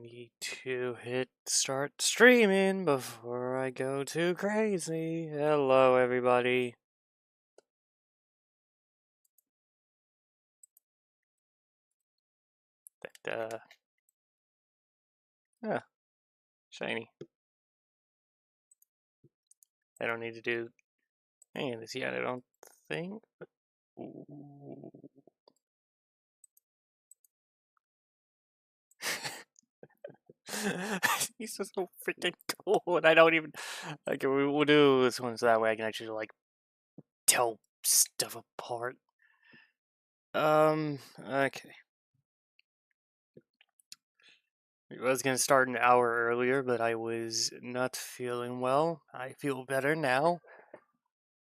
need to hit start streaming before I go too crazy. Hello, everybody. Yeah, shiny. I don't need to do any of this yet, I don't think. Ooh. He's just so freaking cool, and I don't even. Okay, we'll do this one so that way I can actually, like, tell stuff apart. Okay. I was gonna start an hour earlier, but I was not feeling well. I feel better now.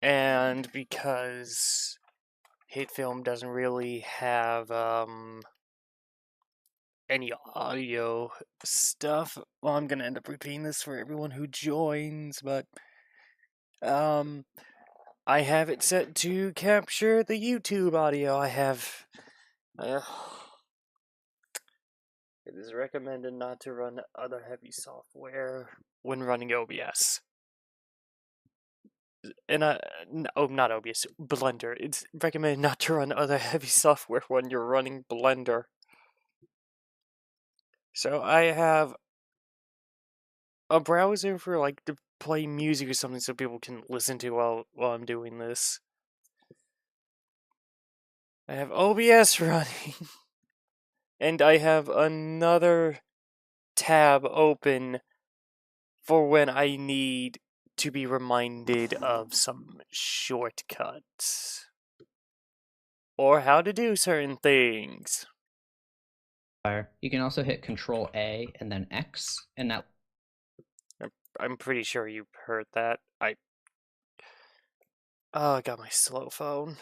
And because Hate Film doesn't really have any audio stuff, well, I'm gonna end up repeating this for everyone who joins, but I have it set to capture the YouTube audio. It is recommended not to run other heavy software when running OBS. And not OBS, Blender. It's recommended not to run other heavy software when you're running Blender. So I have a browser for, like, to play music or something so people can listen to while I'm doing this. I have OBS running. And I have another tab open for when I need to be reminded of some shortcuts. Or how to do certain things. You can also hit Control A and then X, and that. I'm pretty sure you heard that. Oh, I got my slow phone.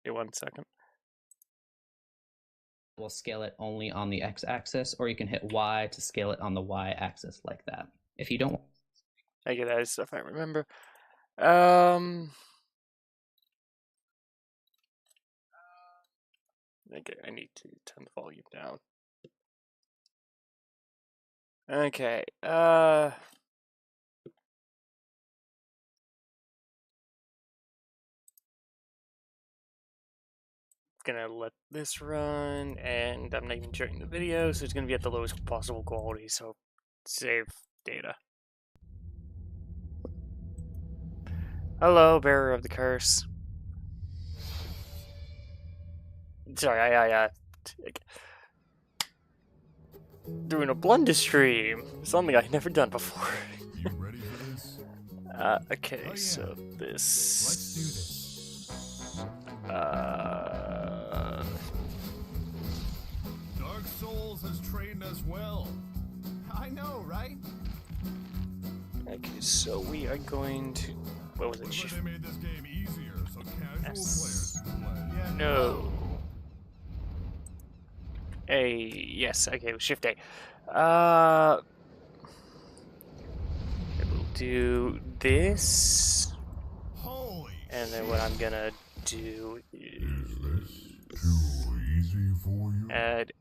Wait 1 second. Will scale it only on the X-axis, or you can hit Y to scale it on the Y-axis like that. If you don't. Okay, that is stuff I remember. Okay, I need to turn the volume down. Okay, gonna let this run, and I'm not even sharing the video, so it's gonna be at the lowest possible quality, so save data. Hello, bearer of the curse. Sorry, I doing a Blender stream, something I've never done before. You ready for this? Okay, Oh, yeah. so this. Let's do this. Dark Souls has trained us well. I know, right? Okay, so we are going to. What was it? Looks like they made this game easier so casual S. players can play. Yeah, No. A. Yes. Okay. Shift A. We'll do this. Holy And then what I'm gonna do is this too easy for you? add.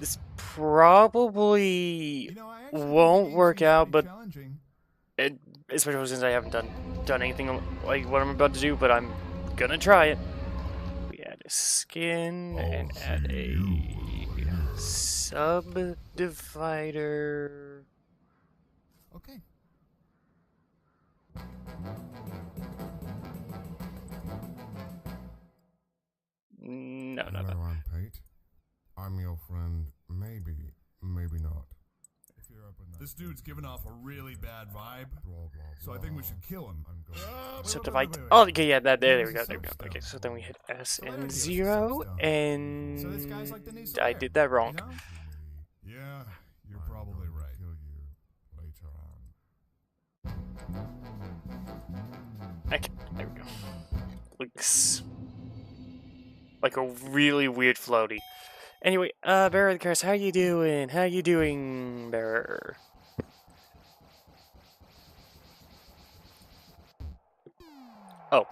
This probably won't work out, but especially since I haven't done anything like what I'm about to do, but I'm gonna try it. We add a skin and add a subdivider. Okay. No. Hello, I'm Pate. I'm your friend. Maybe not. If you're open, this dude's giving off a really bad vibe. So I think we should kill him. Subdivide. Oh, okay, yeah, there we go. Okay, so then we hit S and 0, and So this guy's like the new I Slayer, did that wrong. you know? Yeah, you're probably right. Kill you later on. Okay, there we go. Looks like a really weird floaty. Anyway, Bearer of the Curse, how you doing? How you doing, Bearer? Oh.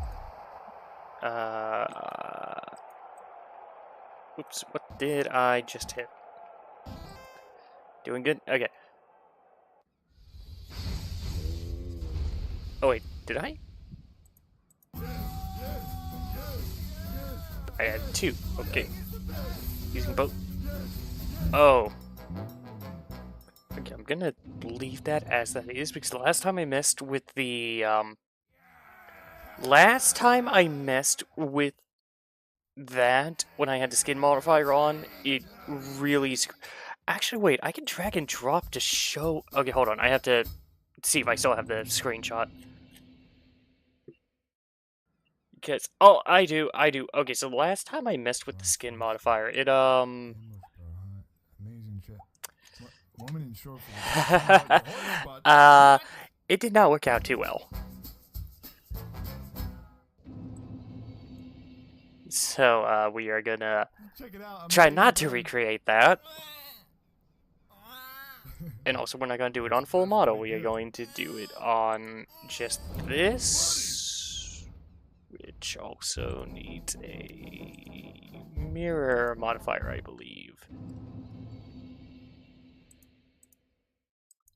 Oops, what did I just hit? Doing good? Okay. Oh wait, did I? I had 2. Okay. Using both. Oh. Okay, I'm gonna leave that as that is because the last time I messed with the that when I had the skin modifier on, it really actually wait, I can drag and drop to show. Okay, hold on. I have to see if I still have the screenshot. Because I do. Okay, so the last time I messed with the skin modifier, it Amazing chat. Woman in short for the it did not work out too well. So we are gonna Check it out. try not to recreate that. And also, we're not going to do it on full model. We are going to do it on just this, which also needs a mirror modifier, I believe.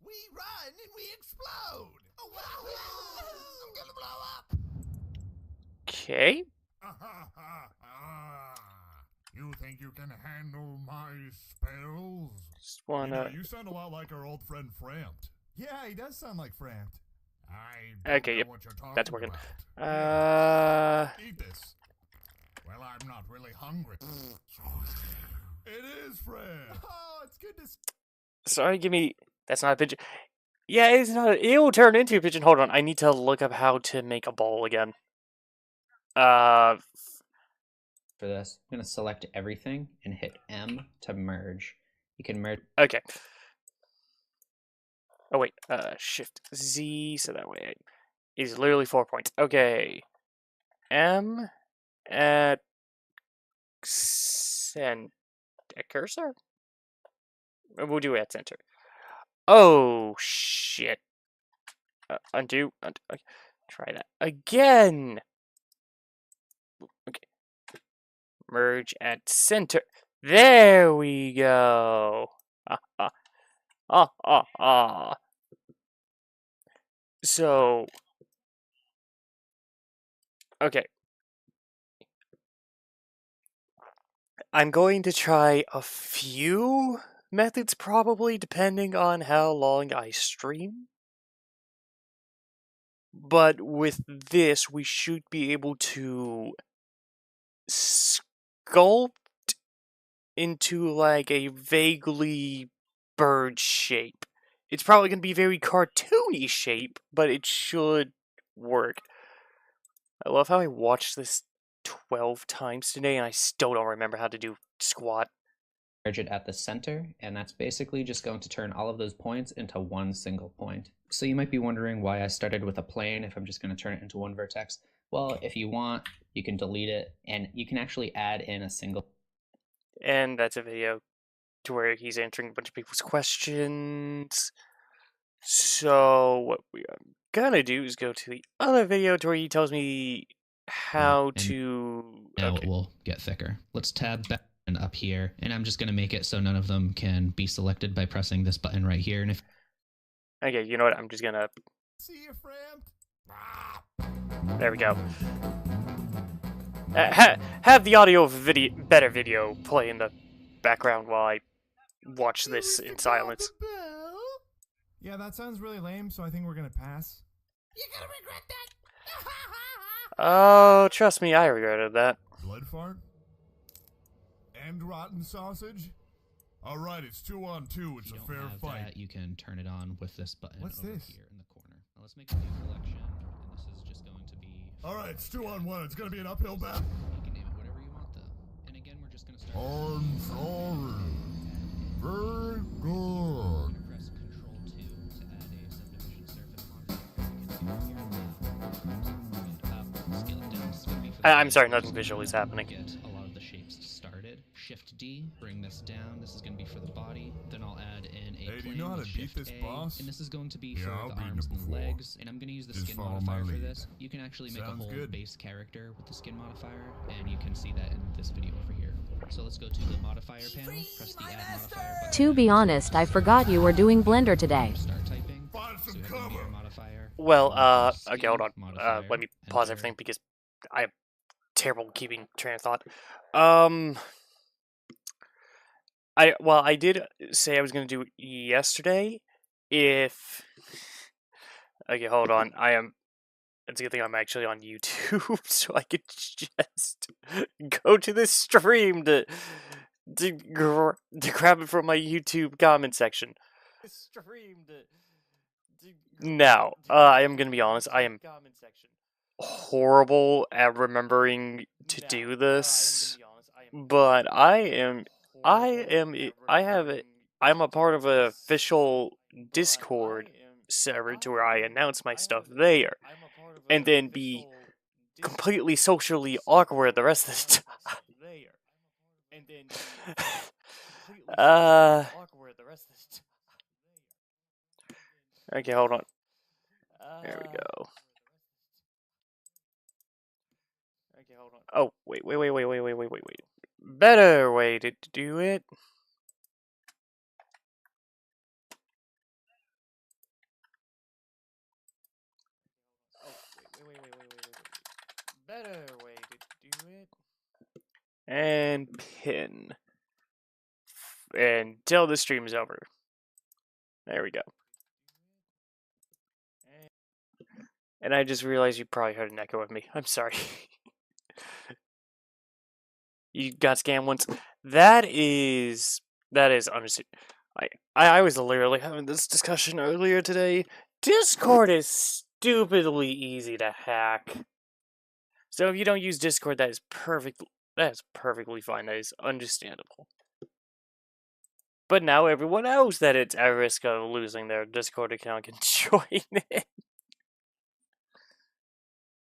We run and we explode. Oh wow! I'm gonna blow up. Okay. You think you can handle my spells? Just wanna. You sound a lot like our old friend Frampt. Yeah, he does sound like Frampt. Okay, yep, What you're talking that's working. about. Eat this. Well, I'm not really hungry. It is Frampt. Oh, it's good to. Sorry, give me. That's not a pigeon. Yeah, it's not. It will turn into a pigeon. Hold on, I need to look up how to make a ball again. For this, I'm going to select everything and hit M to merge. You can merge. Okay. Oh wait, Shift Z, so that way it's literally 4 points. Okay. M at center. Cursor? We'll do at center. Oh shit. Undo. Okay. Try that again. Okay. Merge at center. There we go. So, okay. I'm going to try a few methods, probably, depending on how long I stream. But with this, we should be able to sculpt into like a vaguely bird shape. It's probably going to be very cartoony shape, but it should work. I love how I watched this 12 times today and I still don't remember how to do squat. Merge it at the center, and that's basically just going to turn all of those points into one single point. So you might be wondering why I started with a plane if I'm just going to turn it into one vertex. Well, if you want, you can delete it, and you can actually add in a single. And that's a video to where he's answering a bunch of people's questions. So what we are gonna do is go to the other video to where he tells me how to. Now it will get thicker. Let's tab back and up here, and I'm just going to make it so none of them can be selected by pressing this button right here. And if okay, you know what? I'm just gonna. See you, Frampt. There we go. Have the audio video, better video, play in the background while I watch this in silence. Yeah, that sounds really lame, so I think we're gonna pass. You're gonna regret that! Oh, trust me, I regretted that. Blood fart? And rotten sausage? Alright, it's 2-on-2, it's a fair fight. that, you can turn it on with this button What's over this? here in the corner. Now let's make a new collection, and this is just going to be... Alright, it's 2-on-1, it's gonna be an uphill battle. You can name it whatever you want, though. And again, we're just going to start... I'm sorry. Very good. Press Control 2 to add a subdivision surface marker. You can see it here. Scale it down. This is going to be for the I'm sorry, nothing visual is happening. Get a lot of the shapes started. Shift D, bring this down. This is going to be for the body. Then I'll add in a Hey, do you plane know how with to beat Shift this A, boss? And this is going to be Yeah, for I've the beaten arms it and before. legs. And I'm going to use the Just skin follow my modifier for lead. this. You can actually make Sounds a whole good. base character with the skin modifier, and you can see that in this video over here. So let's go to the modifier panel. Press the add modifier button. To be honest, I forgot you were doing Blender today. Start typing. Find So some we have the cover. mirror modifier. Well, Skin okay, hold on. modifier, Let me pause enter. everything because I'm terrible keeping train of thought. I did say I was gonna do it yesterday. If okay, hold on. It's a good thing I'm actually on YouTube, so I could just go to this stream to grab it from my YouTube comment section. Now, I am gonna be honest. I am horrible at remembering to do this, but I'm a part of an official Discord server to where I announce my stuff there, and then be completely socially awkward the rest of the time. Okay, hold on. There we go. Oh, wait. Better way to do it. Better way to do it. And pin. Until the stream is over. There we go. And I just realized you probably heard an echo of me. I'm sorry. You got scammed once. That is understood. I was literally having this discussion earlier today. Discord is stupidly easy to hack. So if you don't use Discord, that is perfectly fine. That is understandable. But now everyone knows that it's at risk of losing their Discord account can join it.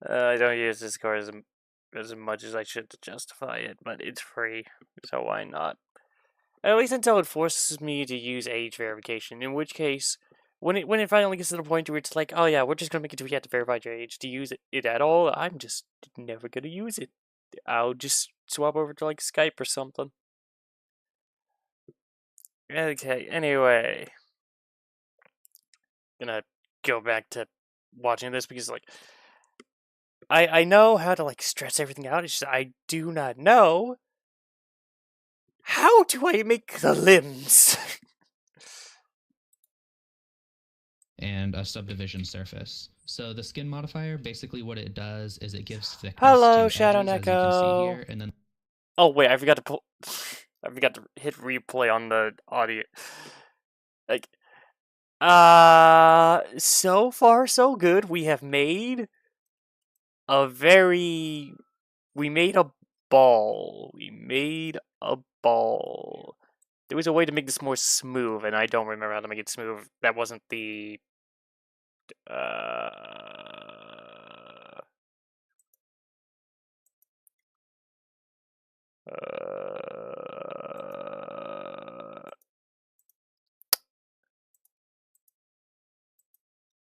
I don't use Discord as much as I should to justify it, but it's free, so why not? At least until it forces me to use age verification, in which case, when it finally gets to the point where it's like, oh yeah, we're just gonna make it so you have to verify your age to use it at all, I'm just never gonna use it. I'll just swap over to like Skype or something. Okay, anyway. Gonna go back to watching this because like I know how to like stress everything out, it's just I do not know how do I make the limbs. And a subdivision surface. So the skin modifier, basically what it does is it gives thickness Hello, to Shadow edges, as you can see Neko. here, and then Oh wait, I forgot to pull. I forgot to hit replay on the audio. Like, so far so good. We have made we made a ball. There was a way to make this more smooth, and I don't remember how to make it smooth. That wasn't the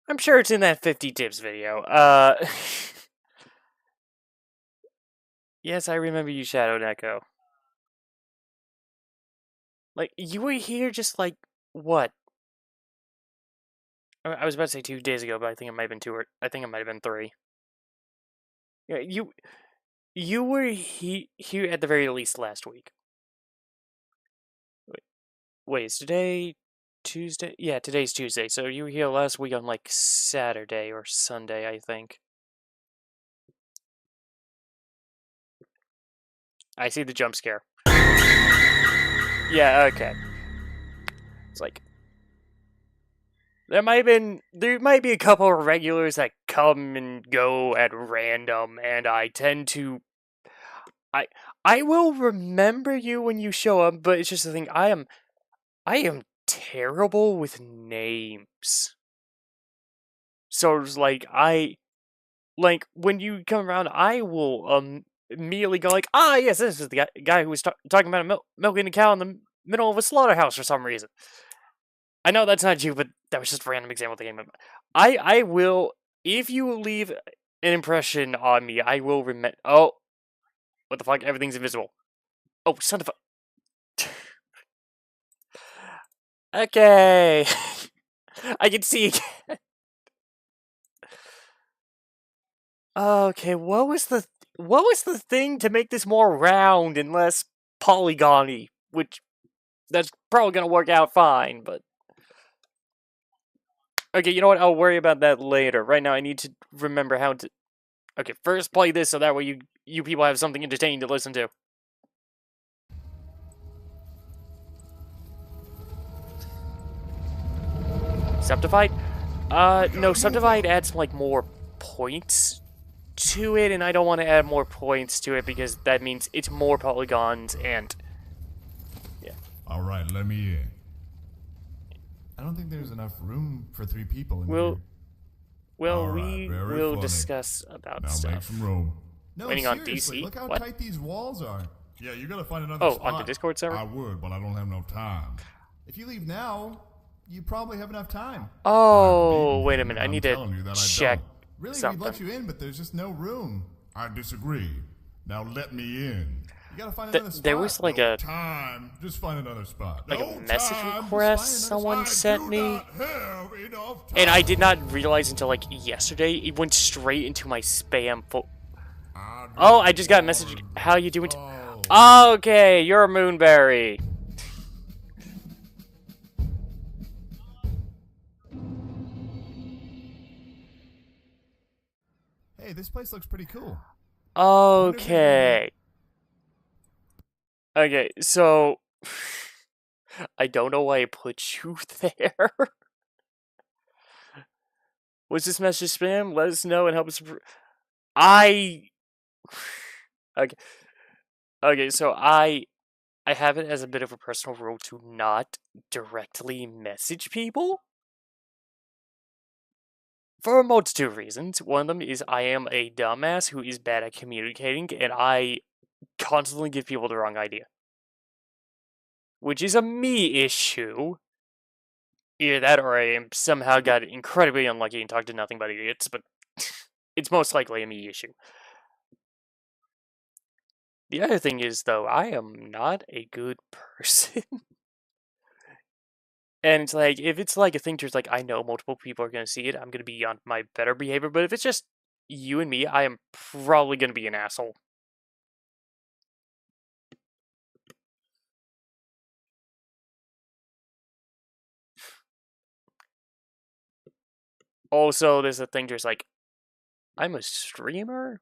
I'm sure it's in that 50 tips video. Yes, I remember you, Shadow Neko. Like, you were here just like, what? I was about to say 2 days ago, but I think it might have been 2 or I think it might have been 3. Yeah, you were here at the very least last week. Wait, is today Tuesday? Yeah, today's Tuesday. So you were here last week on like Saturday or Sunday, I think. I see the jump scare. Yeah, okay. It's like there might be a couple of regulars that come and go at random, and I tend to I will remember you when you show up, but it's just the thing I am terrible with names. So it's like when you come around, I will immediately go like, ah, yes, this is the guy who was talking about milking a cow in the middle of a slaughterhouse for some reason. I know that's not you, but that was just a random example that came up. I will, if you leave an impression on me, I will remember. Oh, what the fuck? Everything's invisible. Oh, son of a... Okay. I can see again. Okay, what was the thing to make this more round and less polygony? Which that's probably gonna work out fine, but okay, you know what? I'll worry about that later. Right now, I need to remember how to. Okay, first play this so that way you people have something entertaining to listen to. Subdivide? No, Subdivide adds like more points to it, and I don't want to add more points to it because that means it's more polygons and yeah. All right, let me in. I don't think there's enough room for 3 people in Well, here. well, All right, we very will funny. discuss about Now make stuff. some room. No, Waiting on seriously, DC? look how What? tight these walls are. Yeah, you gotta find another Oh, spot. on the Discord server? I would, but I don't have no time. If you leave now, you probably have enough time. Oh, wait a minute. I I'm need telling to you that I check don't. Really, something. we'd let you in, but there's just no room. I disagree. Now let me in. You gotta find another spot. There was like no a time. Just find another spot. like no a message time. Just request find someone another spot. sent I do me. not have enough time. And I did not realize until like yesterday it went straight into my spam Oh, I just got a message. How you doing? Okay, you're a Moonberry. Hey, this place looks pretty cool. Okay. Okay, so I don't know why I put you there. Was this message spam? Let us know and help us. Okay. Okay, so I have it as a bit of a personal rule to not directly message people. For a multitude of reasons. One of them is I am a dumbass who is bad at communicating, and I constantly give people the wrong idea. Which is a me issue. Either that or I am somehow got incredibly unlucky and talked to nothing but idiots, but it's most likely a me issue. The other thing is, though, I am not a good person. And it's like, if it's like a thing where it's like, I know multiple people are going to see it, I'm going to be on my better behavior. But if it's just you and me, I am probably going to be an asshole. Also, there's a thing where it's like, I'm a streamer?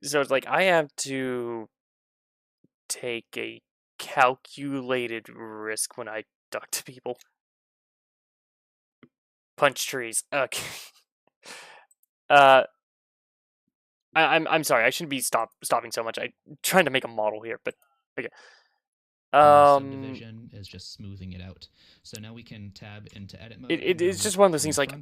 So it's like, I have to take a calculated risk when I talk to people. Punch trees. Okay. I'm sorry. I shouldn't be stopping so much. I'm trying to make a model here, but okay. Subdivision is just smoothing it out. So now we can tab into edit mode. It's just one of those things. Like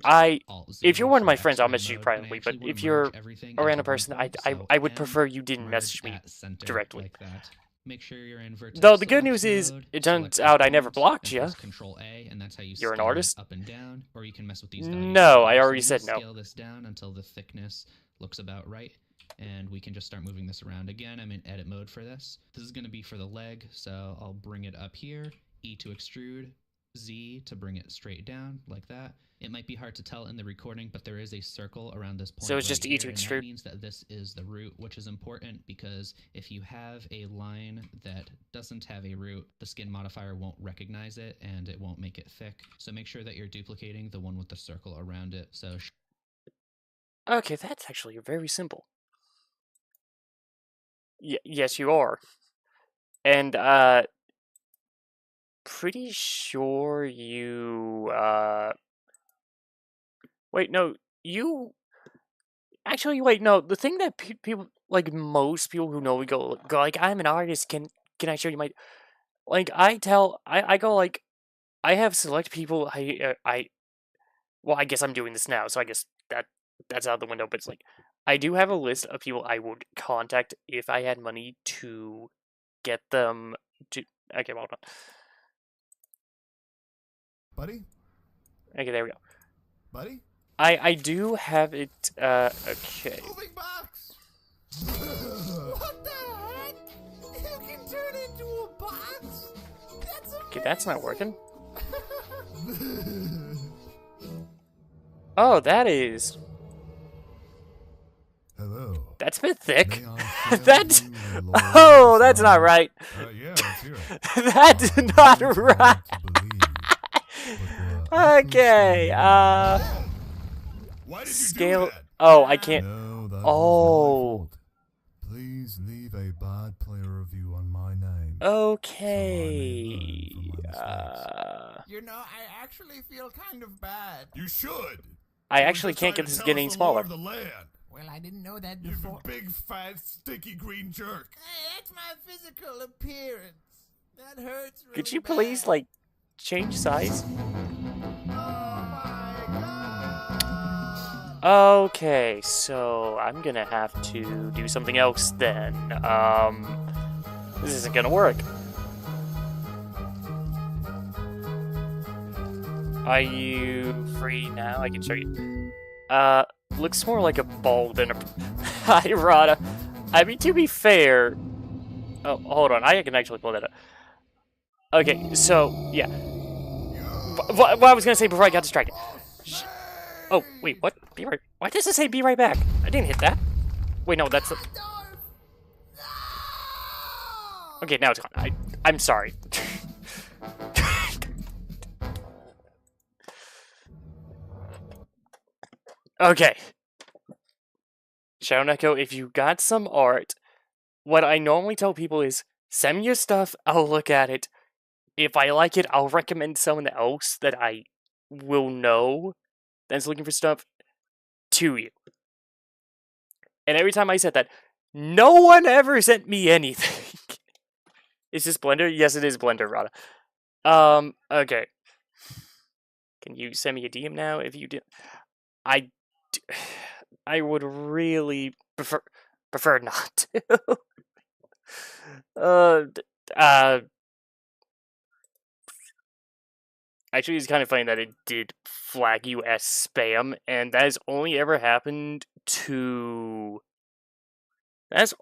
if you're one of my friends, I'll message you privately. But if you're a random person, I would prefer you didn't message me directly. Like that. Make sure you're in vertex. Though the good news is, it turns out I never blocked you. Control A, and that's how you You're an scale it artist? up and down, or you can mess with these values. No, I So already I'm said gonna no. Scale this down until the thickness looks about right, and we can just start moving this around again. I'm in edit mode for this. This is going to be for the leg, so I'll bring it up here. E to extrude, Z to bring it straight down like that. It might be hard to tell in the recording, but there is a circle around this point. So it's right just E to here, and extrude. that means that this is the root, which is important because if you have a line that doesn't have a root, the skin modifier won't recognize it and it won't make it thick. So make sure that you're duplicating the one with the circle around it. So Okay, that's actually very simple. Yes, you are. And, pretty sure you, wait, no, you... Actually, wait, no, the thing that people, like, most people who know me go like, I'm an artist, can I show you my... Like, I go, like, I have select people, well, I guess I'm doing this now, so I guess that's out the window, but it's like, I do have a list of people I would contact if I had money to get them to... Okay, hold on. Buddy? Okay, there we go. Buddy? I do have it, okay. Moving box! What the heck? You can turn into Okay, that's not working. Oh, that is... Hello. That's a bit thick. May I share That's... with you the Lord's Oh, that's not Son? right. Yeah, let's hear it. That's I not know it's right. hard to believe, but, Okay, Why did you Scale... do that? Oh, I can't... No, that Oh. was my fault. Please leave a bad player review on my name. Okay... So I may learn from my mistakes. You know, I actually feel kind of bad. You should. I You were actually just can't trying get to this tell getting us the lore smaller. of the land. Well, I didn't know that You before. big, fat, stinky green jerk. That's my physical appearance. That hurts really Could you please, bad. like, change size? Oh my god! Okay, so I'm gonna have to do something else then. This isn't gonna work. Are you free now? I can show you. Looks more like a ball than a... Hi, Rada. I mean, to be fair... Oh, hold on. I can actually pull that up. Okay, so, yeah. What I was gonna say before I got distracted. Oh, wait, what? Be right... Why does it say be right back? I didn't hit that. Wait, no, that's... Okay, now it's gone. I'm sorry. Okay. Shadow Neko, if you got some art, what I normally tell people is, send me your stuff, I'll look at it. If I like it, I'll recommend someone else that I will know that's looking for stuff to you. And every time I said that, no one ever sent me anything. Is this Blender? Yes, it is Blender, Rada. Okay. Can you send me a DM now if you do? I would really prefer not to. Actually, it's kind of funny that it did flag you as spam, and that has only ever happened to... That's...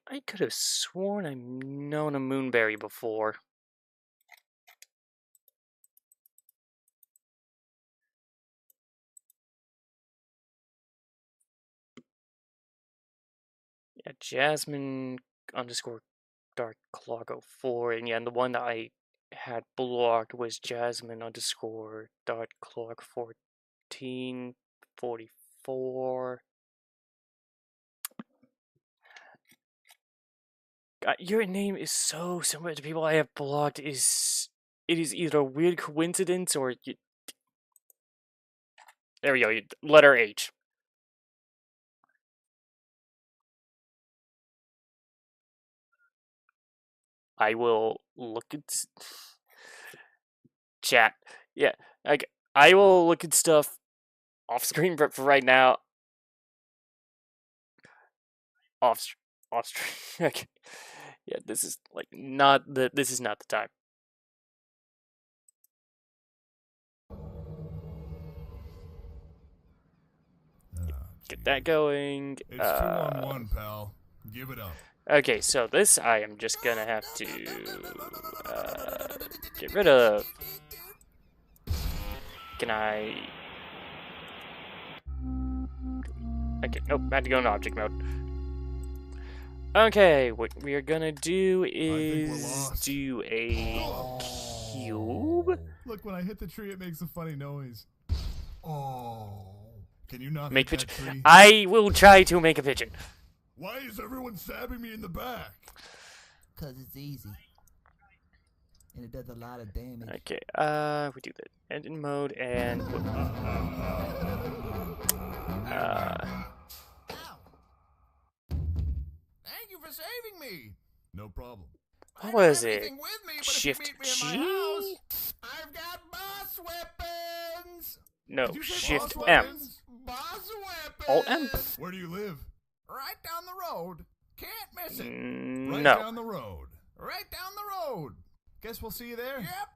I could have sworn I've known a Moonberry before. Yeah, Jasmine _ Dark Clock 04, and yeah, and the one that I had blocked was Jasmine _ Dark Clock 1444. God, your name is so similar to people I have blocked. It is either a weird coincidence or you... There we go. Letter H. I will look at chat. Yeah, I will look at stuff off screen, but for right now, off screen. Okay. Yeah, this is like this is not the time. Get that going. It's 2-on-1, pal. Give it up. Okay, so this I am just gonna have to get rid of. Can I? Okay, nope, I had to go in object mode. Okay, what we are gonna do is do a cube. Look, when I hit the tree, it makes a funny noise. Oh. Can you not Make hit that pigeon. tree? I will try to make a pigeon. Why is everyone stabbing me in the back? Cause it's easy. And it does a lot of damage. Okay, we do the engine mode and Ow. Thank you for saving me. No problem. I what don't was have it? anything with me, but Shift if you meet G? me in my house, I've got boss weapons. No, Did you say Shift boss M. weapons? Boss weapons. Alt M? Where do you live? Right down the road. Can't miss it. Right No. down the road. Right down the road. Guess we'll see you there. Yep.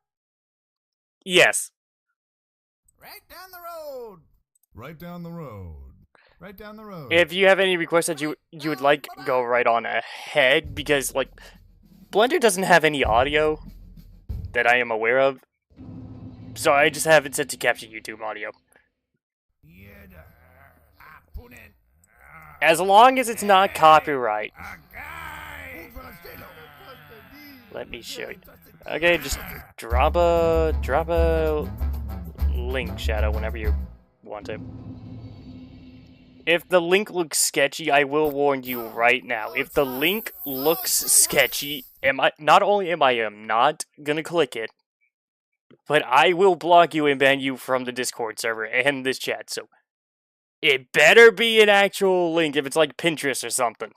Yes. Right down the road. Right down the road. Right down the road. If you have any requests that you would like, go right on ahead, because, like, Blender doesn't have any audio that I am aware of, so I just have it set to capture YouTube audio. As long as it's not copyright. Let me show you. Okay, just drop a link, Shadow, whenever you want to. If the link looks sketchy, I will warn you right now. If the link looks sketchy, not only am I not gonna click it, but I will block you and ban you from the Discord server and this chat, so it better be an actual link if it's like Pinterest or something.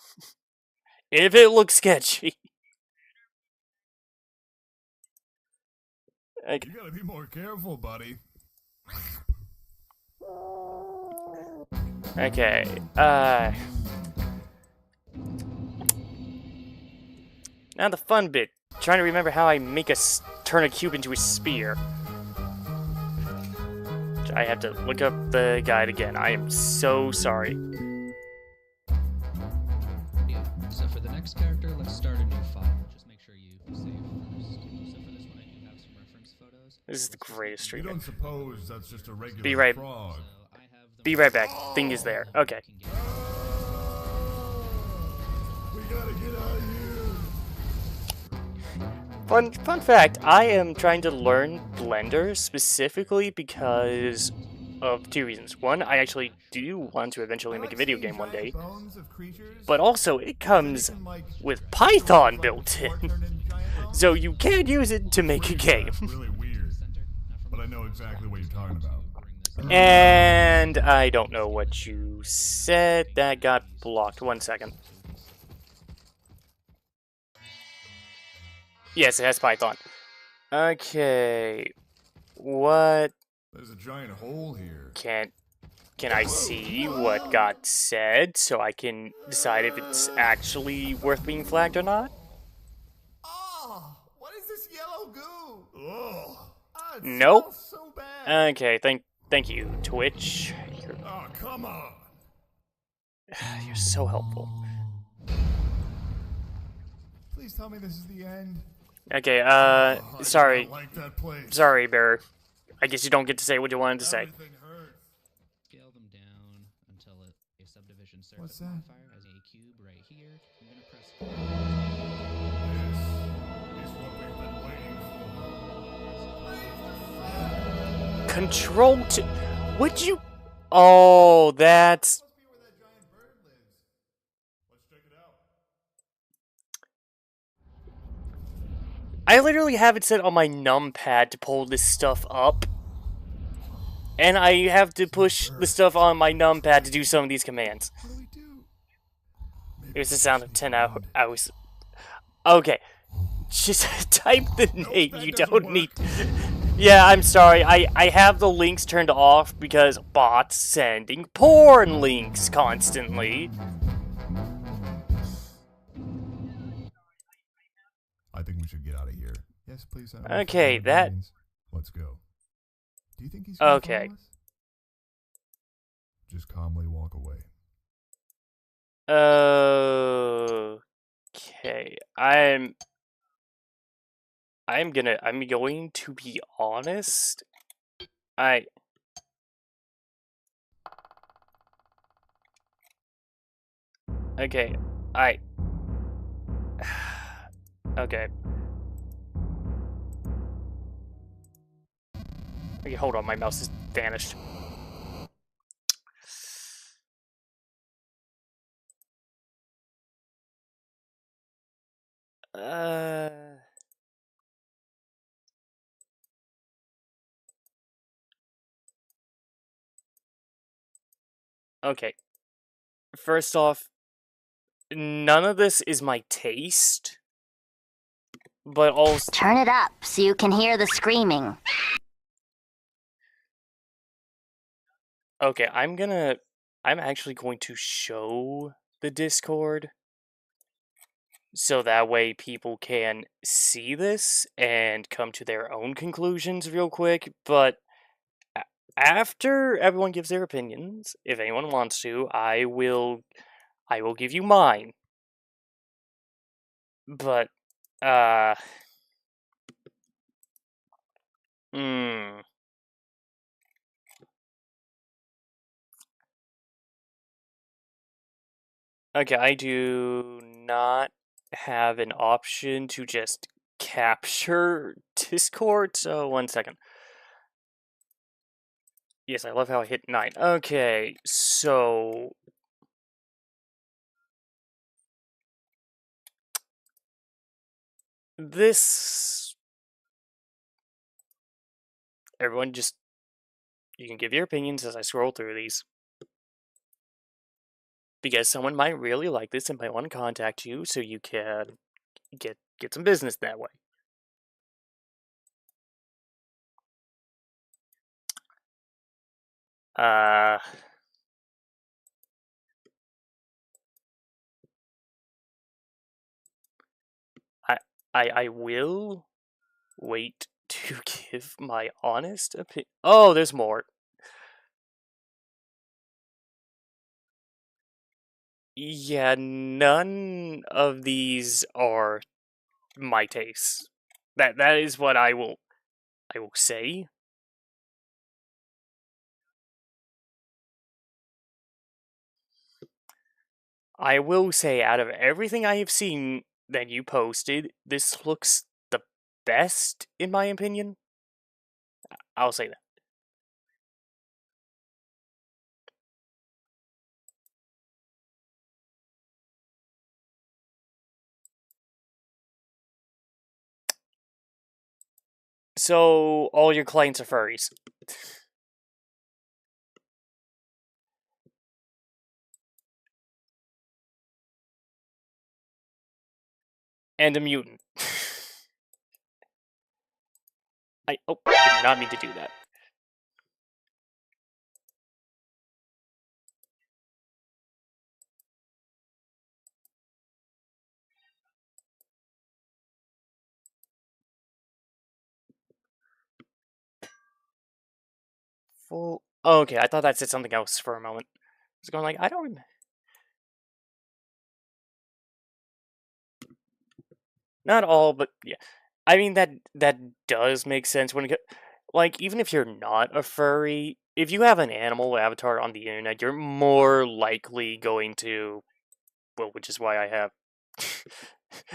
If it looks sketchy. Okay. You gotta be more careful, buddy. Okay, now the fun bit. Trying to remember how I make turn a cube into a spear. I have to look up the guide again. I am so sorry. Yeah, so for the next character, let's start a new file. Just make sure you save first. So for this one, I do have some reference photos. This is the greatest You stream. don't suppose that's just a regular Be right- frog? So I have the Be right back. Thing is there. Okay. We gotta get out of here. Fun fact, I am trying to learn Blender specifically because of two reasons. One, I actually do want to eventually make a video game one day, but also it comes with Python built in, so you can use it to make a game. Really weird, but I know exactly what you're talking about. And I don't know what you said. That got blocked. 1 second. Yes, it has Python. Okay. What There's a giant hole here. can I see what got said so I can decide if it's actually worth being flagged or not? Oh, what is this yellow goo? Ugh. Ah, it Nope. smells so bad. Okay, thank you, Twitch. Oh, come on. You're so helpful. Please tell me this is the end. Okay, Oh, I do sorry. not like that place. Sorry, Bear. I guess you don't get to say what you wanted to say. Everything hurts. Scale them down until a subdivision surface What's that? modifier has a cube right here. I'm gonna press. This is what we've been waiting for. Control would you? Oh, that's. Must be where that giant bird lives. Let's check it out. I literally have it set on my numpad to pull this stuff up. And I have to push the stuff on my numpad to do some of these commands. What do we do? It was the sound of 10 hours. Okay. Just type the name. that You doesn't don't work. need. Yeah, I'm sorry. I have the links turned off because bots sending porn links constantly. I think we should get out of here. Yes, please. Okay, that- Let's go. Do you think he's gonna Okay. follow us? Just calmly walk away. Okay. I'm going to be honest. Okay. Okay. Okay, hold on, my mouse is vanished. Okay. First off, none of this is my taste. But also, Turn it up so you can hear the screaming. okay, I'm actually going to show the Discord so that way people can see this and come to their own conclusions real quick, but after everyone gives their opinions, if anyone wants to, I will give you mine. But, Okay, I do not have an option to just capture Discord, so 1 second. Yes, I love how I hit 9. Okay, so... This... Everyone just... You can give your opinions as I scroll through these. Because someone might really like this and might want to contact you, so you can get some business that way. I will wait to give my honest opinion. Oh, there's more. Yeah, none of these are my taste. That is what I will say. I will say, out of everything I have seen that you posted, this looks the best, in my opinion. I'll say that. So, all your clients are furries. And a mutant. I did not mean to do that. Full. Oh, okay, I thought that said something else for a moment. I was going like, I don't remember. Not all, but yeah. I mean, that does make sense when like, even if you're not a furry, if you have an animal avatar on the internet, you're more likely going to, well, which is why I have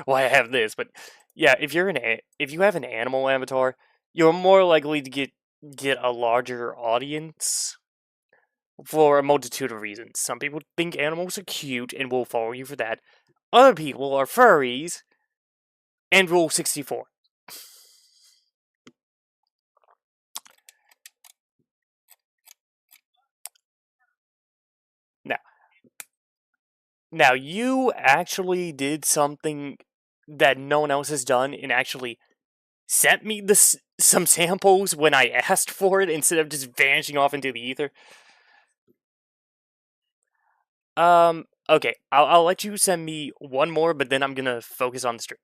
why I have this, but yeah, if you have an animal avatar, you're more likely to get a larger audience for a multitude of reasons. Some people think animals are cute and will follow you for that. Other people are furries and Rule 64. Now, you actually did something that no one else has done and actually sent me some samples when I asked for it instead of just vanishing off into the ether. Okay, I'll let you send me one more, but then I'm gonna focus on the stream.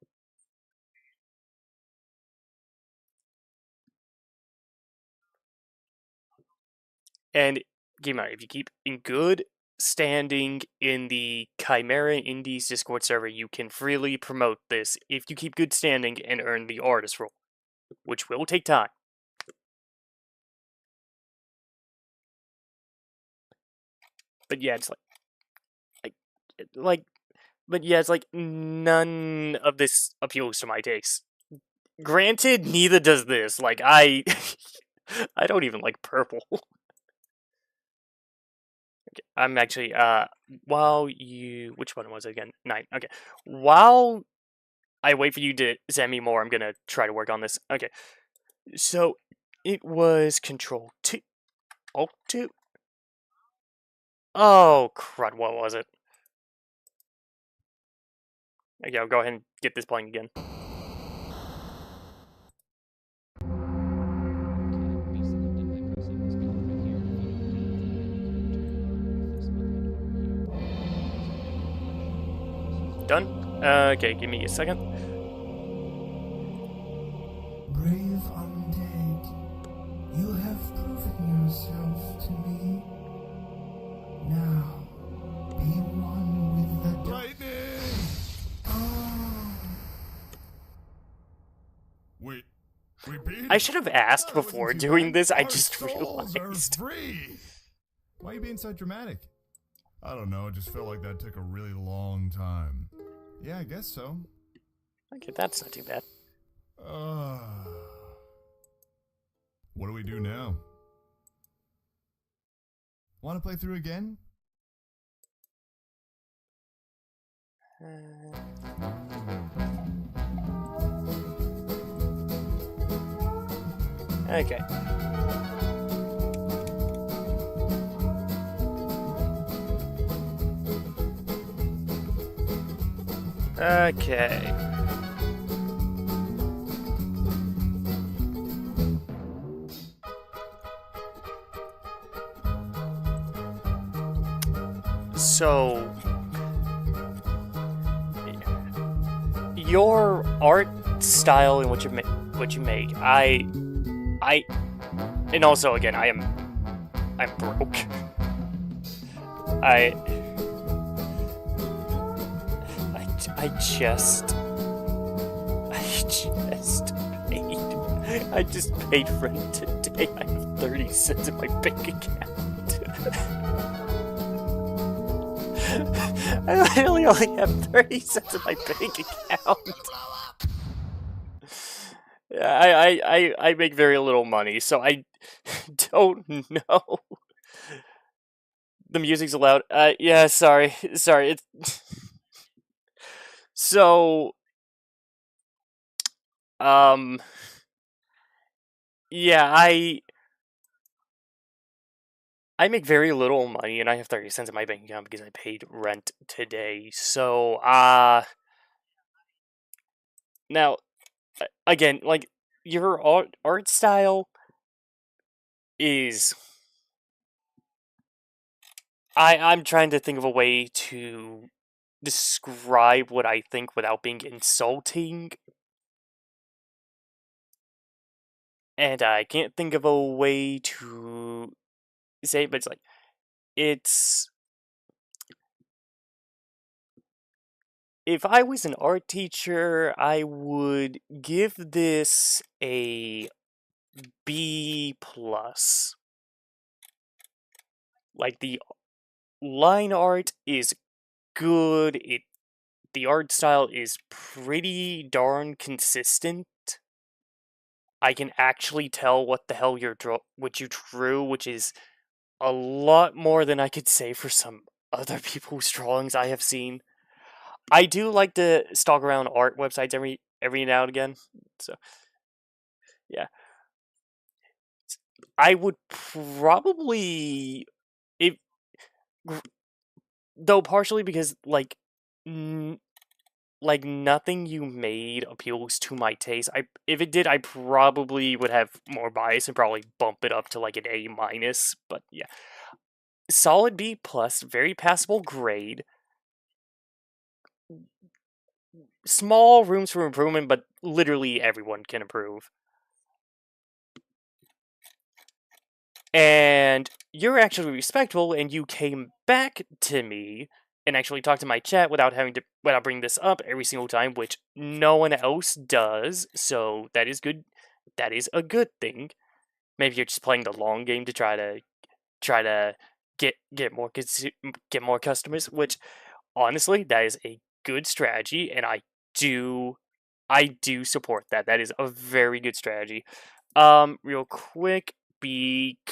And game on, if you keep in good standing in the Chimera Indies Discord server, you can freely promote this if you keep good standing and earn the artist role, which will take time. But yeah, it's but yeah, it's like none of this appeals to my taste. Granted, neither does this. Like, I don't even like purple. Okay, I'm actually, which one was it again? 9. Okay. While I wait for you to send me more, I'm gonna try to work on this. Okay. So, it was Control 2. Alt 2? Oh, crud, what was it? Okay, I'll go ahead and get this playing again. Done? Okay, give me a second. Brave undead, you have proven yourself I should have asked Oh, that wasn't before too doing bad. this. I Our just souls are realized. free. Why are you being so dramatic? I don't know. It just felt like that took a really long time. Yeah, I guess so. Okay, that's not too bad. What do we do now? Want to play through again? Okay. Okay. So, your art style and what you make, and also again, I'm broke. I just paid rent today. I have 30 cents in my bank account. I literally only have 30 cents in my bank account. I make very little money, so I don't know. The music's loud. Yeah, sorry. It's so, yeah, I make very little money, and I have 30 cents in my bank account because I paid rent today. So, now, again, like, your art style is... I'm trying to think of a way to describe what I think without being insulting. And I can't think of a way to say it, but it's like, it's... If I was an art teacher, I would give this a B+. Like, the line art is good, the art style is pretty darn consistent. I can actually tell what the hell what you drew, which is a lot more than I could say for some other people's drawings I have seen. I do like to stalk around art websites every now and again, so yeah. I would probably, if though partially because like nothing you made appeals to my taste. If it did, I probably would have more bias and probably bump it up to like an A-. But yeah, solid B+, very passable grade. Small rooms for improvement, but literally everyone can improve. And you're actually respectful, and you came back to me and actually talked to my chat without bringing this up every single time, which no one else does. So that is good. That is a good thing. Maybe you're just playing the long game to try to get more customers. Which honestly, that is a good strategy, and I do support that. That is a very good strategy. Real quick, because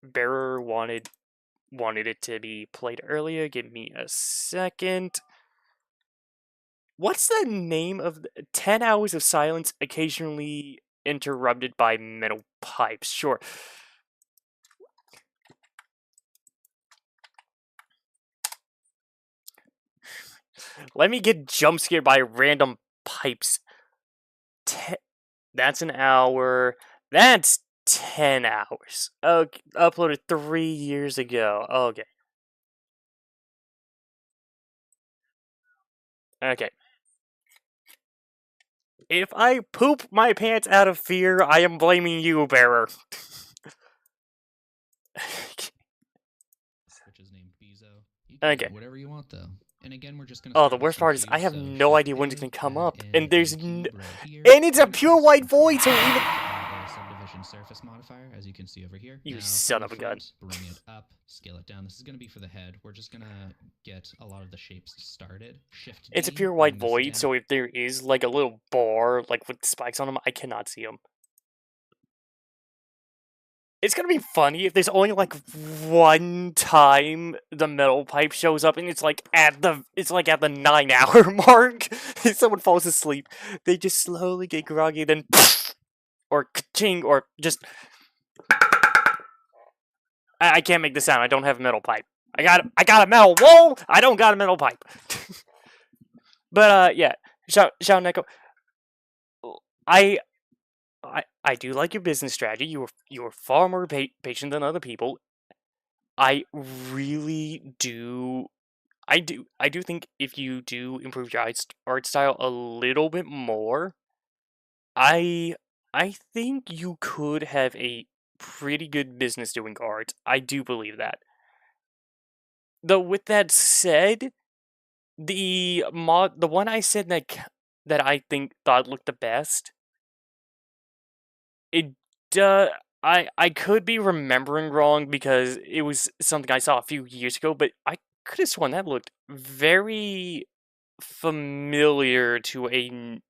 Bearer wanted it to be played earlier. Give me a second. What's the name of 10 hours of silence occasionally interrupted by metal pipes? Sure. Let me get jump scared by random pipes. That's an hour. That's 10 hours. Okay, uploaded 3 years ago. Okay. Okay. If I poop my pants out of fear, I am blaming you, Bearer. Which is named Bezo. You can Okay. do whatever you want, though. And again, we're just going to Oh, start the with worst some part is I cubes, have so no shift idea when it's A, gonna come add up, in and there's a cube right here, and it's a and pure press white F5. void, so even Add a subdivision surface modifier, as you can see over here. You Now, son from the of a gun. front, bring it up, scale it down. This is going to be for the head. We're just going to get a lot of the shapes started. Shift it's a D, pure white bring this void, down. so if there is like a little bar like with spikes on them, I cannot see them. It's gonna be funny if there's only like one time the metal pipe shows up and it's like at the 9-hour mark. If someone falls asleep, they just slowly get groggy, then or ka-ching, or just I can't make the sound. I don't have a metal pipe. I got a metal wall. I don't got a metal pipe. But yeah, shout Neko. I do like your business strategy. You are far more patient than other people. I really do. I do think if you do improve your art style a little bit more, I think you could have a pretty good business doing art. I do believe that. Though with that said, the one I said that I thought looked the best, it I could be remembering wrong because it was something I saw a few years ago, but I could have sworn that looked very familiar to a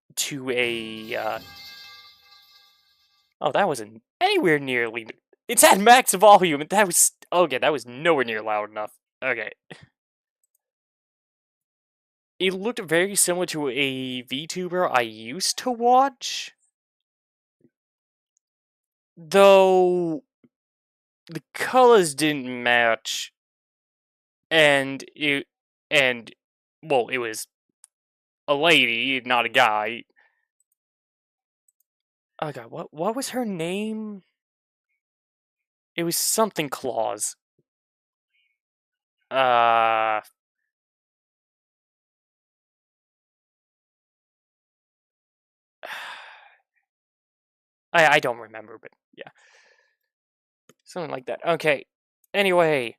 oh, that wasn't anywhere nearly. It's at max volume, and that was okay. That was nowhere near loud enough. Okay, it looked very similar to a VTuber I used to watch, though the colors didn't match, and it was a lady, not a guy. Oh god, what was her name? It was something Claus. I don't remember, but yeah. Something like that. Okay. Anyway.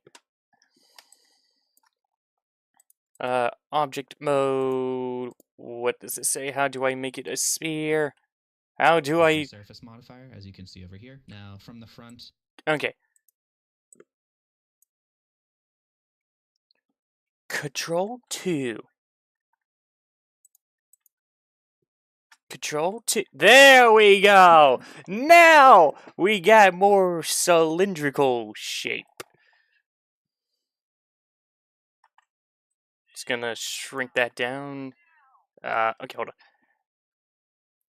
Object mode. What does it say? How do I make it a sphere? How do I... Surface modifier, as you can see over here. Now, from the front... Okay. Control 2. Control 2. There we go! Now we got more cylindrical shape. Just gonna shrink that down. Okay, hold on.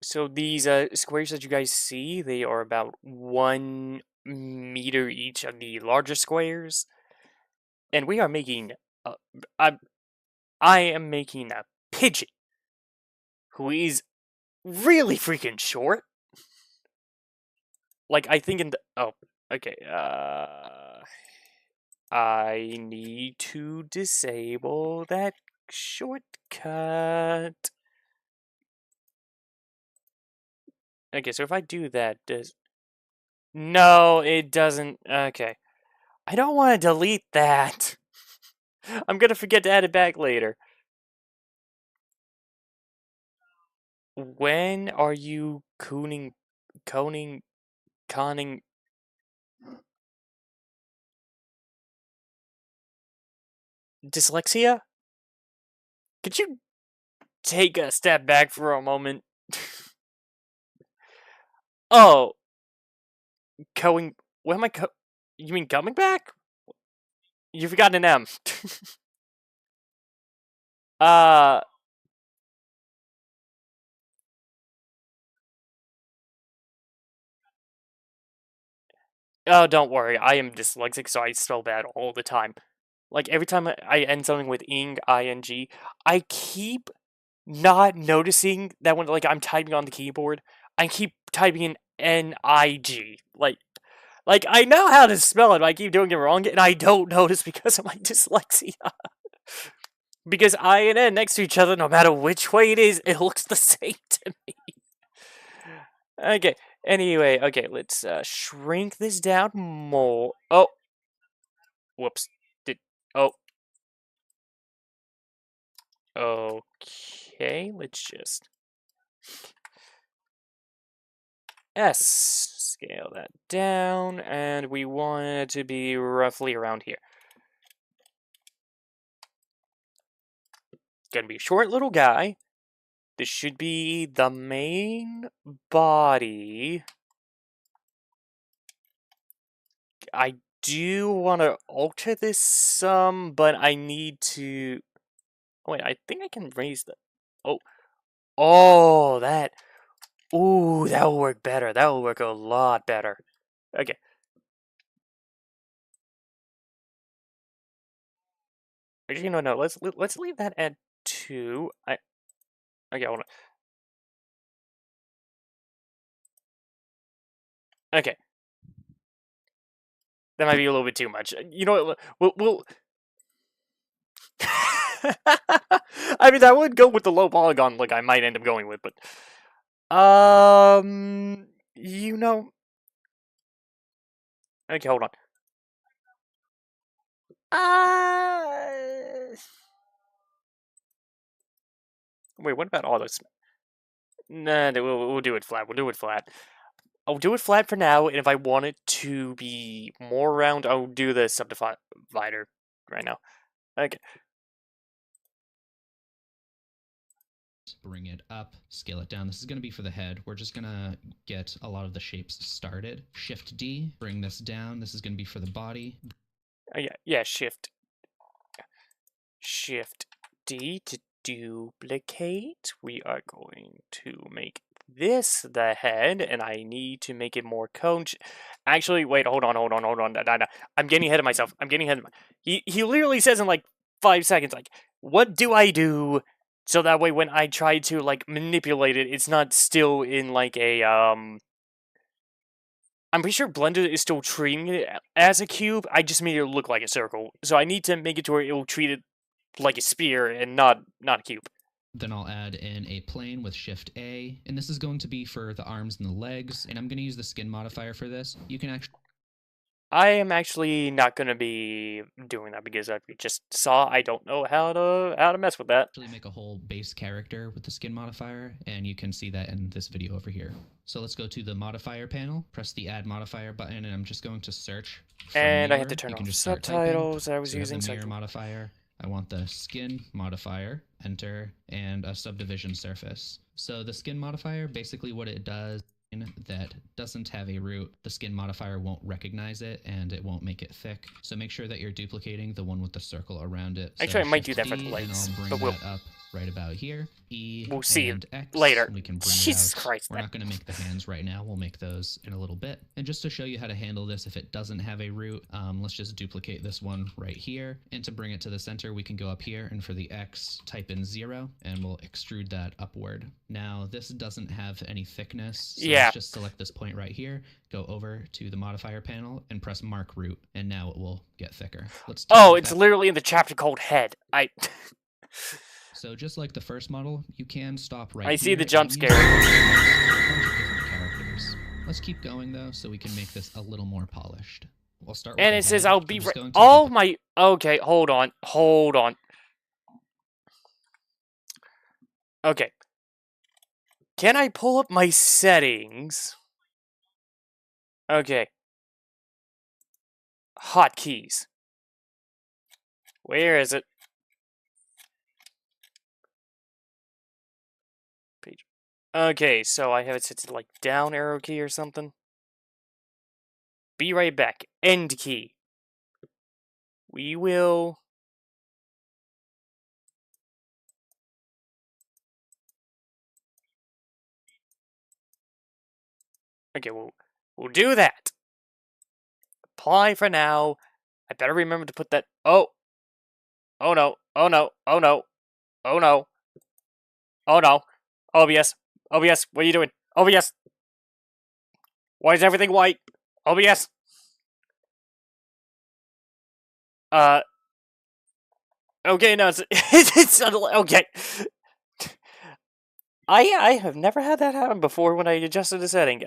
So these squares that you guys see, they are about 1 meter each of the larger squares. And we are making... I am making a pigeon who is really freaking short. Like, I think in the... Oh, okay. I need to disable that shortcut. Okay, so if I do that, does... No, it doesn't. Okay. I don't want to delete that. I'm gonna forget to add it back later. When are you conning... Dyslexia? Could you take a step back for a moment? Oh. What am I You mean coming back? You forgot an M. Oh, don't worry. I am dyslexic, so I spell bad all the time. Like, every time I end something with ing, ing, I keep not noticing that when, like, I'm typing on the keyboard, I keep typing in N-I-G. Like, I know how to spell it, but I keep doing it wrong, and I don't notice because of my dyslexia. Because I and N next to each other, no matter which way it is, it looks the same to me. Okay, anyway, okay, let's shrink this down more. Oh! Whoops. Oh. Okay, let's just scale that down, and we want it to be roughly around here. Gonna be a short little guy. This should be the main body. I do want to alter this some, but I need to... Oh, wait, I think I can raise the... Oh. Oh, that... Ooh, that will work better. That will work a lot better. Okay. Actually, no. Let's leave that at 2. Okay, hold on. Okay. That might be a little bit too much. You know what? We'll... I mean, that would go with the low polygon look I might end up going with, but... You know... Okay, hold on. Wait, what about all those? Nah, we'll do it flat. We'll do it flat. I'll do it flat for now, and if I want it to be more round, I'll do the subdivider right now. Okay. Bring it up, scale it down. This is going to be for the head. We're just going to get a lot of the shapes started. Shift D, bring this down. This is going to be for the body. Yeah, Shift D to duplicate. We are going to make this the head, and I need to make it more cone. Actually, wait, hold on. I'm getting ahead of myself. He literally says in like 5 seconds, like, what do I do so that way when I try to like manipulate it, it's not still in like a I'm pretty sure Blender is still treating it as a cube. I just made it look like a circle, so I need to make it to where it will treat it like a sphere and not a cube. Then I'll add in a plane with Shift A, and this is going to be for the arms and the legs, and I'm going to use the skin modifier for this. You can actually... I am actually not going to be doing that because I just saw I don't know how to mess with that. Actually make a whole base character with the skin modifier, and you can see that in this video over here. So let's go to the modifier panel, press the add modifier button, and I'm just going to search for and mirror. I have to turn you off can just subtitles I was so using. The mirror modifier. I want the skin modifier, enter, and a subdivision surface. So the skin modifier, basically what it does that doesn't have a root, the skin modifier won't recognize it and it won't make it thick. So make sure that you're duplicating the one with the circle around it. Actually, So I might do that Shift for the D, legs, and I'll but bring that up right about here. E we'll see and it X, later. We can bring Jesus it out. Christ. We're not going to make the hands right now. We'll make those in a little bit. And just to show you how to handle this, if it doesn't have a root, let's just duplicate this one right here. And to bring it to the center, we can go up here and for the X, type in 0 and we'll extrude that upward. Now this doesn't have any thickness. So let's just select this point right here, go over to the modifier panel and press mark root. And now it will get thicker. Let's it's literally in the chapter called head. So just like the first model, you can stop right I see the here jump and scare. use a bunch of different characters. Let's keep going though, so we can make this a little more polished. We'll start with And the it says head. I'll be I'm just going to oh duplicate- my okay, hold on. Okay. Can I pull up my settings? Okay. Hotkeys. Where is it? Page. Okay, so I have it set to like down arrow key or something. Be right back. End key. We will... Okay, we'll do that. Apply for now. I better remember to put that... Oh no. OBS, what are you doing? OBS! Why is everything white? OBS! Okay, no, it's okay. I have never had that happen before when I adjusted the setting.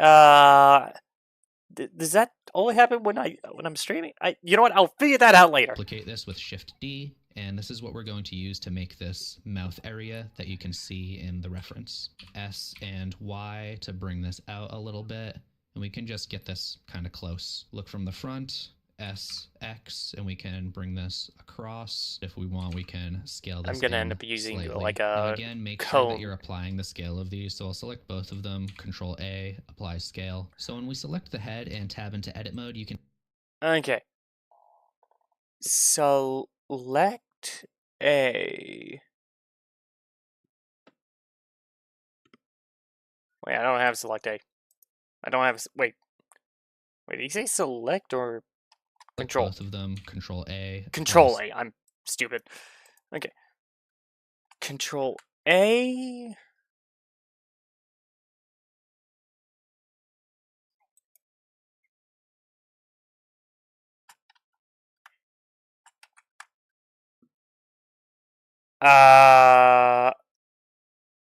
Does that only happen when I'm streaming? You know what? I'll figure that out later. Duplicate this with Shift D And this is what we're going to use to make this mouth area that you can see in the reference. S and Y to bring this out a little bit. And we can just get this kind of close. Look from the front, S, X, and we can bring this across. If we want, we can scale this I'm gonna in end up using slightly. like Now a again, make sure that cone. you're applying the scale of these. So I'll select both of them, Control A, apply scale. So when we select the head and tab into edit mode, you can Okay. Select A. Wait, I don't have select A. I don't have. Wait. Wait, did he say select or select control? both of them, Control A. Control apply A. I'm stupid. Okay. Control A.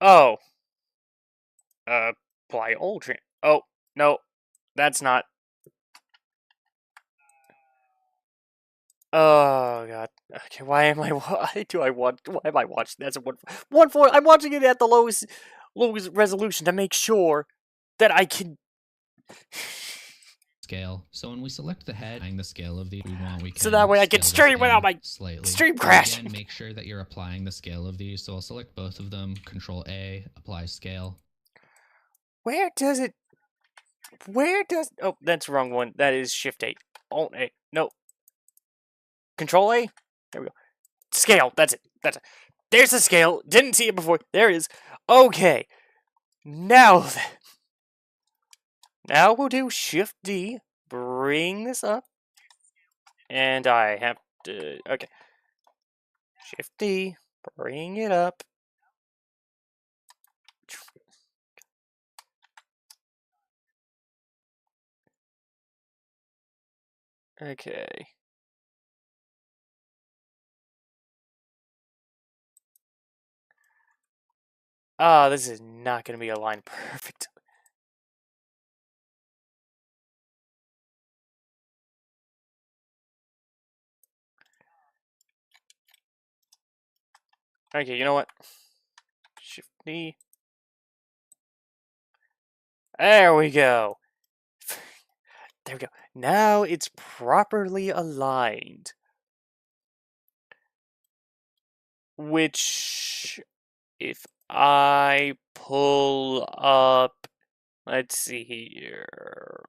Oh. Apply Ultra. Oh, no. That's not. Oh god. Okay, why am I? Why do I want? Why am I watching? That's a 1.4. I'm watching it at the lowest resolution to make sure that I can. scale. So when we select the head, the scale of the we want, we can So that way I can scale this stream without in my slightly. stream And crash. Again, make sure that you're applying the scale of these. So I'll select both of them, Control A, apply scale. Where does it? Where does? Oh, that's the wrong one. That is Shift A. Alt A. No. Control A. There we go. Scale. That's it. That's it. There's the scale. Didn't see it before. There it is. Okay. Now then. Now we'll do Shift D. Bring this up. And I have to. Okay. Shift D. Bring it up. Okay. Ah, this is not going to be aligned perfect. Okay, you know what? Shift D. There we go. There we go. Now it's properly aligned. Which, if I pull up, let's see here,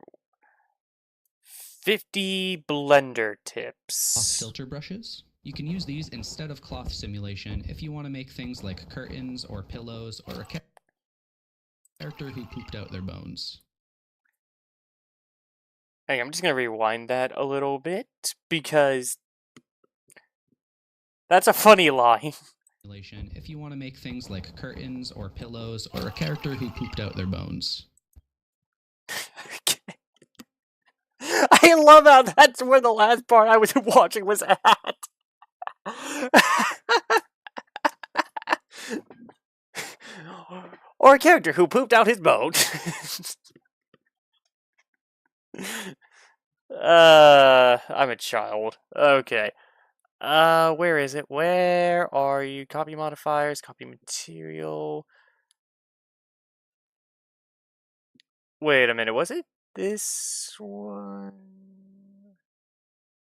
50 blender Cloth tips. filter brushes. You can use these instead of cloth simulation if you want to make things like curtains or pillows or a character who pooped out their bones. Hey, I'm just gonna rewind that a little bit because that's a funny line. If you want to make things like curtains or pillows or a character who pooped out their bones. Okay. I love how that's where the last part I was watching was at. Or a character who pooped out his bone. I'm a child. Okay. Where is it? Where are you? Copy modifiers, copy material. Wait a minute, was it this one?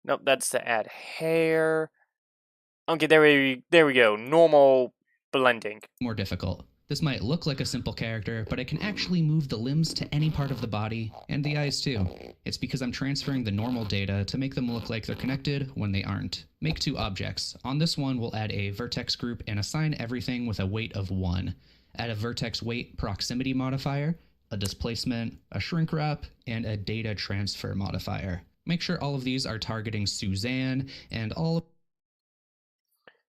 Nope, that's to add hair. Okay, there we go. Normal blending. More difficult. This might look like a simple character, but it can actually move the limbs to any part of the body, and the eyes too. It's because I'm transferring the normal data to make them look like they're connected when they aren't. Make two objects. On this one, we'll add a vertex group and assign everything with a weight of 1. Add a vertex weight proximity modifier, a displacement, a shrink wrap, and a data transfer modifier. Make sure all of these are targeting Suzanne, and all...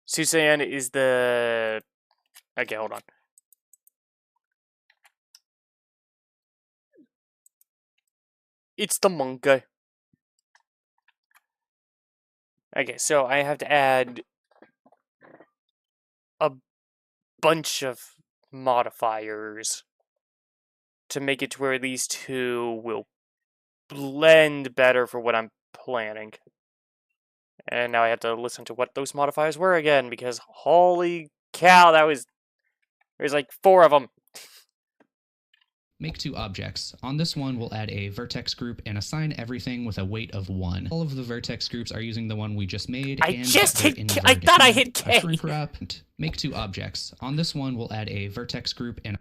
Suzanne is the... Okay, hold on. It's the monkey. Okay, so I have to add a bunch of modifiers to make it to where these two will blend better for what I'm planning. And now I have to listen to what those modifiers were again, because holy cow, there's like 4 of them. Make 2 objects. On this one, we'll add a vertex group and assign everything with a weight of 1. All of the vertex groups are using the one we just made. I and just they're hit I invert. thought I hit A K. shrink wrap. Make 2 objects. On this one, we'll add a vertex group and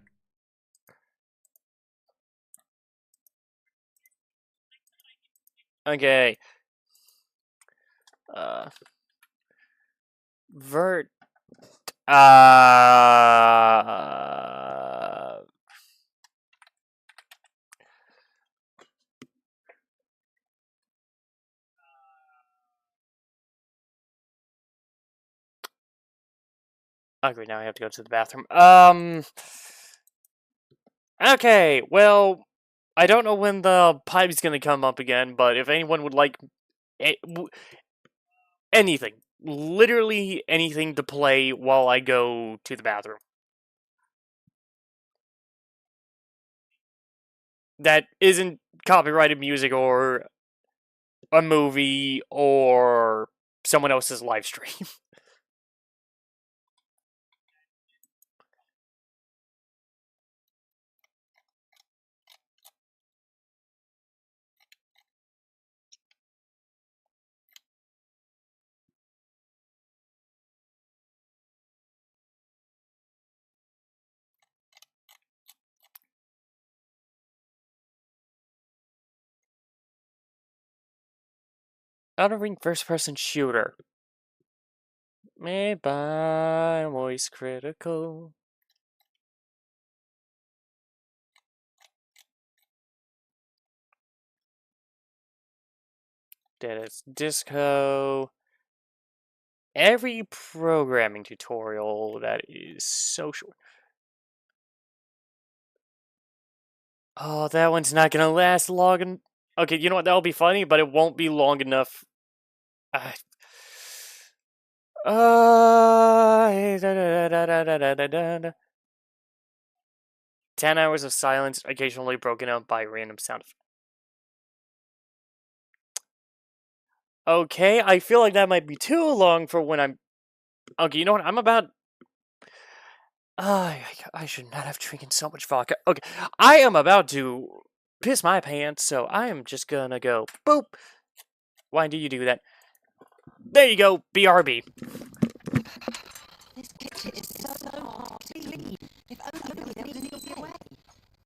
Okay. Vert. Okay, now I have to go to the bathroom. Okay, well, I don't know when the pipe's gonna come up again, but if anyone would like anything, literally anything to play while I go to the bathroom. That isn't copyrighted music or a movie or someone else's live stream. Outer Ring first-person shooter. Made by Voice Critical. Dennis Disco. Every programming tutorial that is so short. Oh, that one's not gonna last long. Okay, you know what? That'll be funny, but it won't be long enough. Uh, 10 hours of silence, occasionally broken up by random sound effects. Okay, I feel like that might be too long for when I'm... Okay, you know what? I'm about... I should not have drinking so much vodka. Okay, I am about to piss my pants, so I am just gonna go boop. Why do you do that? There you go, BRB. This kitchen is so hard to clean. If only there was an easier way.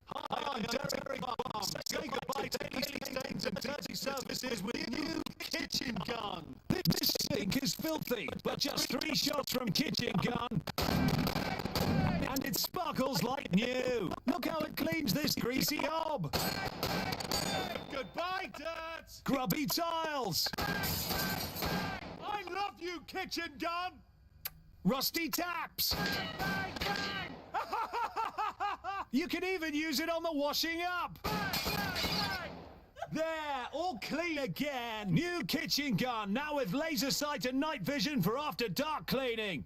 Hi, I'm Derek Bomb. Say goodbye to peeling stains and dirty surfaces with new Kitchen Gun. This sink is filthy, but just 3 shots from Kitchen Gun, and it sparkles like new. Look how it cleans this greasy hob. Goodbye, dirt. Grubby tiles. I love you, Kitchen Gun. Rusty taps. Bang, bang. You can even use it on the washing up. There, all clean again. New Kitchen Gun, now with laser sight and night vision for after dark cleaning.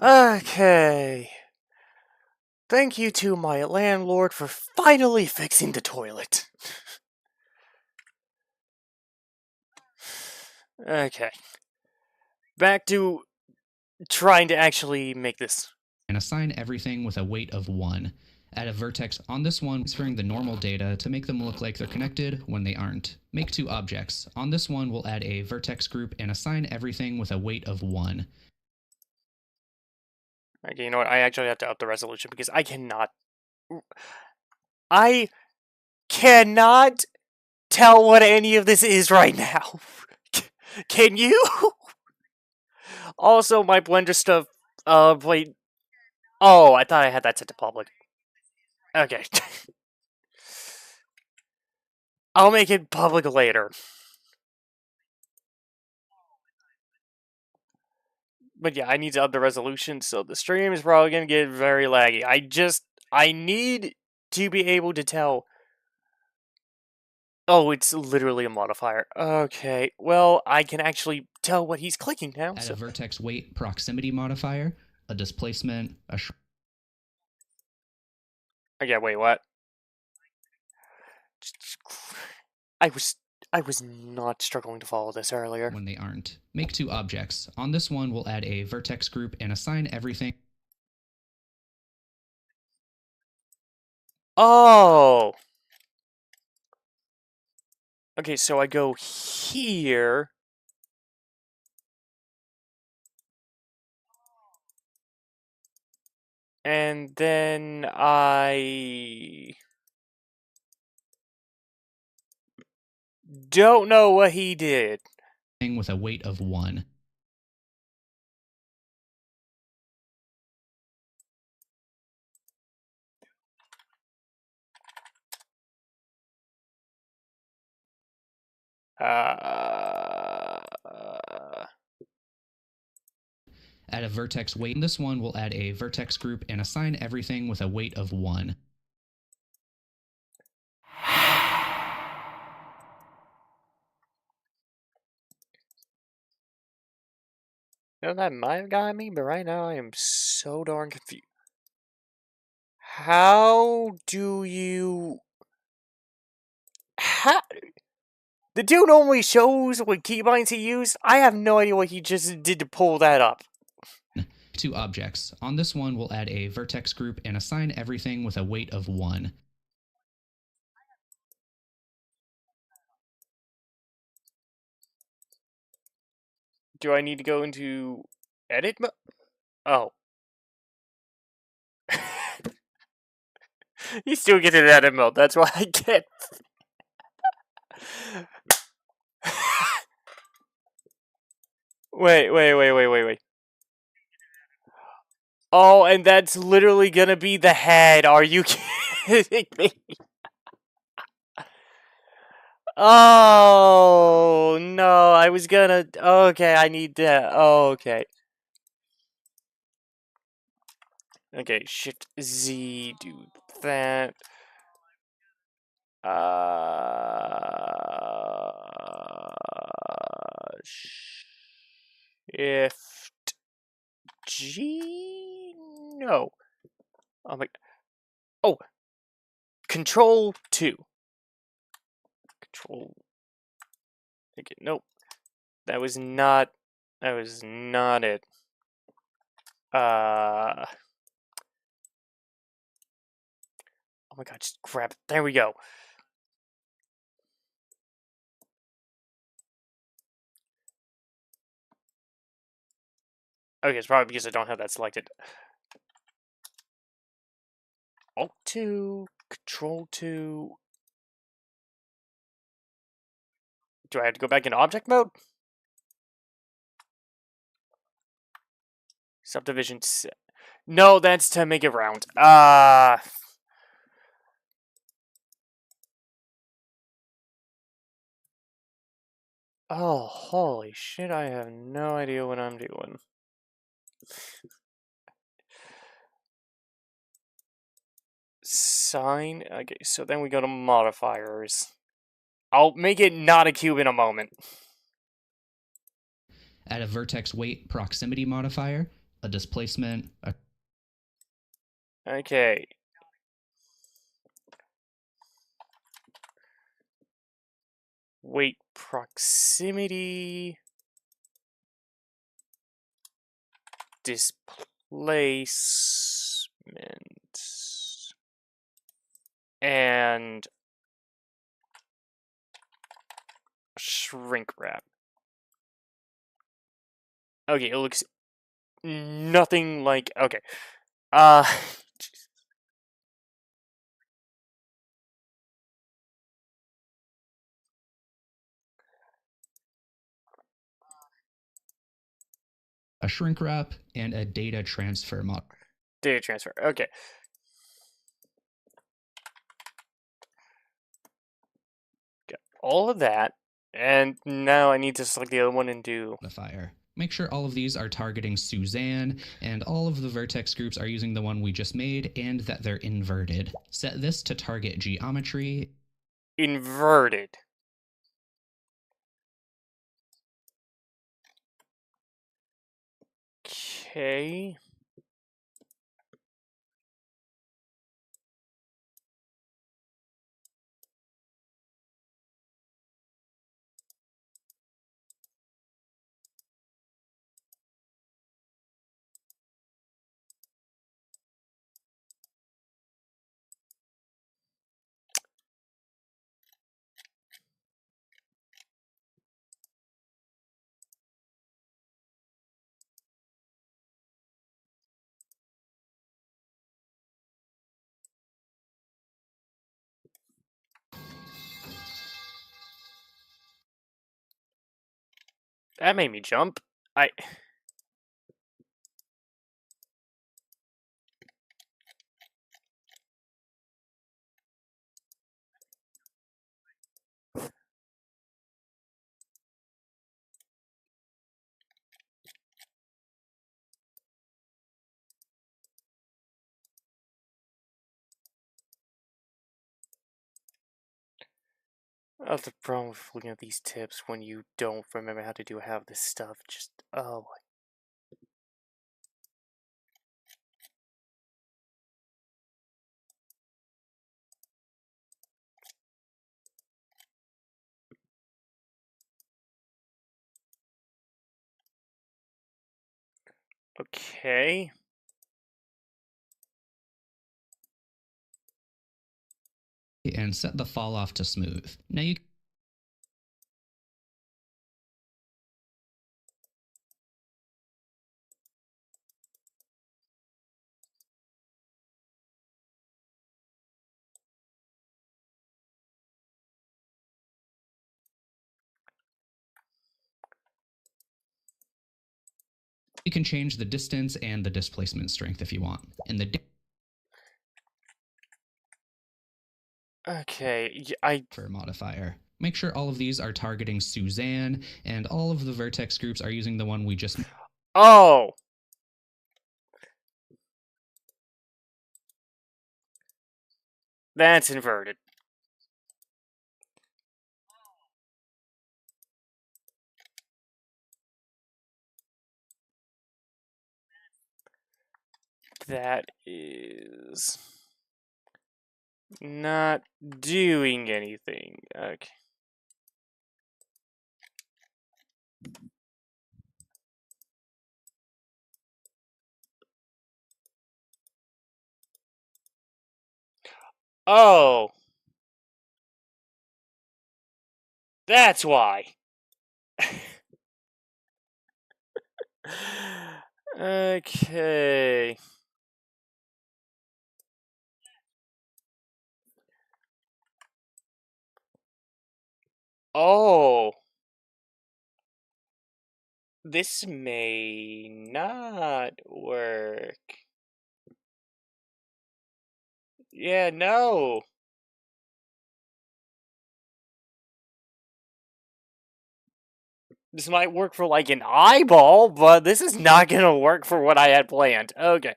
Okay. Thank you to my landlord for finally fixing the toilet. Okay. Back to trying to actually make this. And assign everything with a weight of 1. Add a vertex on this one, transferring the normal data to make them look like they're connected when they aren't. Make 2 objects. On this one, we'll add a vertex group and assign everything with a weight of 1. Okay, you know what? I actually have to up the resolution because I cannot tell what any of this is right now. Can you? Also, my Blender stuff, wait. Oh, I thought I had that set to public. Okay. I'll make it public later. But yeah, I need to up the resolution, so the stream is probably going to get very laggy. I need to be able to tell. Oh, it's literally a modifier. Okay, well, I can actually tell what he's clicking now. Add So. a vertex weight proximity modifier, a displacement, a Okay, wait, what? I was not struggling to follow this earlier. when they aren't. Make 2 objects. On this one, we'll add a vertex group and assign everything. Oh! Okay, so I go here. And then I don't know what he did. With a weight of 1. Add a vertex weight. In this one, we'll add a vertex group and assign everything with a weight of 1. You know, that might have gotten me, but right now I am so darn confused. How do you... How... The dude only shows what keybinds he used. I have no idea what he just did to pull that up. 2 objects. On this one, we'll add a vertex group and assign everything with a weight of 1. Do I need to go into edit mode? Oh. You still get in edit mode, that's why I can't. Wait. Oh, and that's literally gonna be the head. Are you kidding me? Oh, no, I was gonna... Okay, I need that. Oh, okay. Okay, Shift Z, do that. Shift G? No. Oh my... Oh! Control 2. Control... Okay, nope. That was not it. Oh my god, just grab it. There we go. Okay, it's probably because I don't have that selected. Alt 2, Control 2. Do I have to go back in object mode? Subdivision set. No, that's to make it round. Oh, holy shit, I have no idea what I'm doing. Sign. Okay, so then we go to modifiers. I'll make it not a cube in a moment. Add a vertex weight proximity modifier, a displacement, a Okay. Weight proximity. Displacement. And shrink wrap. Okay, it looks nothing like. Okay. a shrink wrap, and a data transfer mod. Data transfer. Okay. Got all of that. And now I need to select the other one and do. Modifier. Make sure all of these are targeting Suzanne, and all of the vertex groups are using the one we just made, and that they're inverted. Set this to target geometry. Inverted. Okay. That made me jump. That's the problem with looking at these tips when you don't remember how to do half this stuff. Just, oh. Okay. And set the fall off to smooth. Now you can change the distance and the displacement strength if you want. In the Okay, for modifier. Make sure all of these are targeting Suzanne, and all of the vertex groups are using the one we just. Oh! That's inverted. That is not doing anything. Okay. Oh! That's why. Okay. Oh. This may not work. Yeah, no. This might work for like an eyeball, but this is not gonna work for what I had planned. Okay.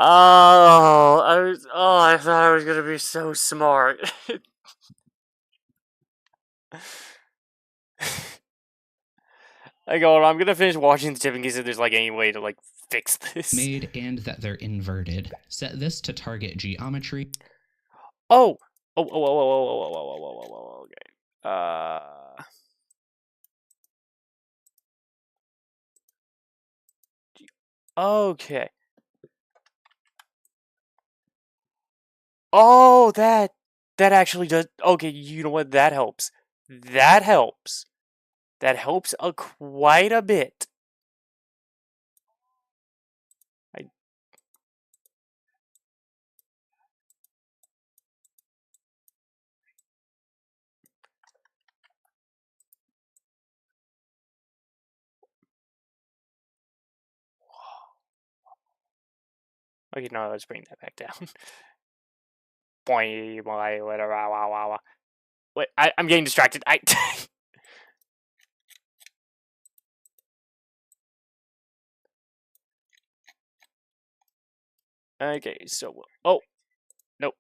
I thought I was gonna be so smart. Like, hold on, I'm gonna finish watching the tip in case if there's like any way to like fix this. Made and that they're inverted. Set this to target geometry. Oh! Oh, okay. Okay. Oh, that actually does. Okay, you know what? That helps. That helps. That helps quite a bit. Okay, no, let's bring that back down. Wait, I'm getting distracted. Okay, so oh, nope.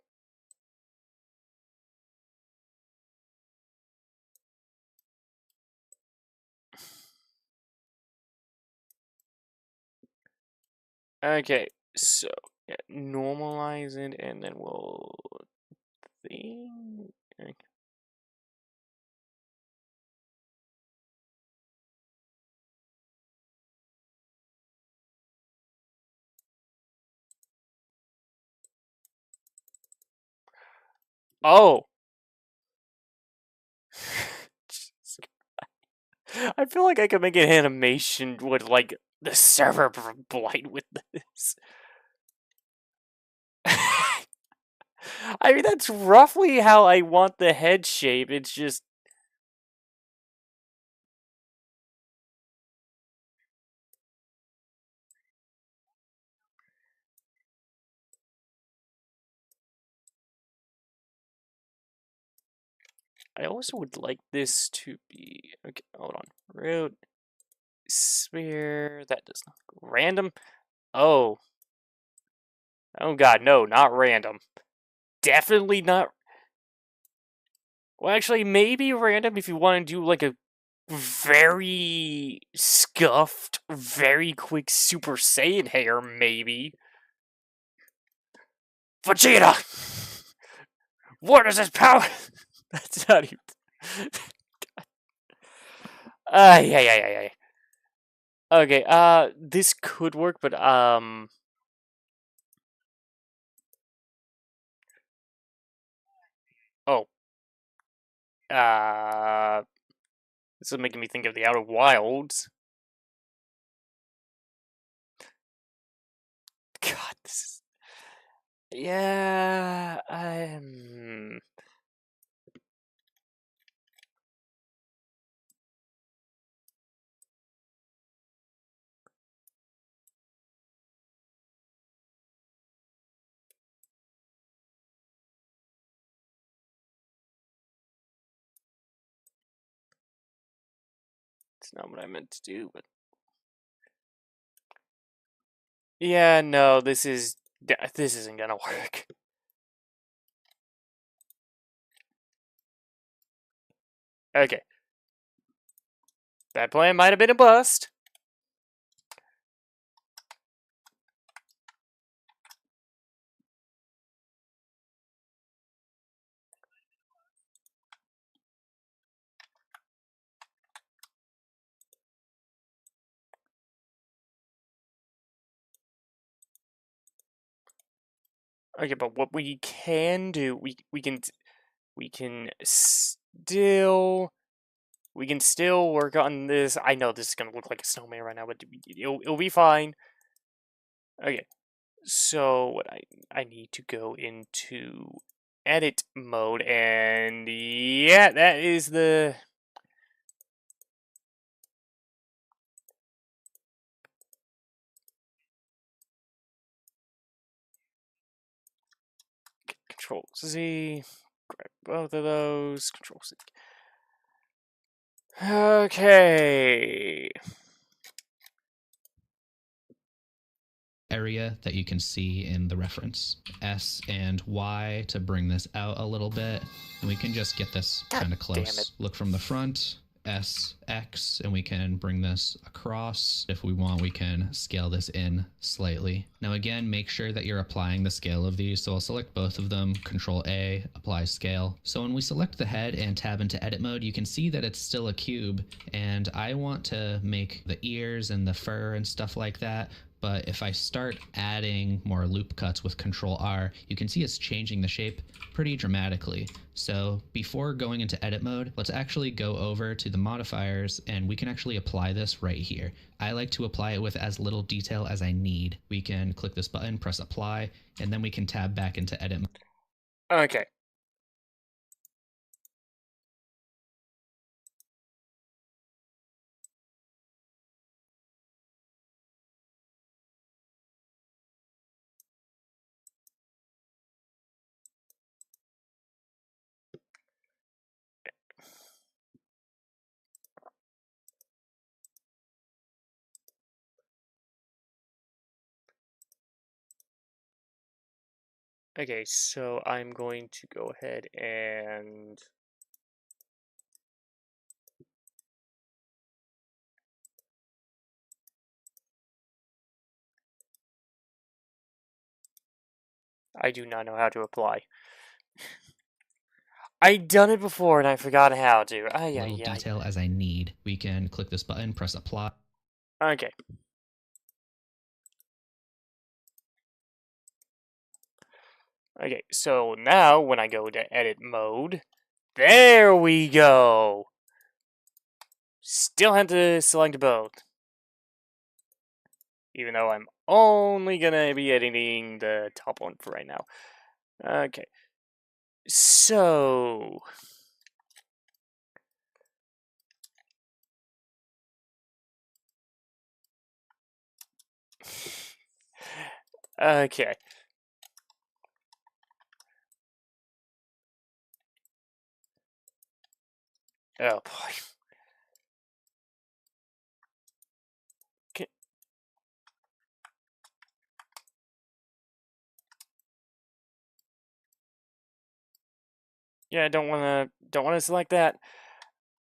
Okay, so yeah, normalize it, and then we'll think. Okay. Oh. I feel like I could make an animation with like the server blight with this. I mean, that's roughly how I want the head shape. It's just. I also would like this to be. Okay, hold on. Root. Sphere. That does not. Random. Oh. Oh god, no, not random. Definitely not. Well, actually, maybe random if you want to do like a very scuffed, very quick Super Saiyan hair, maybe. Vegeta! What is his power? That's not even. Yeah. Okay, this could work, but, oh. This is making me think of the Outer Wilds. God, this is. Yeah, it's not what I meant to do, but. Yeah, no, this isn't gonna work. Okay. That plan might have been a bust. Okay, but what we can do, we can still work on this. I know this is gonna look like a snowman right now, but it'll be fine. Okay, so what I need to go into edit mode, and yeah, that is the. Control Z, grab both of those, Control Z. Okay. area that you can see in the reference. S and Y to bring this out a little bit, and we can just get this kind of damn it. close. Look from the front, S, X, and we can bring this across. If we want, we can scale this in slightly. Now again, make sure that you're applying the scale of these. So I'll select both of them, Control A, apply scale. So when we select the head and tab into edit mode, you can see that it's still a cube, and I want to make the ears and the fur and stuff like that. But if I start adding more loop cuts with Control R, you can see it's changing the shape pretty dramatically. So before going into edit mode, let's actually go over to the modifiers, and we can actually apply this right here. I like to apply it with as little detail as I need. We can click this button, press apply, and then we can tab back into edit mode. Okay. Okay, so I'm going to go ahead and I do not know how to apply. I done it before and I forgot how to. Little detail as I need. We can click this button, press apply. Okay. Okay, so now when I go to edit mode, there we go. Still have to select both. Even though I'm only gonna be editing the top one for right now. Okay. So okay. Oh boy. Okay. Yeah, I don't wanna select that.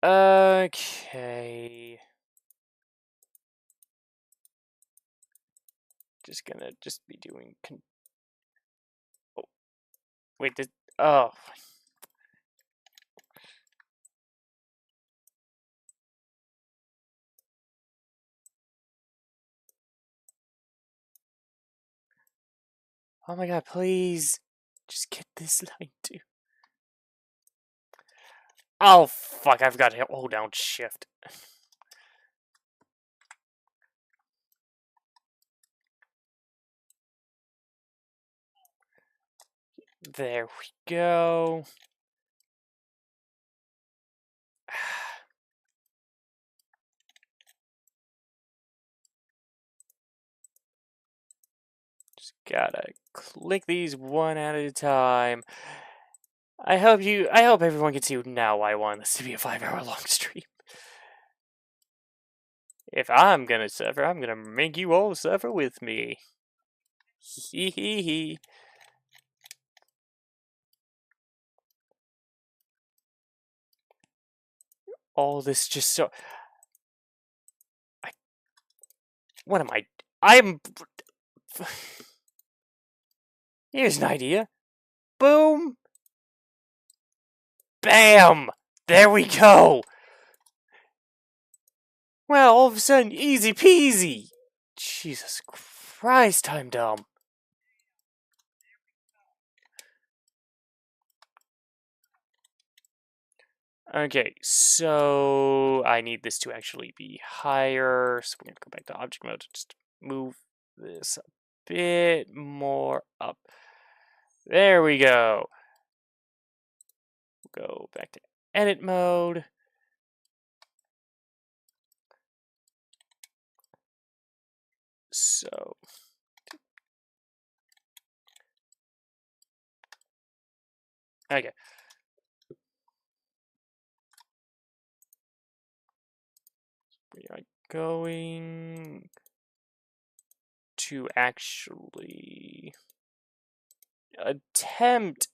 Okay. Just gonna be doing oh wait, this oh oh my god, please just get this line too. Oh fuck, I've got to hold down shift. There we go. Just gotta click these one at a time. I hope everyone can see now why I want this to be a 5-hour long stream. If I'm gonna suffer, I'm gonna make you all suffer with me. Hee hee hee. All this just so what am I'm here's an idea. Boom. Bam! There we go! Well, all of a sudden, easy peasy! Jesus Christ, I'm dumb. Okay, so I need this to actually be higher, so we're gonna go back to object mode, just move this a bit more up. There we go. Go back to edit mode. So okay. We are going to actually attempt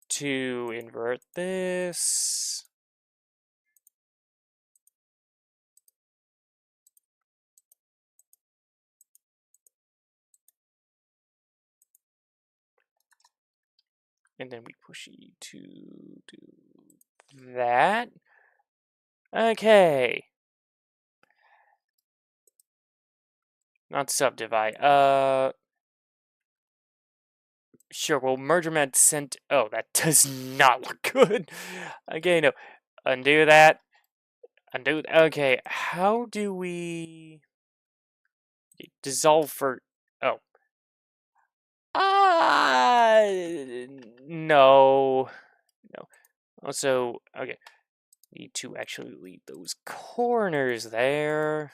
to invert this. And then we push E to do that. Okay. Not subdivide. Sure, well, merger med sent. Oh, that does not look good. Okay, no. Undo that. Undo. Okay, how do we dissolve for. Oh. No. No. Also, okay. Need to actually leave those corners there.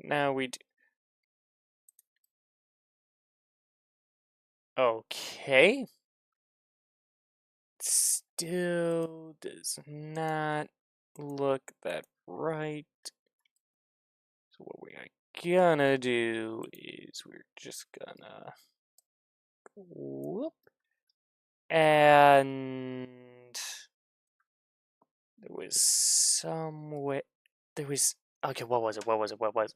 Now we do. Okay. Still does not look that right. So what we're gonna do is we're just gonna whoop, and there was some way. There was okay. What was it? What was it? What was?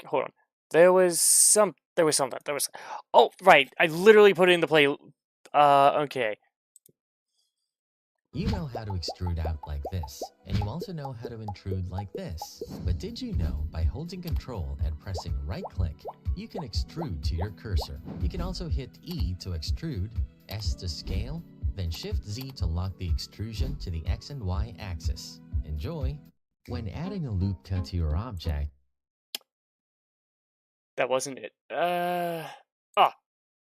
Hold on. There was something. There was. Oh, right. I literally put it in the play. Okay. You know how to extrude out like this, and you also know how to intrude like this. But did you know by holding Control and pressing right-click, you can extrude to your cursor. You can also hit E to extrude, S to scale, then Shift-Z to lock the extrusion to the X and Y axis. Enjoy! When adding a loop cut to your object, That wasn't it.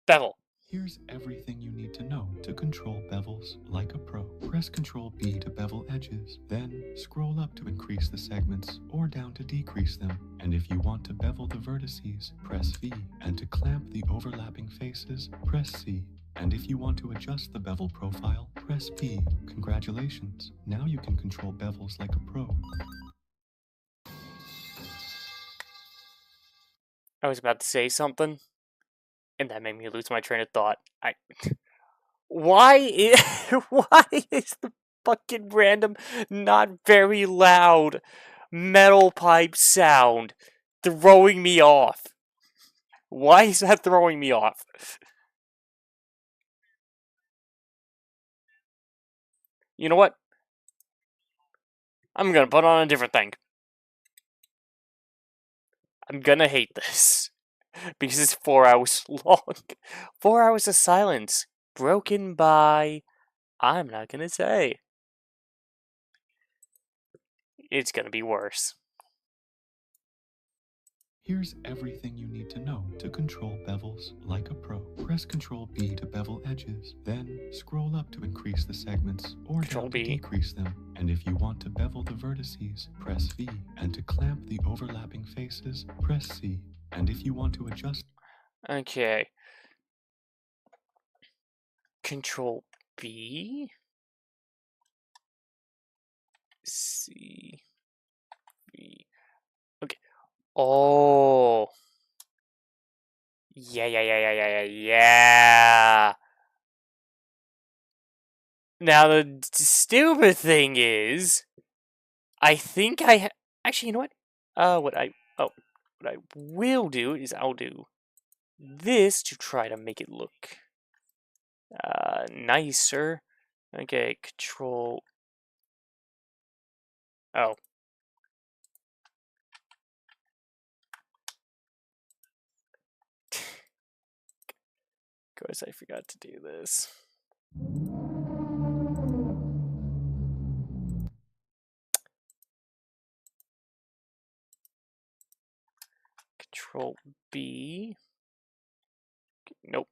Bevel. Here's everything you need to know to control bevels like a pro. Press Ctrl B to bevel edges, then scroll up to increase the segments or down to decrease them. And if you want to bevel the vertices, press V. And to clamp the overlapping faces, press C. And if you want to adjust the bevel profile, press P. Congratulations, now you can control bevels like a pro. I was about to say something, and that made me lose my train of thought. Why is the fucking random, not very loud metal pipe sound throwing me off? Why is that throwing me off? You know what? I'm gonna put on a different thing. I'm gonna hate this. Because it's 4 hours long. 4 hours of silence. Broken by... I'm not gonna say. It's gonna be worse. Here's everything you need to know to control bevels like a pro. Press Ctrl B to bevel edges, then scroll up to increase the segments or down to decrease them. And if you want to bevel the vertices, press V. And to clamp the overlapping faces, press C. And if you want to adjust... Okay. Control B. C. V. Okay. Oh. Yeah. Now the stupid thing is, I think actually, you know what? What I will do is I'll do this to try to make it look nicer. Okay, Control. Oh. Of course, I forgot to do this. Control B. Nope.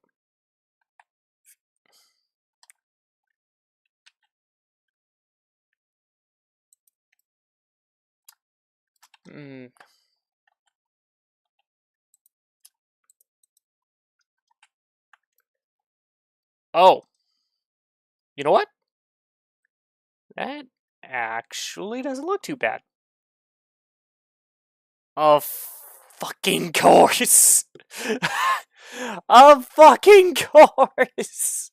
Hmm. Oh. You know what? That actually doesn't look too bad. Of fucking course. Of fucking course.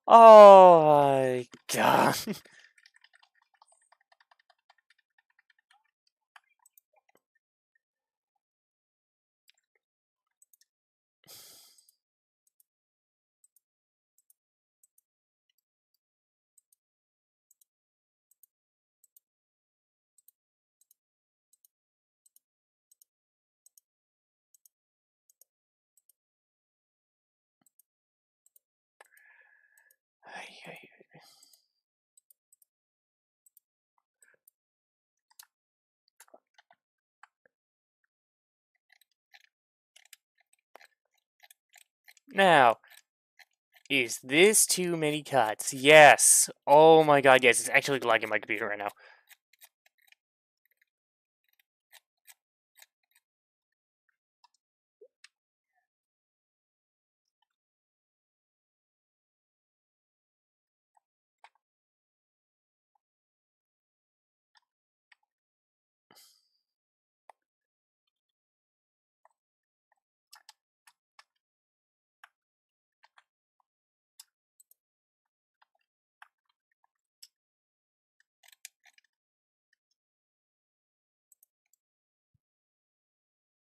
Oh my god. Now, is this too many cuts? Yes. Oh my god, yes. It's actually lagging my computer right now.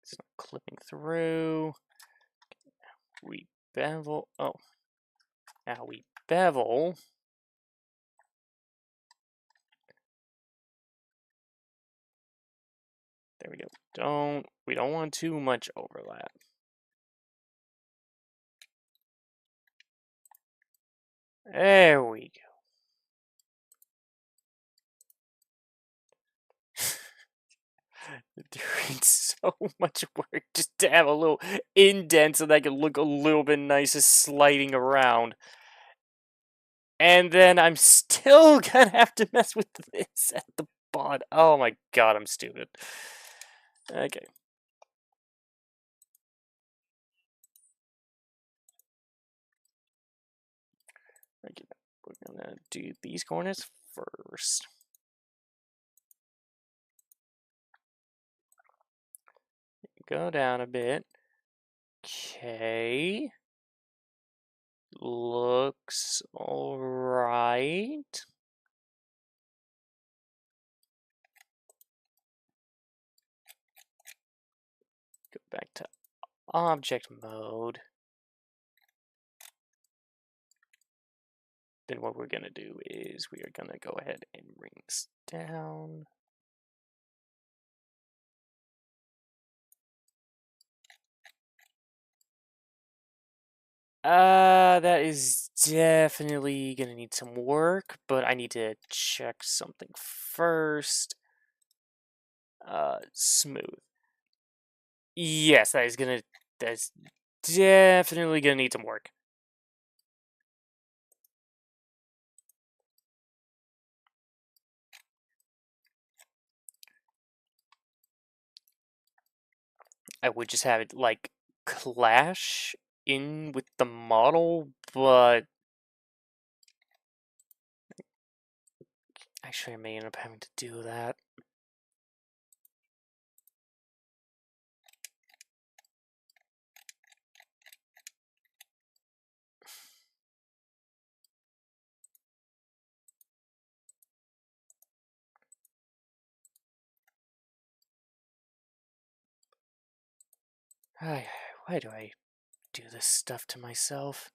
It's not clipping through. We bevel. Oh. Now we bevel. There we go. We don't want too much overlap. There we go. Doing so much work just to have a little indent so that can look a little bit nicer sliding around. And then I'm still gonna have to mess with this at the bottom. Oh my god, I'm stupid. Okay. Okay, we're gonna do these corners first. Go down a bit. Okay. Looks alright. Go back to object mode. Then what we're going to do is we are going to go ahead and bring this down. That is definitely going to need some work, but I need to check something first. Smooth. Yes, that's definitely going to need some work. I would just have it, like, clash in with the model, but actually I may end up having to do that. Why do I do this stuff to myself?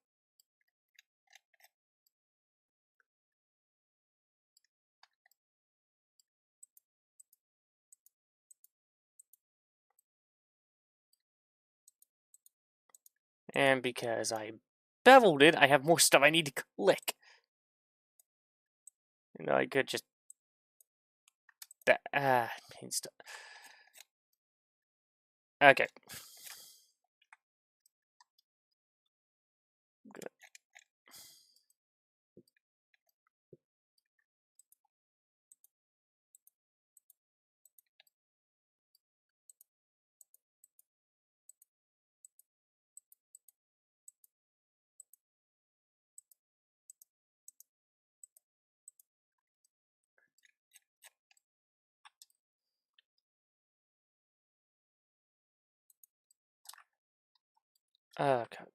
And because I beveled it, I have more stuff I need to click. You know, I could just... Okay. Good. Okay.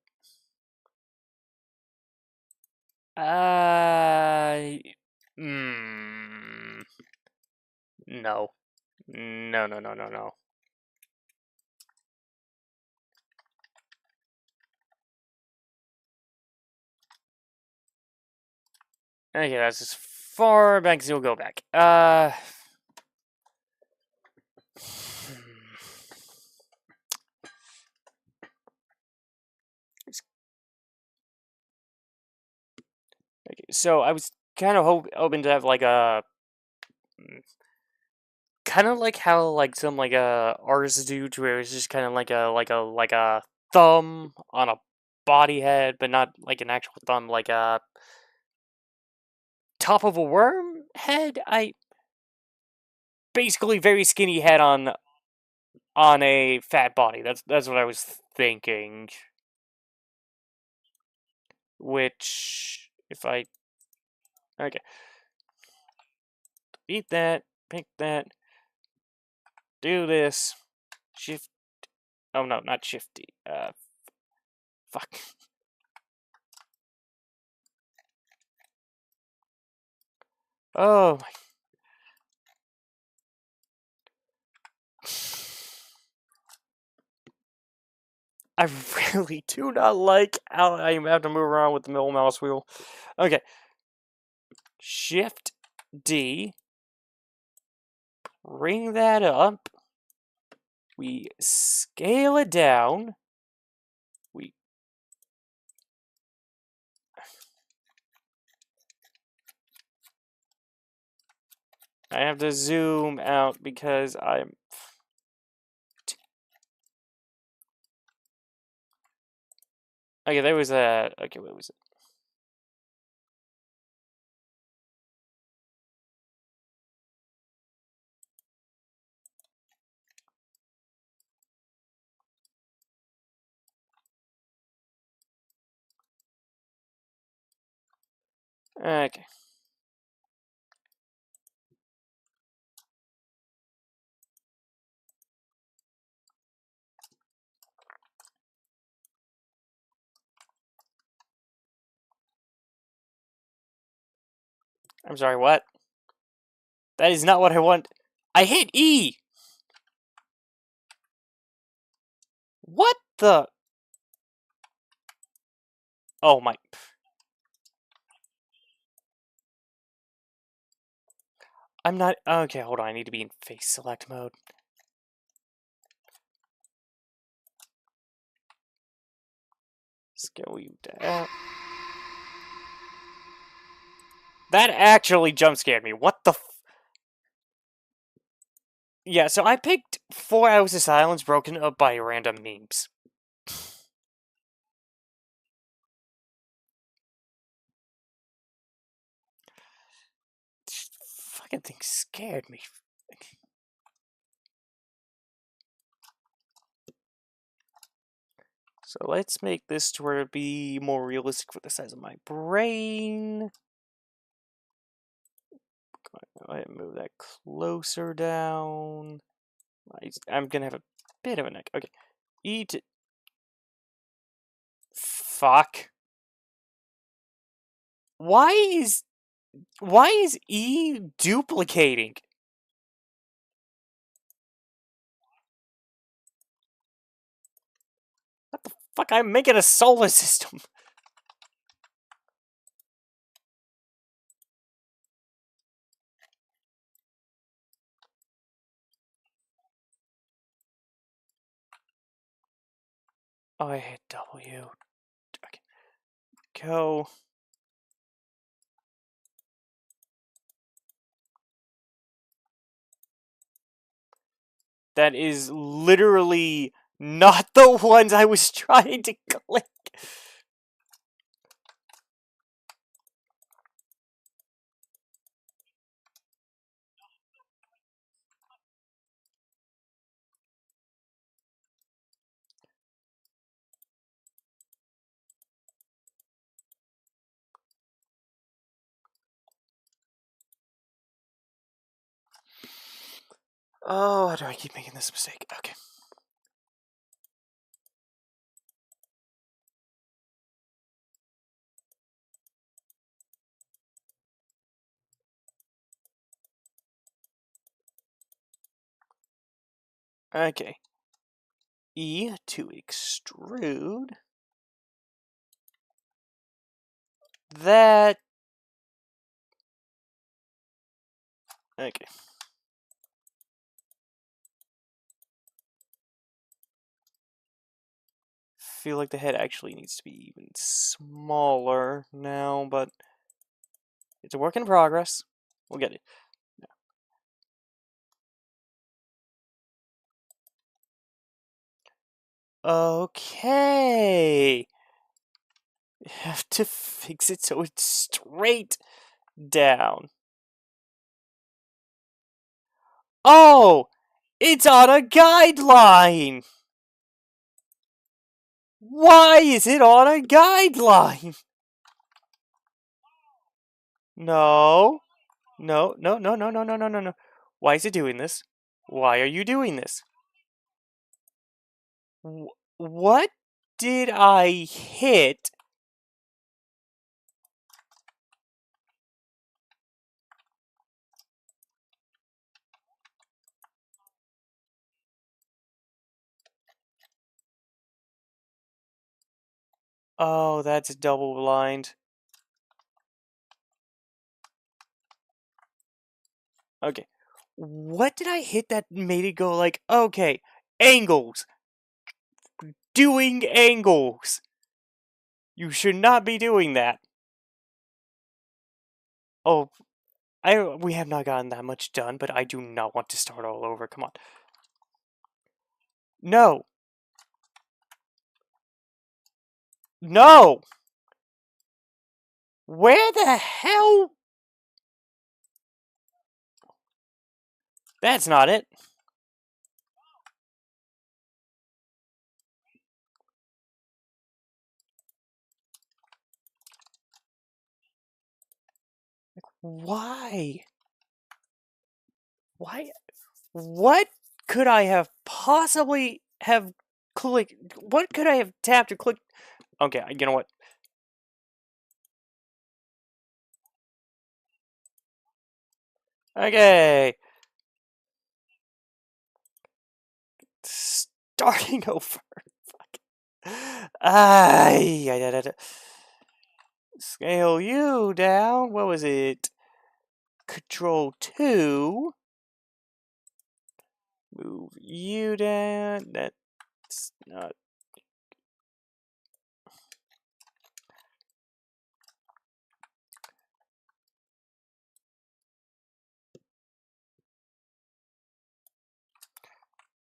I. No. No, no, no, no, no. Okay, that's as far back as you'll go back. Okay, so I was kind of hoping to have like a kind of like how like some like artists do, to where it's just kind of like a thumb on a body head, but not like an actual thumb, like a top of a worm head. I basically very skinny head on a fat body. That's what I was thinking. Which, if I okay, eat that, pick that, do this, shift. Oh no, not shifty. Fuck. Oh my. I really do not like how I have to move around with the middle mouse wheel. Okay. Shift D. Bring that up. We scale it down. We. I have to zoom out because I'm. Okay, there was a. Okay, what was it? Okay. I'm sorry, what? That is not what I want. I hit E! What the? Oh my. I'm not. Okay, hold on. I need to be in face select mode. Scale you down. That actually jump scared me. What the? Yeah, so I picked 4 Hours of Silence broken up by random memes. This fucking thing scared me. So let's make this to where it be more realistic for the size of my brain. Go ahead and move that closer down. I'm gonna have a bit of a neck. Okay. Eat it. Fuck. Why is E duplicating? What the fuck? I'm making a solar system. Oh, I hit W. Okay. Go. That is literally not the ones I was trying to click. Oh, how do I keep making this mistake? Okay. Okay. E to extrude. That. Okay. Feel like the head actually needs to be even smaller now, but it's a work in progress. We'll get it. Okay. You have to fix it so it's straight down. Oh! It's on a guideline! Why is it on a guideline? No. No, no, no, no, no, no, no, no, no. Why is it doing this? Why are you doing this? What did I hit? Oh, that's double blind. Okay. What did I hit that made it go like, okay, angles. Doing angles. You should not be doing that. Oh, we have not gotten that much done, but I do not want to start all over. Come on. No. No! Where the hell? That's not it. Why? Why? What could I have possibly have clicked? What could I have tapped or clicked? Okay, you know what? Okay. Starting over. Scale you down. What was it? Control 2. Move you down. That's not.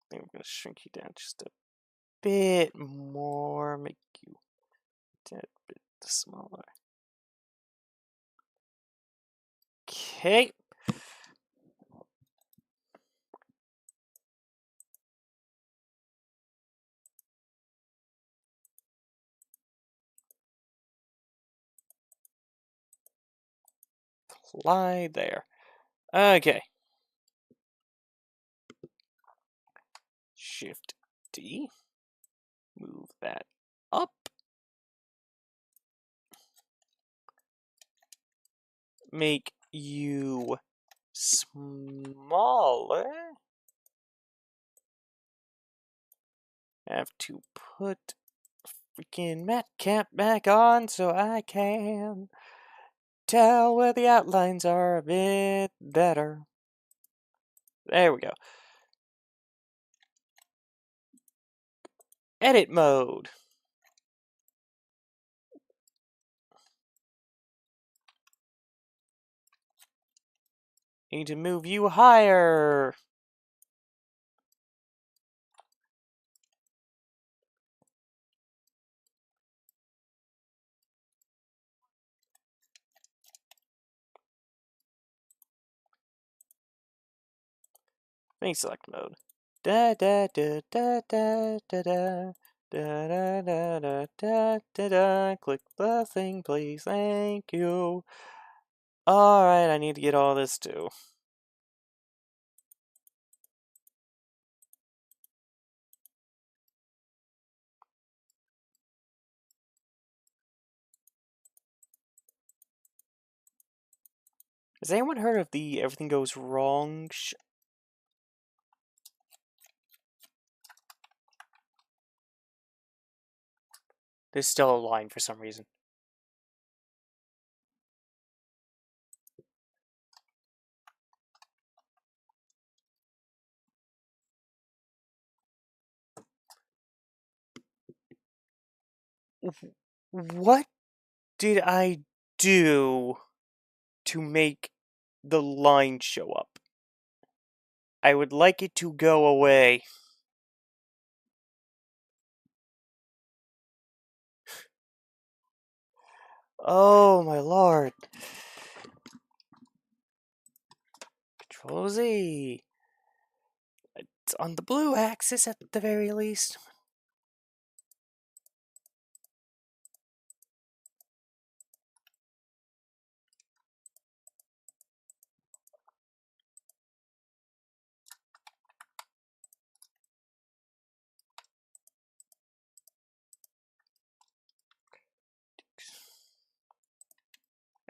I think I'm going to shrink you down just a bit more. Make you a bit smaller. Okay. Lie there. Okay. Shift D. Move that up. Make you smaller. Have to put freaking mat cap back on so I can tell where the outlines are a bit better. There we go. Edit mode. Need to move you higher. Make select mode. Da da da da da da da. Da da da da da da da. Click the thing, please. Thank you. Alright, I need to get all this too. Has anyone heard of the everything goes wrong There's still a line for some reason. What did I do to make the line show up? I would like it to go away. Oh my lord. Control Z. It's on the blue axis at the very least.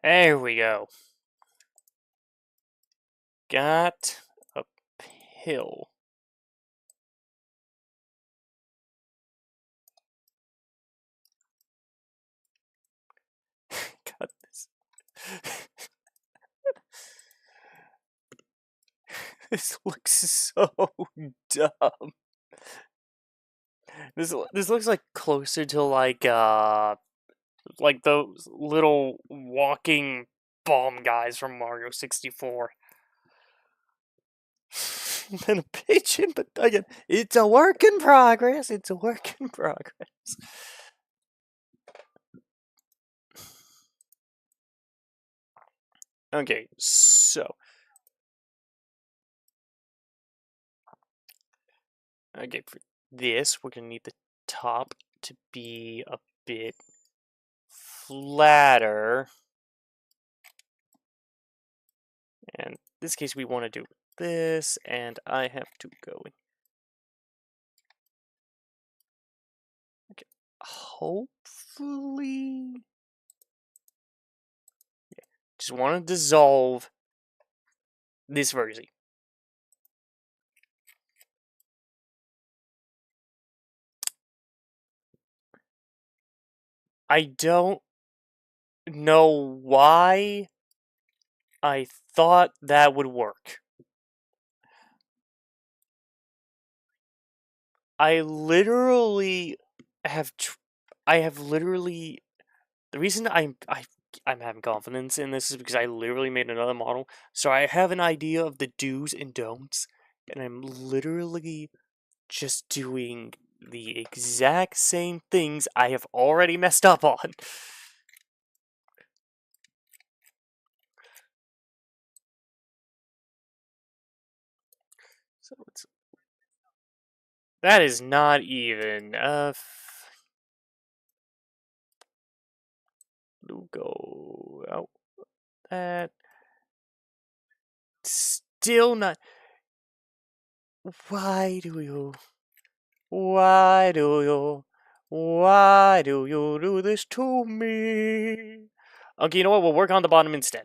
There we go. Got a pill. Got this. This looks so dumb. This looks like closer to like those little walking bomb guys from Mario 64. And a pigeon, but again, it's a work in progress. It's a work in progress. Okay, so. Okay, for this, we're gonna need the top to be a bit flatter. And in this case, we want to do this, and I have to go in. Okay, hopefully. Yeah, just want to dissolve this version. I don't know why I thought that would work. I literally have. The reason I'm having confidence in this is because I literally made another model, so I have an idea of the do's and don'ts, and I'm literally just doing the exact same things I have already messed up on. So that is not even Lugo out that still not. Why do you do this to me? Okay, you know what? We'll work on the bottom instead.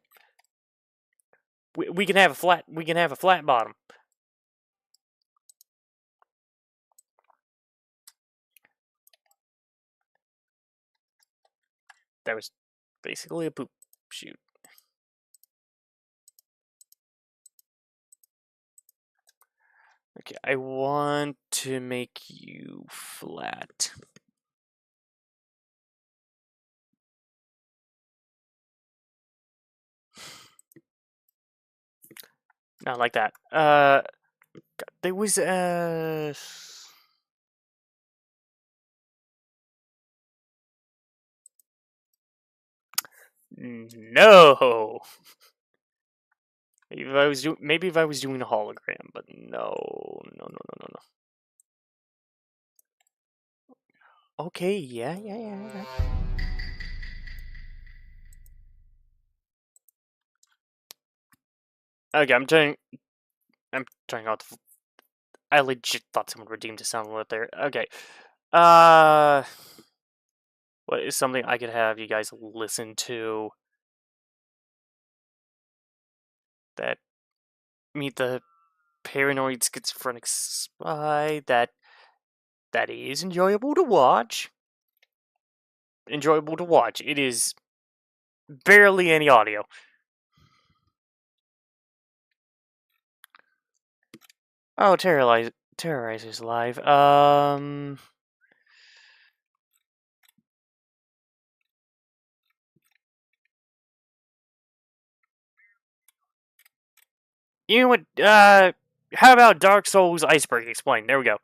We can have a flat. We can have a flat bottom. That was basically a poop shoot. Okay, I want to make you flat. Not like that. There was no. Maybe if I was doing a hologram, but no. Okay, yeah. Okay, I'm trying out. I legit thought someone redeemed a sound alert there. Okay, what is something I could have you guys listen to? That Meet the Paranoid Schizophrenic Spy. That is enjoyable to watch. enjoyable to watch. It is barely any audio. Oh, Terrorizer's live. You know what? How about Dark Souls Iceberg Explained? There we go.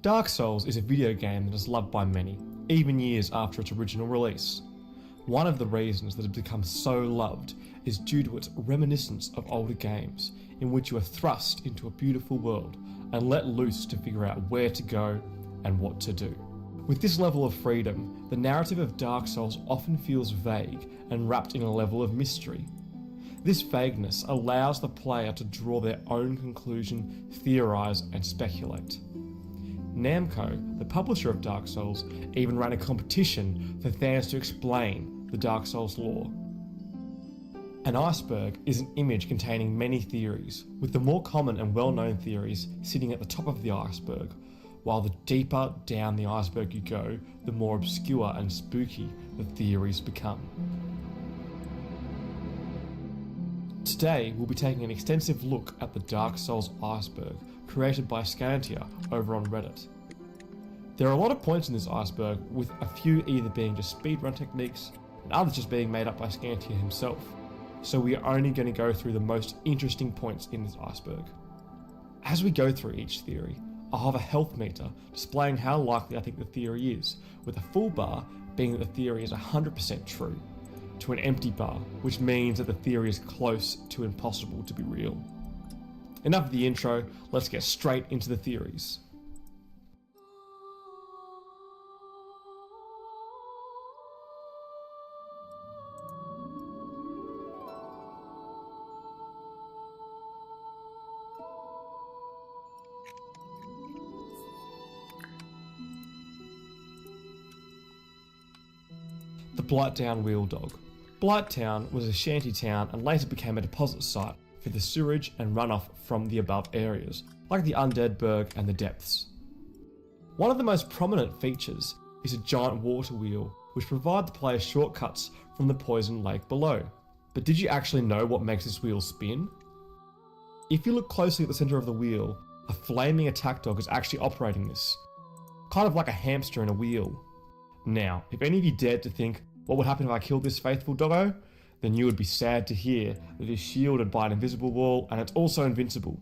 Dark Souls is a video game that is loved by many, even years after its original release. One of the reasons that it has become so loved is due to its reminiscence of older games, in which you are thrust into a beautiful world and let loose to figure out where to go and what to do. With this level of freedom, the narrative of Dark Souls often feels vague and wrapped in a level of mystery. This vagueness allows the player to draw their own conclusion, theorise and speculate. Namco, the publisher of Dark Souls, even ran a competition for fans to explain the Dark Souls lore. An iceberg is an image containing many theories, with the more common and well-known theories sitting at the top of the iceberg, while the deeper down the iceberg you go, the more obscure and spooky the theories become. Today, we'll be taking an extensive look at the Dark Souls iceberg, created by Scantia over on Reddit. There are a lot of points in this iceberg, with a few either being just speedrun techniques, and others just being made up by Scantia himself, so we are only going to go through the most interesting points in this iceberg. As we go through each theory, I'll have a health meter displaying how likely I think the theory is, with a full bar being that the theory is 100% true, to an empty bar, which means that the theory is close to impossible to be real. Enough of the intro, let's get straight into the theories. The Blighttown Wheel Dog. Blighttown was a shanty town and later became a deposit site for the sewage and runoff from the above areas, like the Undead Burg and the Depths. One of the most prominent features is a giant water wheel, which provides the player shortcuts from the poison lake below. But did you actually know what makes this wheel spin? If you look closely at the centre of the wheel, a flaming attack dog is actually operating this, kind of like a hamster in a wheel. Now, if any of you dared to think, what would happen if I killed this faithful doggo? Then you would be sad to hear that it is shielded by an invisible wall and it's also invincible.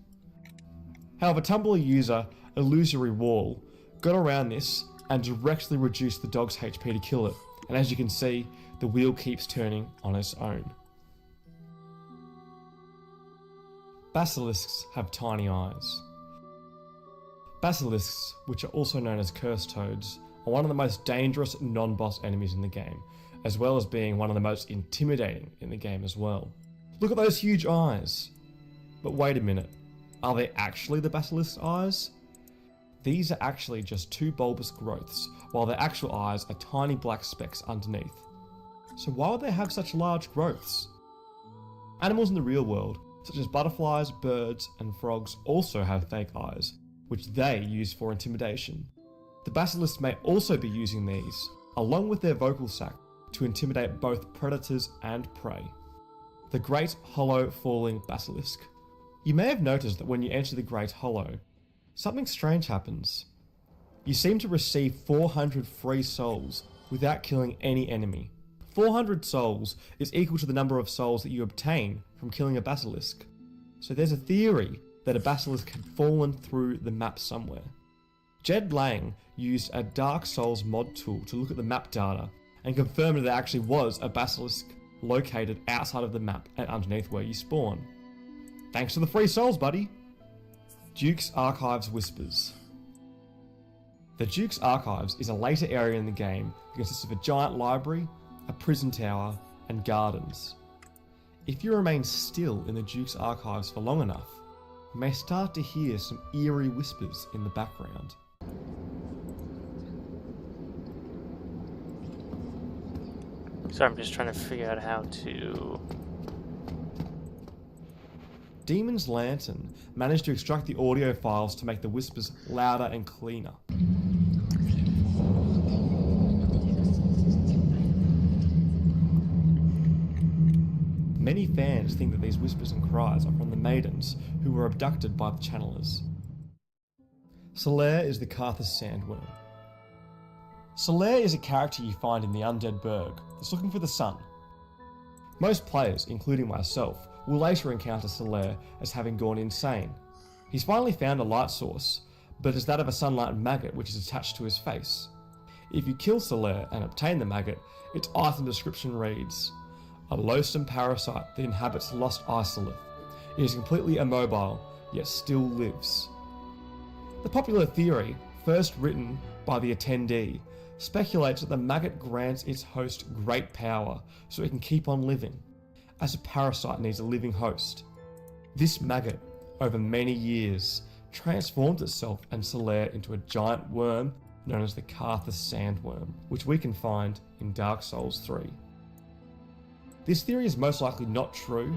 However, Tumblr user Illusory Wall got around this and directly reduced the dog's HP to kill it, and as you can see, the wheel keeps turning on its own. Basilisks have tiny eyes. Basilisks, which are also known as curse toads, are one of the most dangerous non-boss enemies in the game, as well as being one of the most intimidating in the game as well. Look at those huge eyes! But wait a minute, are they actually the basilisk's eyes? These are actually just two bulbous growths, while their actual eyes are tiny black specks underneath. So why would they have such large growths? Animals in the real world, such as butterflies, birds, and frogs, also have fake eyes, which they use for intimidation. The basilisks may also be using these, along with their vocal sac, to intimidate both predators and prey. The Great Hollow Falling Basilisk. You may have noticed that when you enter the Great Hollow, something strange happens. You seem to receive 400 free souls without killing any enemy. 400 souls is equal to the number of souls that you obtain from killing a basilisk. So there's a theory that a basilisk had fallen through the map somewhere. Jed Lang used a Dark Souls mod tool to look at the map data and confirmed that there actually was a basilisk located outside of the map and underneath where you spawn. Thanks for the free souls, buddy! Duke's Archives Whispers. The Duke's Archives is a later area in the game that consists of a giant library, a prison tower, and gardens. If you remain still in the Duke's Archives for long enough, you may start to hear some eerie whispers in the background. So I'm just trying to figure out how to... Demon's Lantern managed to extract the audio files to make the whispers louder and cleaner. Many fans think that these whispers and cries are from the maidens who were abducted by the channelers. Solaire is the Karthus Sandworm. Solaire is a character you find in the Undead Burg that's looking for the sun. Most players, including myself, will later encounter Solaire as having gone insane. He's finally found a light source, but it's that of a sunlight maggot which is attached to his face. If you kill Solaire and obtain the maggot, its item description reads, "A loathsome parasite that inhabits lost Isolith. It is completely immobile, yet still lives." The popular theory, first written by the attendee, speculates that the maggot grants its host great power so it can keep on living, as a parasite needs a living host. This maggot, over many years, transforms itself and Solaire into a giant worm known as the Karthus Sandworm, which we can find in Dark Souls 3. This theory is most likely not true,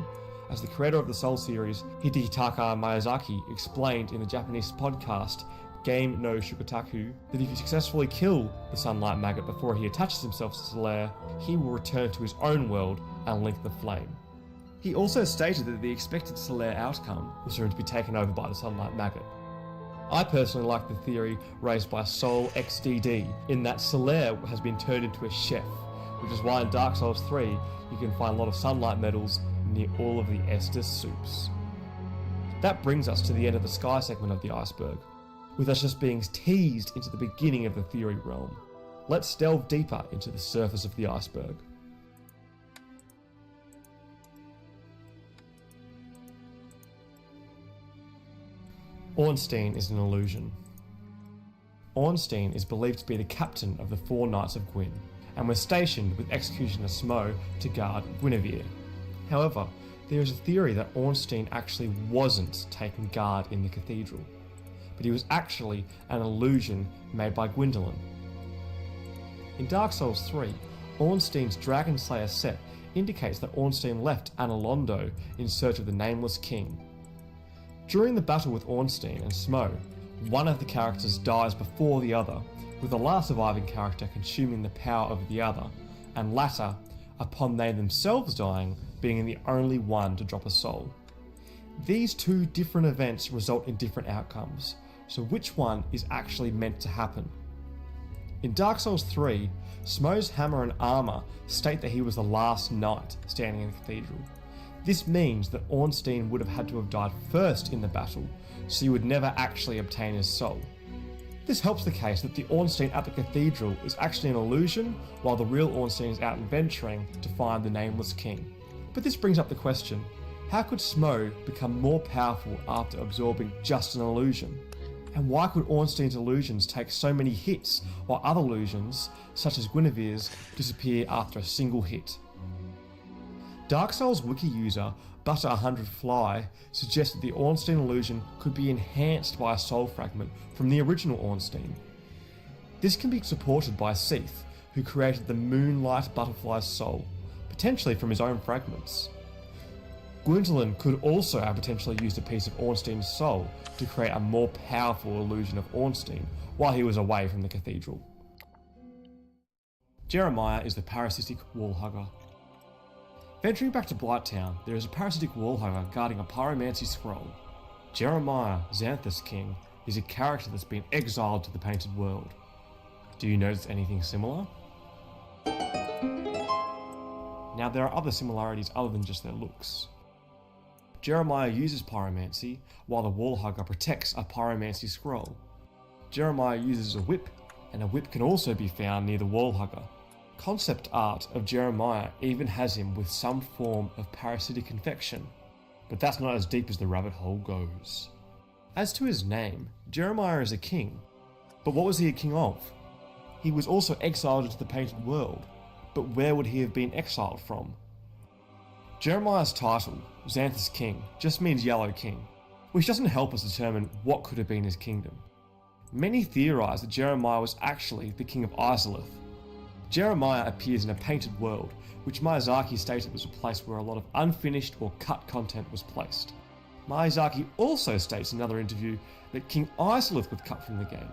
as the creator of the Soul series, Hidetaka Miyazaki, explained in the Japanese podcast Game no Shukataku that if you successfully kill the Sunlight Maggot before he attaches himself to Solaire, he will return to his own world and link the flame. He also stated that the expected Solaire outcome was for him to be taken over by the Sunlight Maggot. I personally like the theory raised by Soul XDD, in that Solaire has been turned into a chef, which is why in Dark Souls 3 you can find a lot of sunlight medals near all of the Estus soups. That brings us to the end of the sky segment of the iceberg, with us just being teased into the beginning of the theory realm. Let's delve deeper into the surface of the iceberg. Ornstein is an illusion. Ornstein is believed to be the captain of the 4 Knights of Gwyn, and was stationed with Executioner Smo to guard Guinevere. However, there is a theory that Ornstein actually wasn't taking guard in the cathedral, but he was actually an illusion made by Gwyndolin. In Dark Souls 3, Ornstein's Dragon Slayer set indicates that Ornstein left Anor Londo in search of the Nameless King. During the battle with Ornstein and Smo, one of the characters dies before the other, with the last surviving character consuming the power of the other, and latter, upon they themselves dying, being the only one to drop a soul. These two different events result in different outcomes, so which one is actually meant to happen? In Dark Souls 3, Smo's hammer and armour state that he was the last knight standing in the cathedral. This means that Ornstein would have had to have died first in the battle, so he would never actually obtain his soul. This helps the case that the Ornstein at the cathedral is actually an illusion, while the real Ornstein is out adventuring to find the Nameless King. But this brings up the question, how could Smo become more powerful after absorbing just an illusion? And why could Ornstein's illusions take so many hits, while other illusions, such as Guinevere's, disappear after a single hit? Dark Souls wiki user Butter100Fly suggests that the Ornstein illusion could be enhanced by a soul fragment from the original Ornstein. This can be supported by Seath, who created the Moonlight Butterfly's soul, potentially from his own fragments. Gwyndolin could also have potentially used a piece of Ornstein's soul to create a more powerful illusion of Ornstein while he was away from the cathedral. Jeremiah is the parasitic wall-hugger. Venturing back to Blighttown, there is a parasitic wall-hugger guarding a pyromancy scroll. Jeremiah, Xanthus King, is a character that's been exiled to the Painted World. Do you notice anything similar? Now there are other similarities other than just their looks. Jeremiah uses pyromancy, while the wall-hugger protects a pyromancy scroll. Jeremiah uses a whip, and a whip can also be found near the wall-hugger. Concept art of Jeremiah even has him with some form of parasitic infection, but that's not as deep as the rabbit hole goes. As to his name, Jeremiah is a king, but what was he a king of? He was also exiled into the Painted World, but where would he have been exiled from? Jeremiah's title, Xanthus King, just means Yellow King, which doesn't help us determine what could have been his kingdom. Many theorise that Jeremiah was actually the king of Isolith. Jeremiah appears in a Painted World, which Miyazaki stated was a place where a lot of unfinished or cut content was placed. Miyazaki also states in another interview that King Isolith was cut from the game.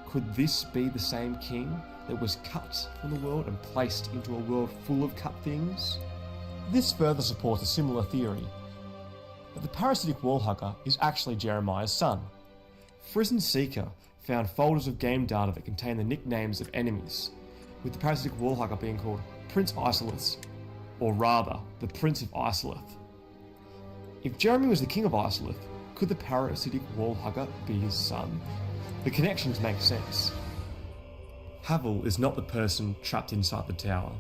Could this be the same king that was cut from the world and placed into a world full of cut things? This further supports a similar theory, that the parasitic wall hugger is actually Jeremiah's son. Frison Seeker found folders of game data that contain the nicknames of enemies, with the parasitic wall hugger being called Prince Isolith, or rather, the Prince of Isolith. If Jeremy was the king of Isolith, could the parasitic wall hugger be his son? The connections make sense. Havel is not the person trapped inside the tower.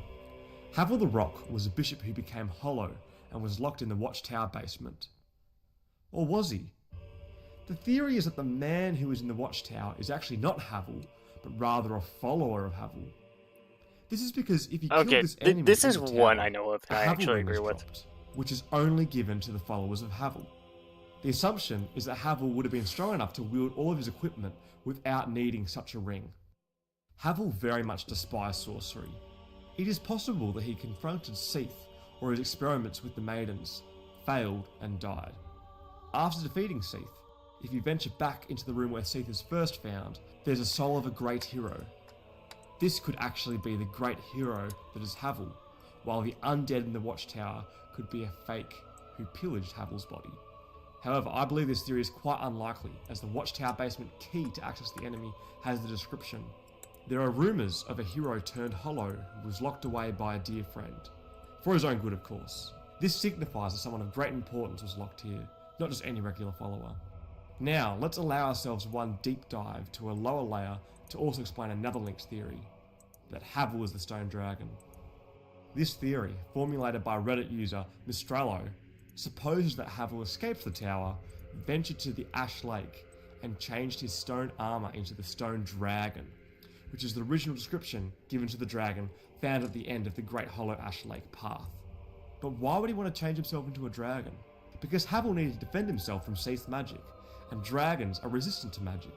Havel the Rock was a bishop who became hollow and was locked in the watchtower basement. Or was he? The theory is that the man who is in the watchtower is actually not Havel, but rather a follower of Havel. This is because if you kill this enemy this is in the one tower, I know of a and I Havel actually ring agree is with. dropped, which is only given to the followers of Havel. The assumption is that Havel would have been strong enough to wield all of his equipment without needing such a ring. Havel very much despised sorcery. It is possible that he confronted Seath or his experiments with the maidens, failed and died. After defeating Seath, if you venture back into the room where Seath is first found, there's a soul of a great hero. This could actually be the great hero that is Havel, while the undead in the watchtower could be a fake who pillaged Havel's body. However, I believe this theory is quite unlikely, as the watchtower basement key to access the enemy has the description. There are rumours of a hero turned hollow who was locked away by a dear friend. For his own good, of course. This signifies that someone of great importance was locked here, not just any regular follower. Now, let's allow ourselves one deep dive to a lower layer to also explain another linked theory, that Havel is the stone dragon. This theory, formulated by Reddit user Mistrallo, supposes that Havel escaped the tower, ventured to the Ash Lake, and changed his stone armour into the stone dragon, which is the original description given to the dragon found at the end of the Great Hollow Ash Lake path. But why would he want to change himself into a dragon? Because Havel needed to defend himself from Seath's magic, and dragons are resistant to magic.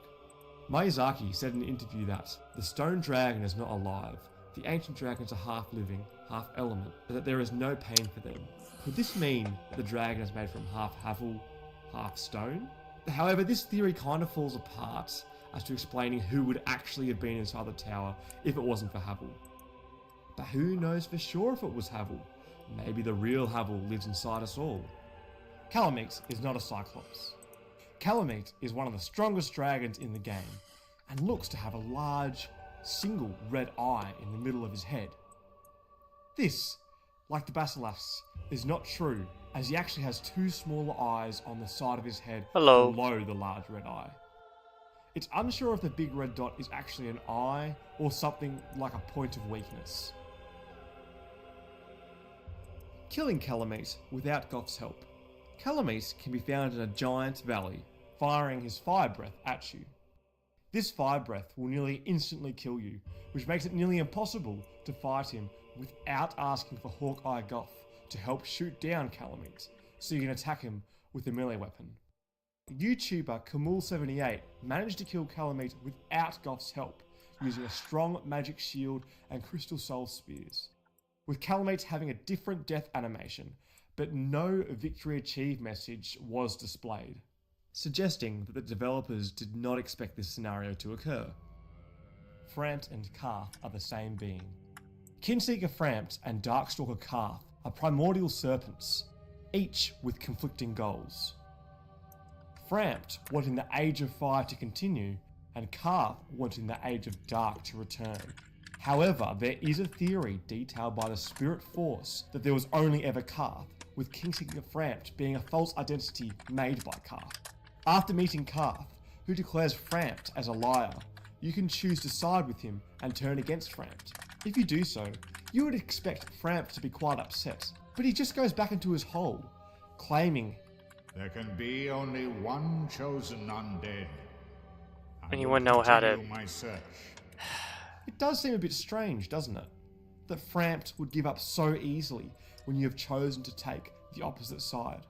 Miyazaki said in an interview that the stone dragon is not alive, the ancient dragons are half living, half element, but that there is no pain for them. Could this mean that the dragon is made from half Havel, half stone? However, this theory kind of falls apart as to explaining who would actually have been inside the tower if it wasn't for Havel. But who knows for sure if it was Havel? Maybe the real Havel lives inside us all. Calamite is not a Cyclops. Calamite is one of the strongest dragons in the game, and looks to have a large, single red eye in the middle of his head. This, like the Basilisks, is not true, as he actually has two smaller eyes on the side of his head below the large red eye. It's unsure if the big red dot is actually an eye or something like a point of weakness. Killing Calamite without Goth's help. Calamite can be found in a giant valley, firing his fire breath at you. This fire breath will nearly instantly kill you, which makes it nearly impossible to fight him without asking for Hawkeye Goth to help shoot down Calamite, so you can attack him with a melee weapon. YouTuber Kamul78 managed to kill Calamite without Goth's help, using a strong magic shield and crystal soul spears, with Calamite having a different death animation, but no victory achieved message was displayed, suggesting that the developers did not expect this scenario to occur. Frampt and Karth are the same being. Kinseeker Frampt and Darkstalker Karth are primordial serpents, each with conflicting goals. Frampt wanting the Age of Fire to continue, and Karth wanting the Age of Dark to return. However, there is a theory detailed by the Spirit Force that there was only ever Karth, with Kinseeker Frampt being a false identity made by Karth. After meeting Karth, who declares Frampt as a liar, you can choose to side with him and turn against Frampt. If you do so, you would expect Frampt to be quite upset, but he just goes back into his hole, claiming, "There can be only one chosen undead. Anyone know how to... my search." It does seem a bit strange, doesn't it? That Frampt would give up so easily when you have chosen to take the opposite side.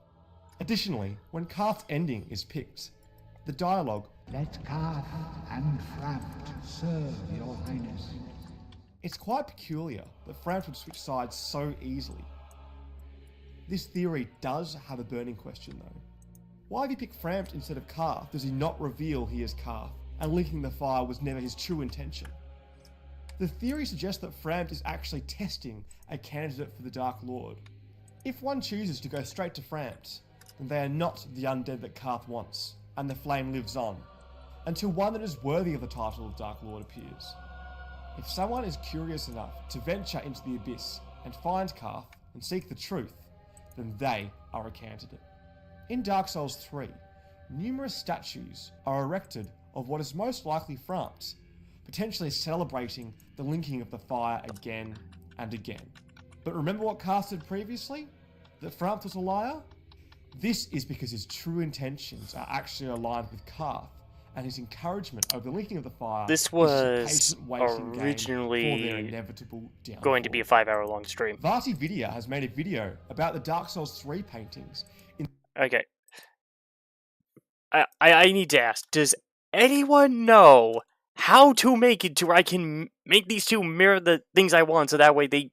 Additionally, when Karth's ending is picked, the dialogue, "Let Karth and Frampt serve your highness." It's quite peculiar that Frampt would switch sides so easily. This theory does have a burning question though. Why have you picked Frampt instead of Karth? Does he not reveal he is Karth, and linking the fire was never his true intention? The theory suggests that Frampt is actually testing a candidate for the Dark Lord. If one chooses to go straight to Frampt, then they are not the undead that Karth wants, and the flame lives on, until one that is worthy of the title of Dark Lord appears. If someone is curious enough to venture into the abyss and find Karth and seek the truth, then they are a candidate. In Dark Souls 3, numerous statues are erected of what is most likely Frampt, potentially celebrating the linking of the fire again and again. But remember what Karth said previously? That Frampt was a liar? This is because his true intentions are actually aligned with Karth, and his encouragement over the linking of the fire This is was just a patient waiting game originally for their inevitable downfall. going to be a 5-hour-long stream. VartyVidya has made a video about the Dark Souls 3 paintings. Okay. I need to ask, does anyone know how to make it to where I can make these two mirror the things I want, so that way they,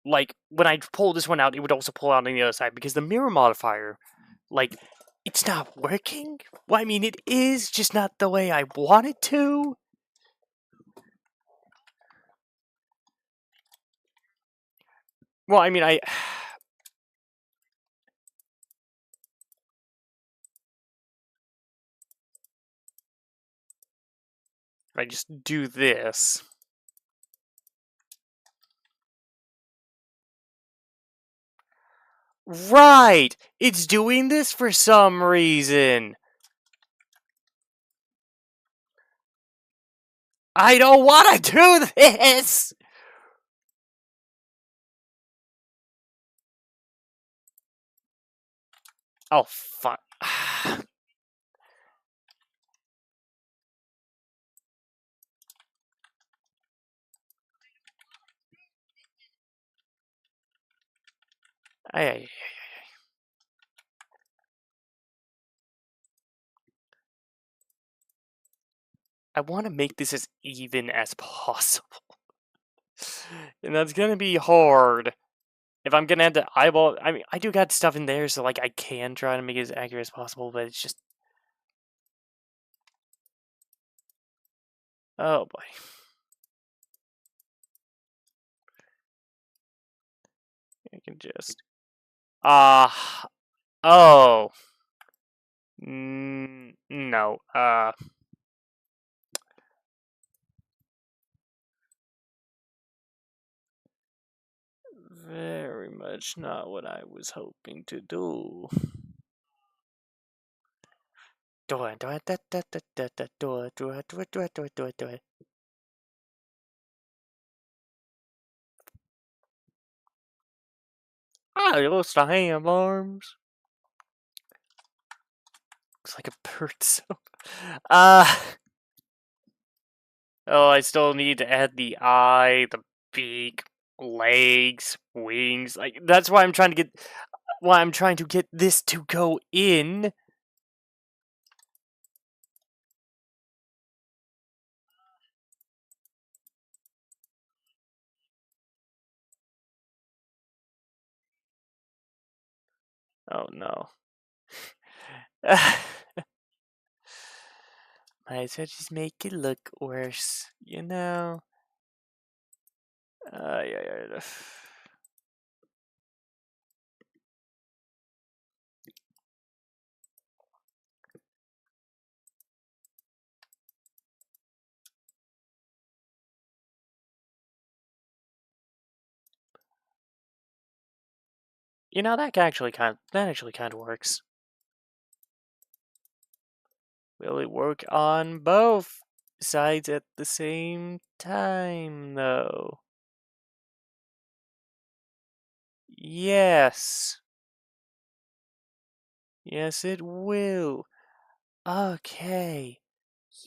like, when I pull this one out, it would also pull out on the other side, because the mirror modifier, like, it's not working? Well, I mean, it is, just not the way I want it to. Well, I mean, I just do this. Right! It's doing this for some reason. I don't want to do this! Oh, fuck. Ay. I want to make this as even as possible. And that's gonna be hard. If I'm gonna have to eyeball... I mean, I do got stuff in there, so, like, I can try to make it as accurate as possible, but it's just... Oh, boy. I can just... Oh. No. Very much not what I was hoping to do. Do it. Ah, it looks to ham arms. Looks like a bird soap. Oh, I still need to add the eye, the beak, legs, wings. Like, that's why I'm trying to get this to go in. Oh no. Might as well just make it look worse, you know? Yeah. You know, that actually kind of works. Will it work on both sides at the same time, though? Yes. Yes, it will. Okay.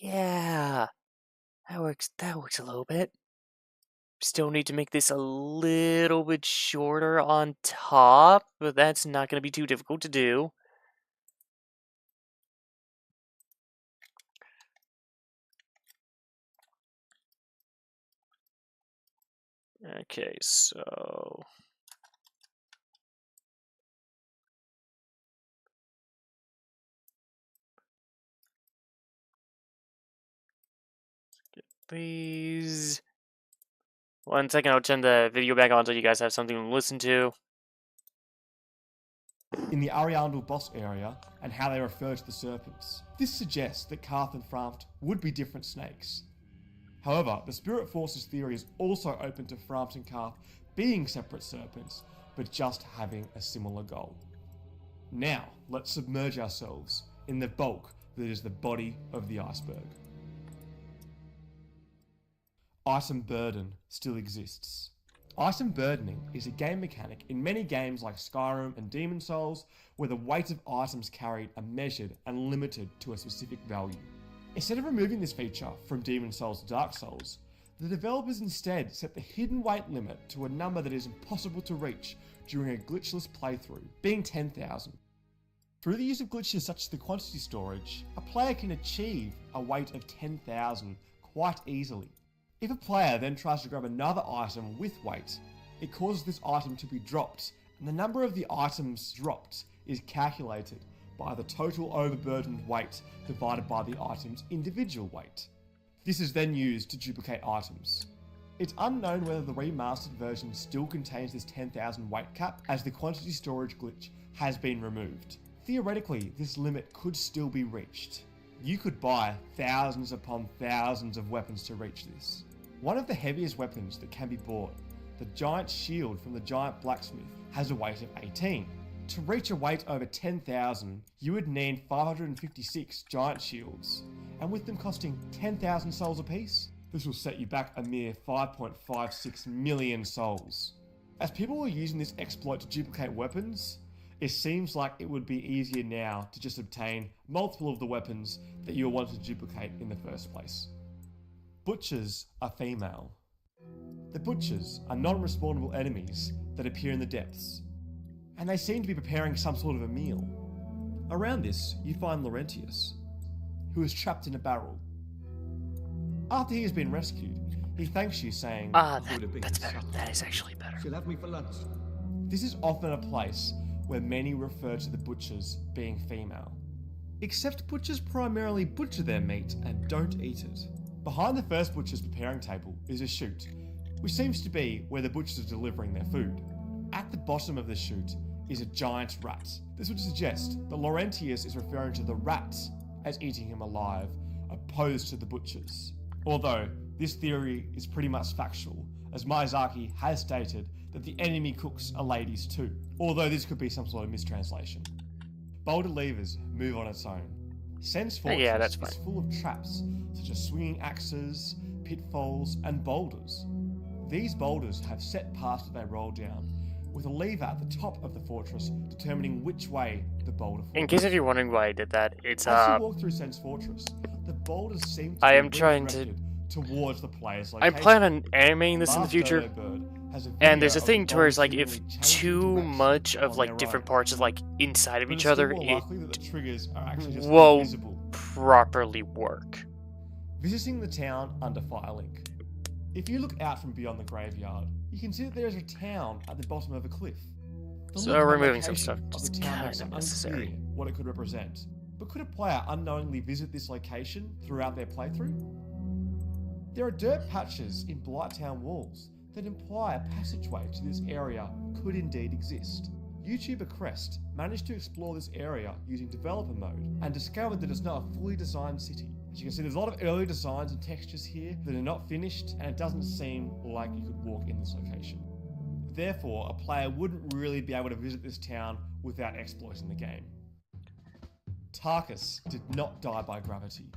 Yeah. That works a little bit. Still need to make this a little bit shorter on top, but that's not going to be too difficult to do. Okay, so... Please. 1 second, I'll turn the video back on so you guys have something to listen to. In the Ariandel boss area and how they refer to the serpents. This suggests that Karth and Frampt would be different snakes. However, the Spirit Forces theory is also open to Frampt and Karth being separate serpents, but just having a similar goal. Now, let's submerge ourselves in the bulk that is the body of the iceberg. Item burden still exists. Item burdening is a game mechanic in many games like Skyrim and Demon's Souls, where the weight of items carried are measured and limited to a specific value. Instead of removing this feature from Demon's Souls to Dark Souls, the developers instead set the hidden weight limit to a number that is impossible to reach during a glitchless playthrough, being 10,000. Through the use of glitches such as the quantity storage, a player can achieve a weight of 10,000 quite easily. If a player then tries to grab another item with weight, it causes this item to be dropped, and the number of the items dropped is calculated by the total overburdened weight divided by the item's individual weight. This is then used to duplicate items. It's unknown whether the remastered version still contains this 10,000 weight cap, as the quantity storage glitch has been removed. Theoretically, this limit could still be reached. You could buy thousands upon thousands of weapons to reach this. One of the heaviest weapons that can be bought, the giant shield from the giant blacksmith, has a weight of 18. To reach a weight over 10,000, you would need 556 giant shields, and with them costing 10,000 souls apiece, this will set you back a mere 5.56 million souls. As people are using this exploit to duplicate weapons, it seems like it would be easier now to just obtain multiple of the weapons that you wanted to duplicate in the first place. Butchers are female. The Butchers are non-respawnable enemies that appear in the depths, and they seem to be preparing some sort of a meal. Around this, you find Laurentius, who is trapped in a barrel. After he has been rescued, he thanks you saying, that's better. That is actually better. She'll have me for lunch. This is often a place where many refer to the Butchers being female. Except Butchers primarily butcher their meat and don't eat it. Behind the first Butcher's preparing table is a chute, which seems to be where the Butchers are delivering their food. At the bottom of the chute is a giant rat. This would suggest that Laurentius is referring to the rats as eating him alive, opposed to the Butchers. Although, this theory is pretty much factual, as Miyazaki has stated that the enemy cooks are ladies too, although this could be some sort of mistranslation. Boulder Levers move on its own. Sen's Fortress is full of traps, such as swinging axes, pitfalls, and boulders. These boulders have set paths that they roll down, with a lever at the top of the fortress determining which way the boulder falls. In case if you're wondering why I did that, it's As you walk through Sen's Fortress, the boulders seem to I be am trying to redirected towards the player's I location. plan on animating this in the Last future, Dodo Bird has a and there's a video thing of to where it's like boulders if seemingly too changing much direction of like on their different own. parts of like inside of But each it's other, still more it likely that the triggers are actually just won't invisible. properly work. Visiting the town under Firelink. If you look out from beyond the graveyard, you can see that there is a town at the bottom of a cliff. The So look and removing some location stuff of is the town makes kind it of necessary. unclear what it could represent. But could a player unknowingly visit this location throughout their playthrough? There are dirt patches in Blighttown walls that imply a passageway to this area could indeed exist. YouTuber Crest managed to explore this area using developer mode and discovered that it's not a fully designed city. As you can see, there's a lot of early designs and textures here that are not finished, and it doesn't seem like you could walk in this location. Therefore, a player wouldn't really be able to visit this town without exploiting the game. Tarkus did not die by gravity.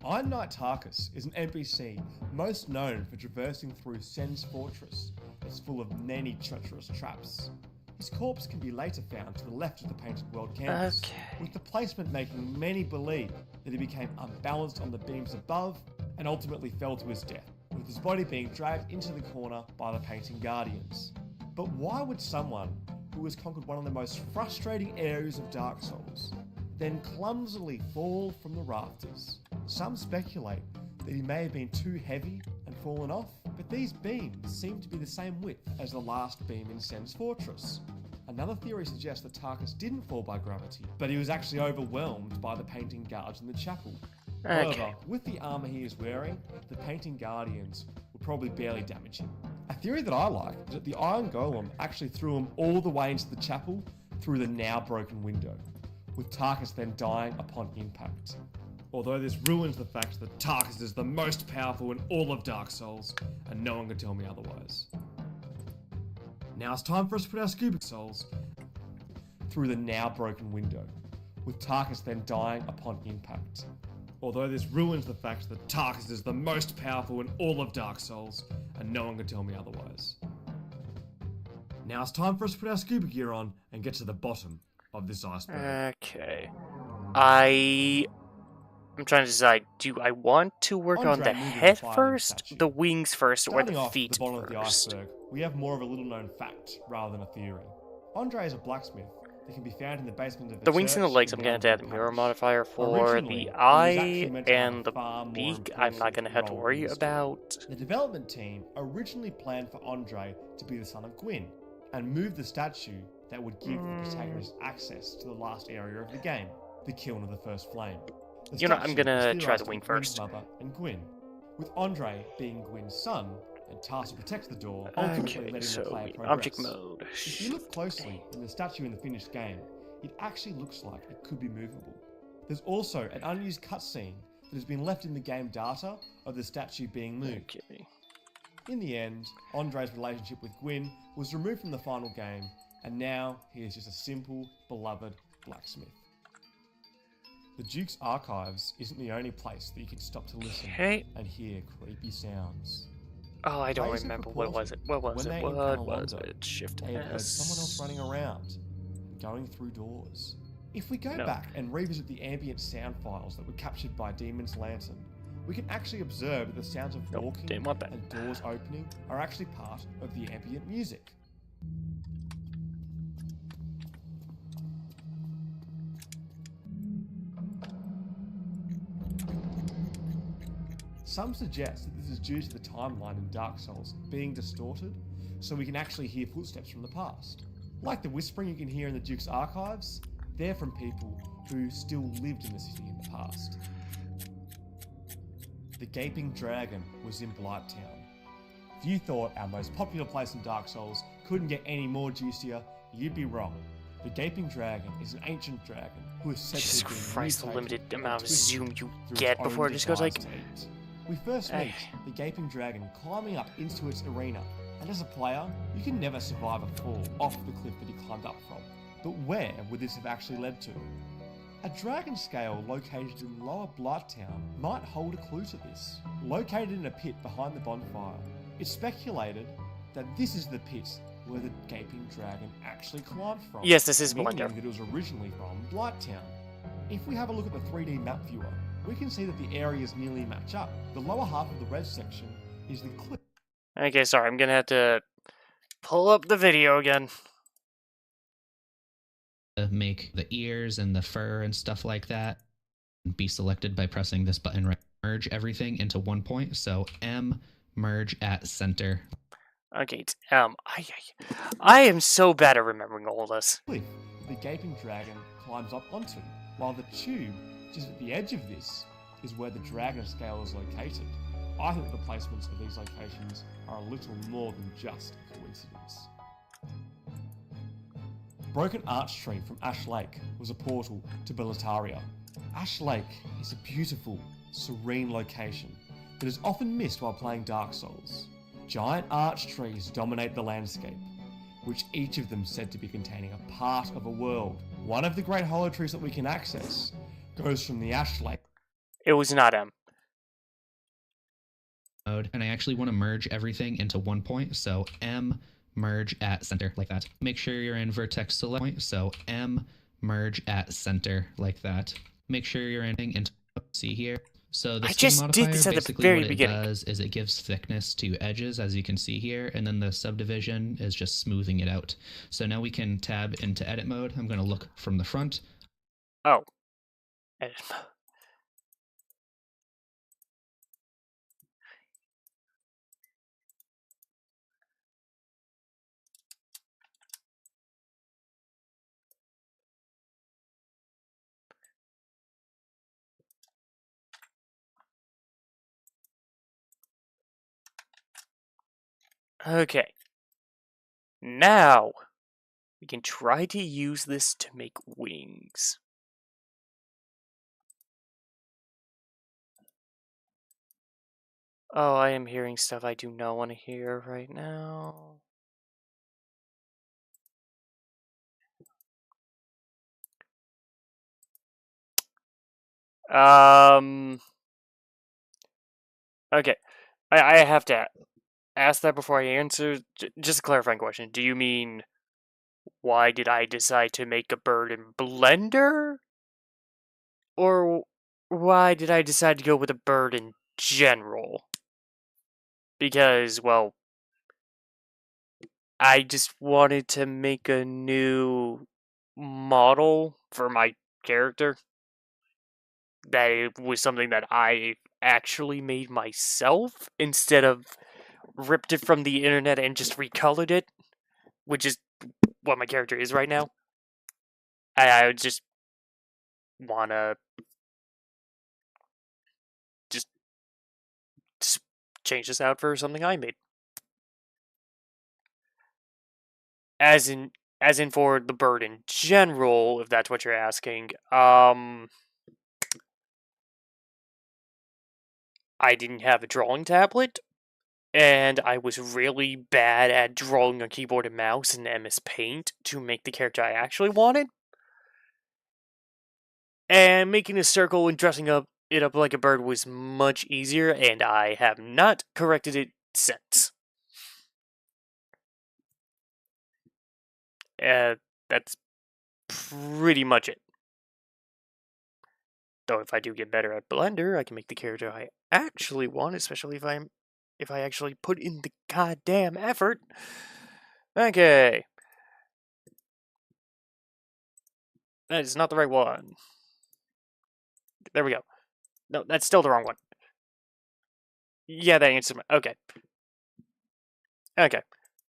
Iron Knight Tarkus is an NPC most known for traversing through Sen's Fortress that's full of many treacherous traps. His corpse can be later found to the left of the painted world canvas, with the placement making many believe that he became unbalanced on the beams above and ultimately fell to his death, with his body being dragged into the corner by the painting guardians. But why would someone who has conquered one of the most frustrating areas of Dark Souls then clumsily fall from the rafters? Some speculate that he may have been too heavy and fallen off, but these beams seem to be the same width as the last beam in Sen's Fortress. Another theory suggests that Tarkus didn't fall by gravity, but he was actually overwhelmed by the painting guards in the chapel. However, Okay. with the armor he is wearing, the painting guardians would probably barely damage him. A theory that I like is that the Iron Golem actually threw him all the way into the chapel through the now broken window, with Tarkus then dying upon impact. Although this ruins the fact that Tarkus is the most powerful in all of Dark Souls, and no one can tell me otherwise. Now it's time for us to put our scuba souls through the now broken window, with Tarkus then dying upon impact. Although this ruins the fact that Tarkus is the most powerful in all of Dark Souls, and no one can tell me otherwise. Now it's time for us to put our scuba gear on and get to the bottom of this iceberg. Okay. I'm trying to decide, do I want to work on Andre the moving head the fire first, statue. the wings first, or Starting the off at feet the bottom of the first? iceberg, we have more of a little known fact rather than a theory. Andre is a blacksmith that can be found in the basement of The wings and the church legs, in I'm going to add a Downhill mirror Parish. modifier for Originally, the he was eye actually meant to have and a the far more beak. I'm not going to have to impressive worry role in the story. about. The development team originally planned for Andre to be the son of Gwyn and move the statue that would give the protagonist access to the last area of the game, the Kiln of the First Flame. The You know, I'm statue gonna is try theorized the to be wing Gwyn's first. mother and Gwyn, with Andre being Gwyn's son and tasked to protect the door, ultimately Okay, letting the so player progress. object mode. If you look closely in the statue in the finished game, it actually looks like it could be movable. There's also an unused cutscene that has been left in the game data of the statue being moved. Okay. In the end, Andre's relationship with Gwyn was removed from the final game, and now he is just a simple, beloved blacksmith. The Duke's Archives isn't the only place that you can stop to listen Okay. and hear creepy sounds. Oh, I don't Players have remember. What was it? What was when it? they What encounter was Londo, it? Shift they have heard someone else S. running around, going through doors. If we go No. back and revisit the ambient sound files that were captured by Demon's Lantern, we can actually observe that the sounds of Nope, walking didn't want that. and doors opening are actually part of the ambient music. Some suggest that this is due to the timeline in Dark Souls being distorted, so we can actually hear footsteps from the past. Like the whispering you can hear in the Duke's Archives, they're from people who still lived in the city in the past. The Gaping Dragon was in Blighttown. If you thought our most popular place in Dark Souls couldn't get any more juicier, you'd be wrong. The Gaping Dragon is an ancient dragon who is said Jesus to have been Christ, the mutated limited and amount of twisted zoom you through its get own before it just goes like. devised aids. We first meet the Gaping Dragon climbing up into its arena, and as a player, you can never survive a fall off the cliff that he climbed up from. But where would this have actually led to? A dragon scale located in Lower Blighttown might hold a clue to this. Located in a pit behind the bonfire, it's speculated that this is the pit where the Gaping Dragon actually climbed from. Yes, this is meaning Blighttown. that it was originally from Blighttown. If we have a look at the 3D map viewer, we can see that the areas nearly match up. The lower half of the red section is the cliff. Okay, sorry, I'm gonna have to pull up the video again. Make the ears and the fur and stuff like that be selected by pressing this button right. Merge everything into one point. So M, merge at center. Okay, it's I am so bad at remembering all this. Cliff the Gaping Dragon climbs up onto, while the tube just at the edge of this is where the dragon scale is located. I think the placements of these locations are a little more than just a coincidence. Broken Arch Tree from Ash Lake was a portal to Beletaria. Ash Lake is a beautiful, serene location that is often missed while playing Dark Souls. Giant arch trees dominate the landscape, which each of them said to be containing a part of a world. One of the great hollow trees that we can access goes from the Ash Lake. It was not M. Mode, and I actually want to merge everything into one point. So M, merge at center like that. Make sure you're in vertex select point. So M, merge at center like that. Make sure you're in see here. So the I scene just did modifier, this at the basically very what beginning. it does is it gives thickness to edges, as you can see here, and then the subdivision is just smoothing it out. So now we can tab into edit mode. I'm going to look from the front. Oh. Edit mode. Okay. Now, we can try to use this to make wings. Oh, I am hearing stuff I do not want to hear right now. Okay. I have to ask that before I answer. Just a clarifying question. Do you mean, why did I decide to make a bird in Blender? Or why did I decide to go with a bird in general? Because, well, I just wanted to make a new model for my character. That it was something that I actually made myself instead of ripped it from the internet and just recolored it, which is what my character is right now. I would just wanna just change this out for something I made. As in for the bird in general, if that's what you're asking, I didn't have a drawing tablet, and I was really bad at drawing on keyboard and mouse in MS Paint to make the character I actually wanted. And making a circle and dressing it up like a bird was much easier, and I have not corrected it since. That's pretty much it. Though if I do get better at Blender, I can make the character I actually want, especially if I actually put in the goddamn effort. Okay. That is not the right one. There we go. No, that's still the wrong one. Yeah, that answers my... Okay. Okay.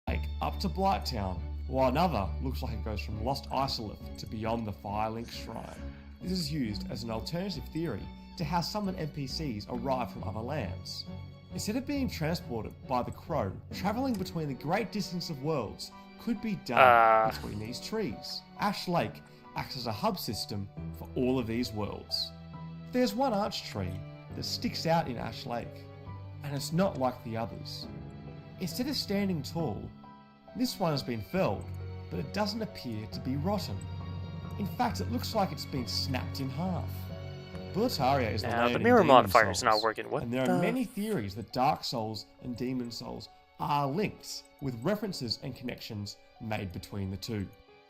Like up to Blighttown, while another looks like it goes from Lost Isolith to beyond the Firelink Shrine. This is used as an alternative theory to how some NPCs arrive from other lands. Instead of being transported by the crow, travelling between the great distance of worlds could be done between these trees. Ash Lake acts as a hub system for all of these worlds. There's one arch tree that sticks out in Ash Lake, and it's not like the others. Instead of standing tall, this one has been felled, but it doesn't appear to be rotten. In fact, it looks like it's been snapped in half. Boletaria is the land the in mirror Demon modifier is Souls, not working. What and there are many theories that Dark Souls and Demon Souls are linked, with references and connections made between the two.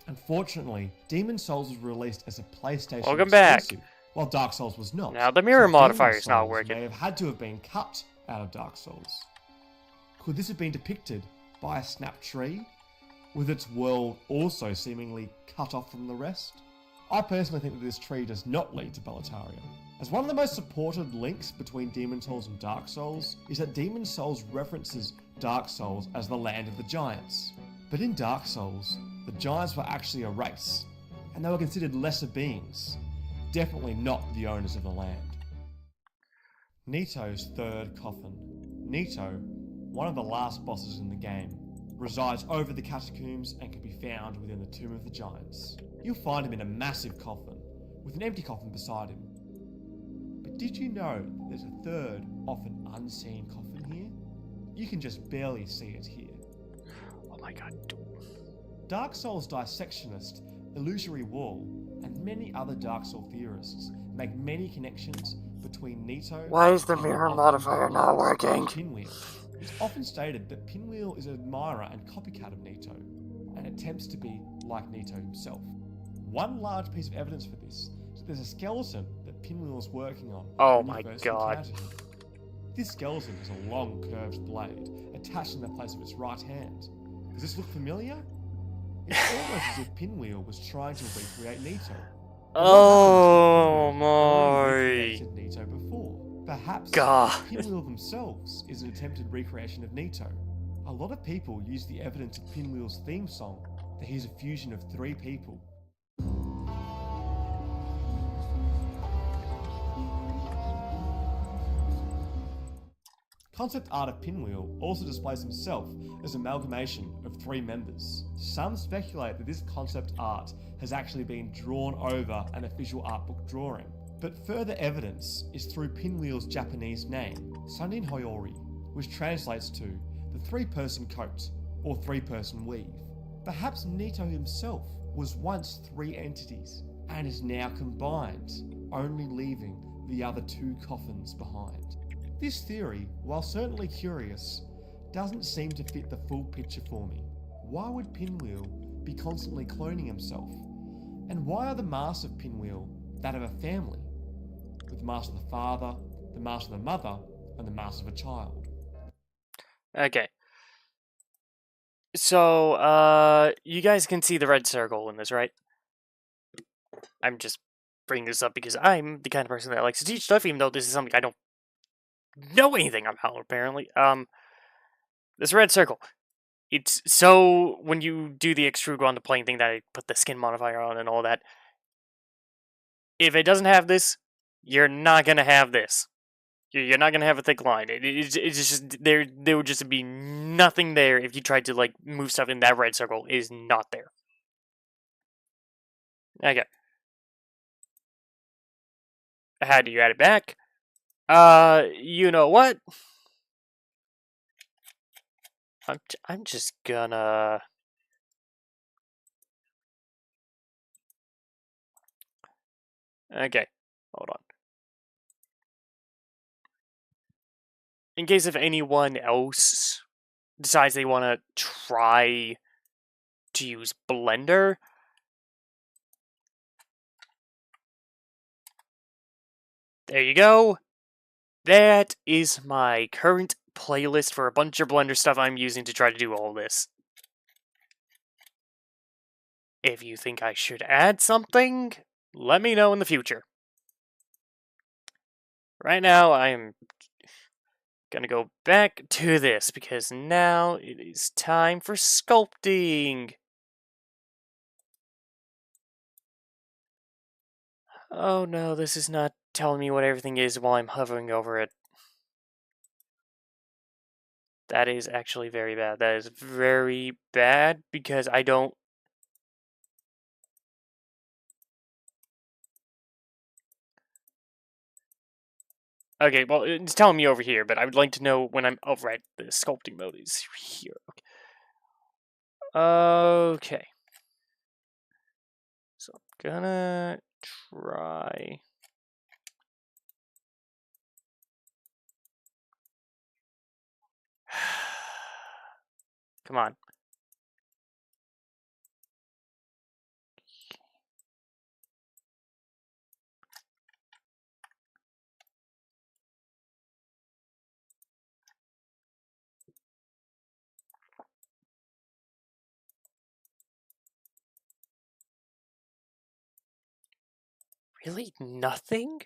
Unfortunately, Demon Souls was released as a PlayStation Welcome back. exclusive, while Dark Souls was not. Now the mirror so modifier Demon is not Souls working. may have had to have been cut out of Dark Souls. Could this have been depicted by a snap tree, with its world also seemingly cut off from the rest? I personally think that this tree does not lead to Boletaria, as one of the most supported links between Demon Souls and Dark Souls is that Demon Souls references Dark Souls as the land of the giants. But in Dark Souls, the giants were actually a race, and they were considered lesser beings, definitely not the owners of the land. Nito's third coffin. Nito, one of the last bosses in the game, resides over the catacombs and can be found within the Tomb of the Giants. You'll find him in a massive coffin, with an empty coffin beside him. But did you know that there's a third, often unseen coffin here? You can just barely see it here. Oh my god. Dark Souls dissectionist Illusory Wall and many other Dark Souls theorists make many connections between Nito. Why is the mirror modifier not working? Pinwheel. It's often stated that Pinwheel is an admirer and copycat of Nito, and attempts to be like Nito himself. One large piece of evidence for this is that there's a skeleton that Pinwheel is working on. Oh when you my first god. encounter him. This skeleton has a long curved blade attached in the place of its right hand. Does this look familiar? It's almost as if Pinwheel was trying to recreate Nito. Oh my Nito before. Perhaps god. Pinwheel themselves is an attempted recreation of Nito. A lot of people use the evidence of Pinwheel's theme song that he's a fusion of three people. Concept art of Pinwheel also displays himself as an amalgamation of 3 members. Some speculate that this concept art has actually been drawn over an official art book drawing, but further evidence is through Pinwheel's Japanese name, Sanin Hoyori, which translates to the 3-person coat or 3-person weave. Perhaps Nito himself was once 3 entities and is now combined, only leaving the other 2 coffins behind. This theory, while certainly curious, doesn't seem to fit the full picture for me. Why would Pinwheel be constantly cloning himself? And why are the masks of Pinwheel that of a family, with the mask of the father, the mask of the mother, and the mask of a child? Okay. So, you guys can see the red circle in this, right? I'm just bringing this up because I'm the kind of person that likes to teach stuff, even though this is something I don't know anything about, apparently. This red circle. It's so when you do the extrude on the plane thing that I put the skin modifier on and all that, if it doesn't have this, you're not gonna have this. You're not gonna have a thick line. It's just there would just be nothing there if you tried to like move stuff in that red circle. It is not there. Okay. How do you add it back? You know what? I'm just gonna... Okay, hold on. In case if anyone else decides they want to try to use Blender, there you go. That is my current playlist for a bunch of Blender stuff I'm using to try to do all this. If you think I should add something, let me know in the future. Right now, I am gonna go back to this because now it is time for sculpting. Oh no, this is not telling me what everything is while I'm hovering over it. That is actually very bad. That is very bad because I don't... Okay, well, it's telling me over here, but I would like to know when I'm... Oh, right, the sculpting mode is here. Okay. So I'm gonna try... Come on. Really? Nothing?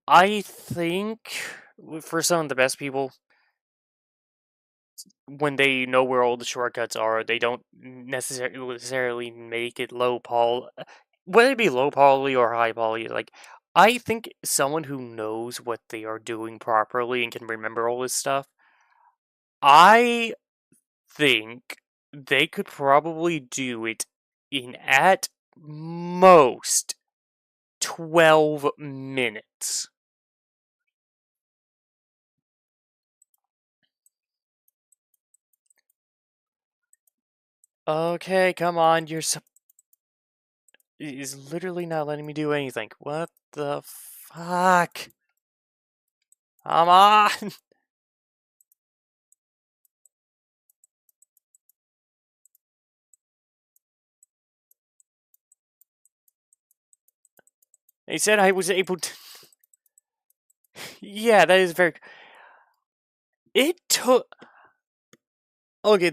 I think for some of the best people, when they know where all the shortcuts are, they don't necessarily make it low poly. Whether it be low poly or high poly, like, I think someone who knows what they are doing properly and can remember all this stuff, I think they could probably do it in at most 12 minutes. Okay, come on, it is literally not letting me do anything. What the fuck? Come on! They said I was able to... Yeah, that is very... It took... Okay,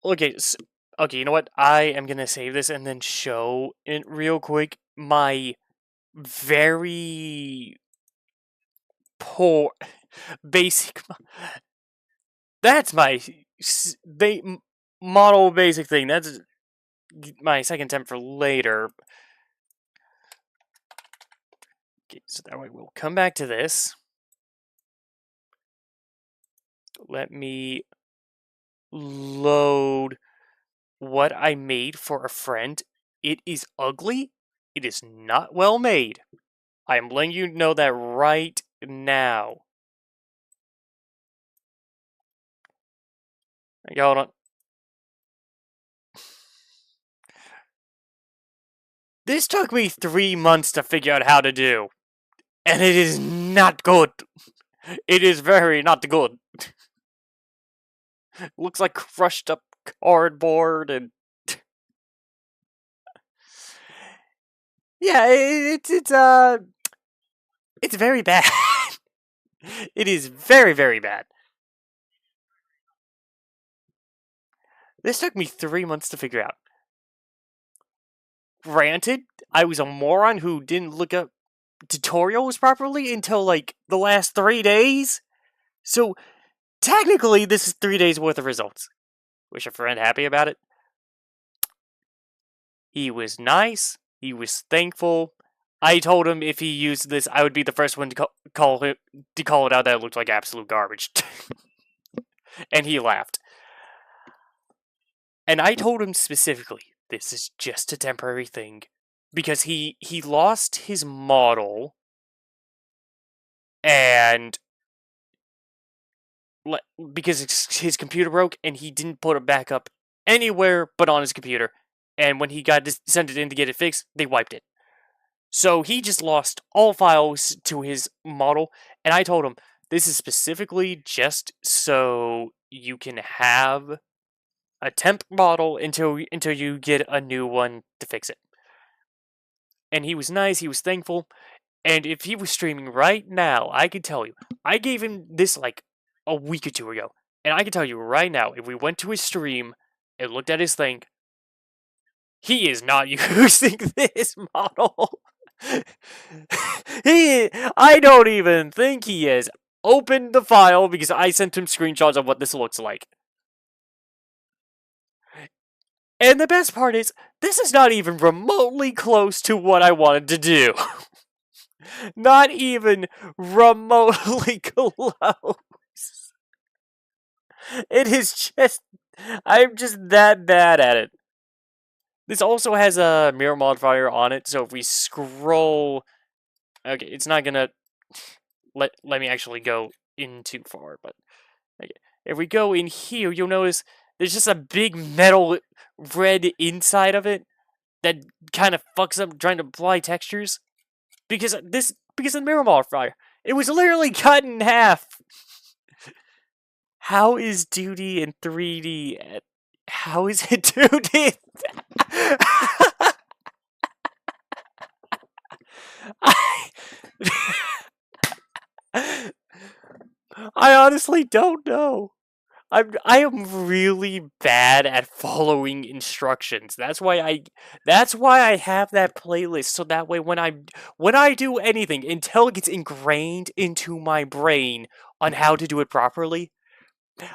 Okay, okay, you know what? I am gonna save this and then show it real quick my very poor basic... That's my model basic thing. That's my second attempt for later. Okay, so that way we'll come back to this. Let me load what I made for a friend. It is ugly. It is not well made. I am letting you know that right now. Okay, hold on. This took me 3 months to figure out how to do. And it is not good. It is very not good. Looks like crushed up cardboard and... yeah, it's very bad. It is very, very bad. This took me 3 months to figure out. Granted, I was a moron who didn't look up tutorials properly until, like, the last 3 days. So, technically, this is 3 days worth of results. Was your friend happy about it? He was nice. He was thankful. I told him if he used this, I would be the first one to call it out that it looked like absolute garbage. And he laughed. And I told him specifically, this is just a temporary thing. Because he lost his model. And... because his computer broke, and he didn't put it back up anywhere but on his computer. And when he got sent it in to get it fixed, they wiped it. So he just lost all files to his model, and I told him, this is specifically just so you can have a temp model until you get a new one to fix it. And he was nice, he was thankful, and if he was streaming right now, I could tell you, I gave him this like a week or two ago, and I can tell you right now, if we went to his stream and looked at his thing, he is not using this model. I don't even think he has opened the file because I sent him screenshots of what this looks like. And the best part is, this is not even remotely close to what I wanted to do. Not even remotely close. It is just... I'm just that bad at it. This also has a mirror modifier on it, so if we scroll... Okay, it's not gonna let me actually go in too far, but... Okay. If we go in here, you'll notice there's just a big metal red inside of it that kind of fucks up trying to apply textures. Because of the mirror modifier. It was literally cut in half! How is 2D and 3D... How is it 2D? I honestly don't know. I am really bad at following instructions. That's why I have that playlist, so that way when I do anything, until it gets ingrained into my brain on how to do it properly,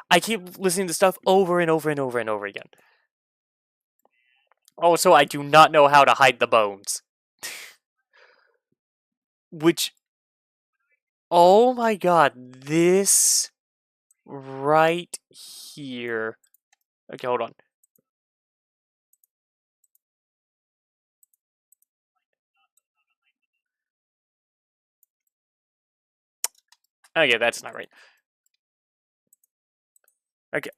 I keep listening to stuff over and over and over and over again. Also, I do not know how to hide the bones. Which... Oh my god, this... right here... Okay, hold on. Okay, that's not right. Okay.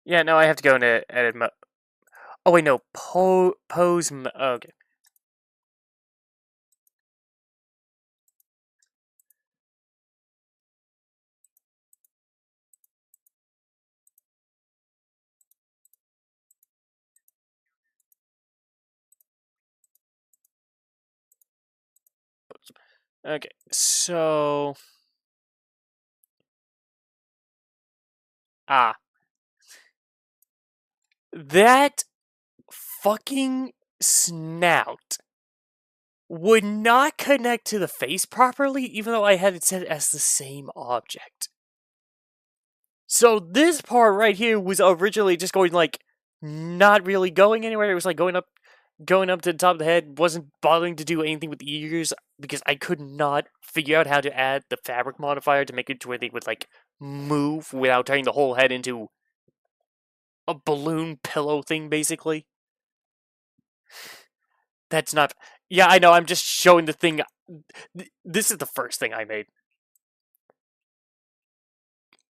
Yeah, no, I have to go into edit mode. Oh wait, no, pose okay. Okay, so... That fucking snout would not connect to the face properly, even though I had it set as the same object. So this part right here was originally just going, like, not really going anywhere. It was, like, going up, going up to the top of the head, wasn't bothering to do anything with the ears because I could not figure out how to add the fabric modifier to make it to where they would like move without turning the whole head into a balloon pillow thing, basically. That's not... Yeah, I know, I'm just showing the thing. This is the first thing I made.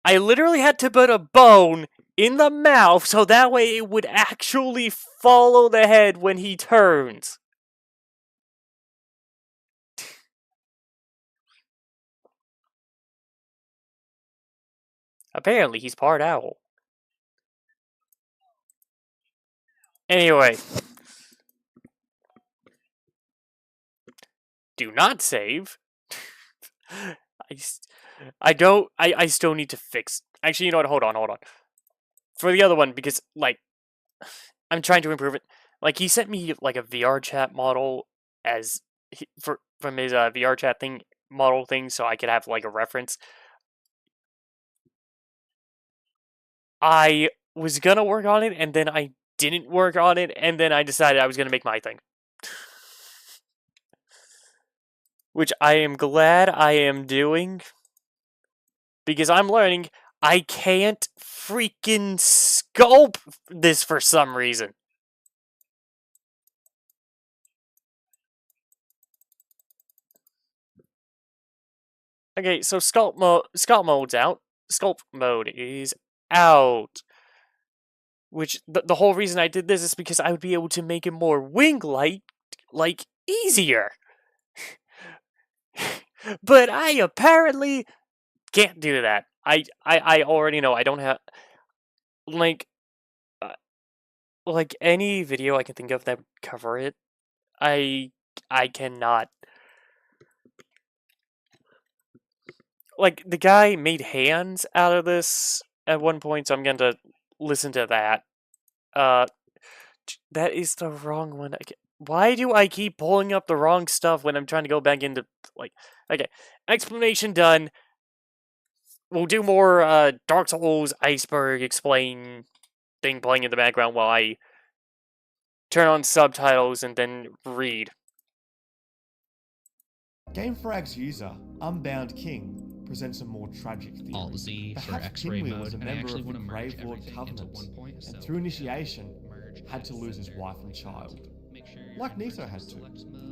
I literally had to put a bone in the mouth so that way it would actually follow the head when he turns. Apparently, he's part owl. Anyway. Do not save. I still need to fix... Actually, you know what? Hold on. For the other one, because, like, I'm trying to improve it. Like, he sent me, like, a VR chat model as... from his VR chat model thing, so I could have, like, a reference. I was gonna work on it, and then I didn't work on it, and then I decided I was gonna make my thing. Which I am glad I am doing. Because I'm learning I can't freaking sculpt this for some reason. Okay, so sculpt mode's out. Sculpt mode is out. Which, the whole reason I did this is because I would be able to make it more wing-like, like, easier. But I apparently can't do that. I already know I don't have... Like any video I can think of that would cover it, I cannot. Like, the guy made hands out of this at one point, so I'm going to listen to that. That is the wrong one. Why do I keep pulling up the wrong stuff when I'm trying to go back into, like... Okay, explanation done. We'll do more Dark Souls Iceberg explain thing playing in the background while I turn on subtitles and then read. GameFrag's user, Unbound King, presents a more tragic theory. Alt-Z for Perhaps X-ray Pinwheel mode, was a and I member actually of the want to merge Grave Lord everything into Covenant, one point, so and through initiation, had to lose his as wife and child. Make sure your Like Nito had to.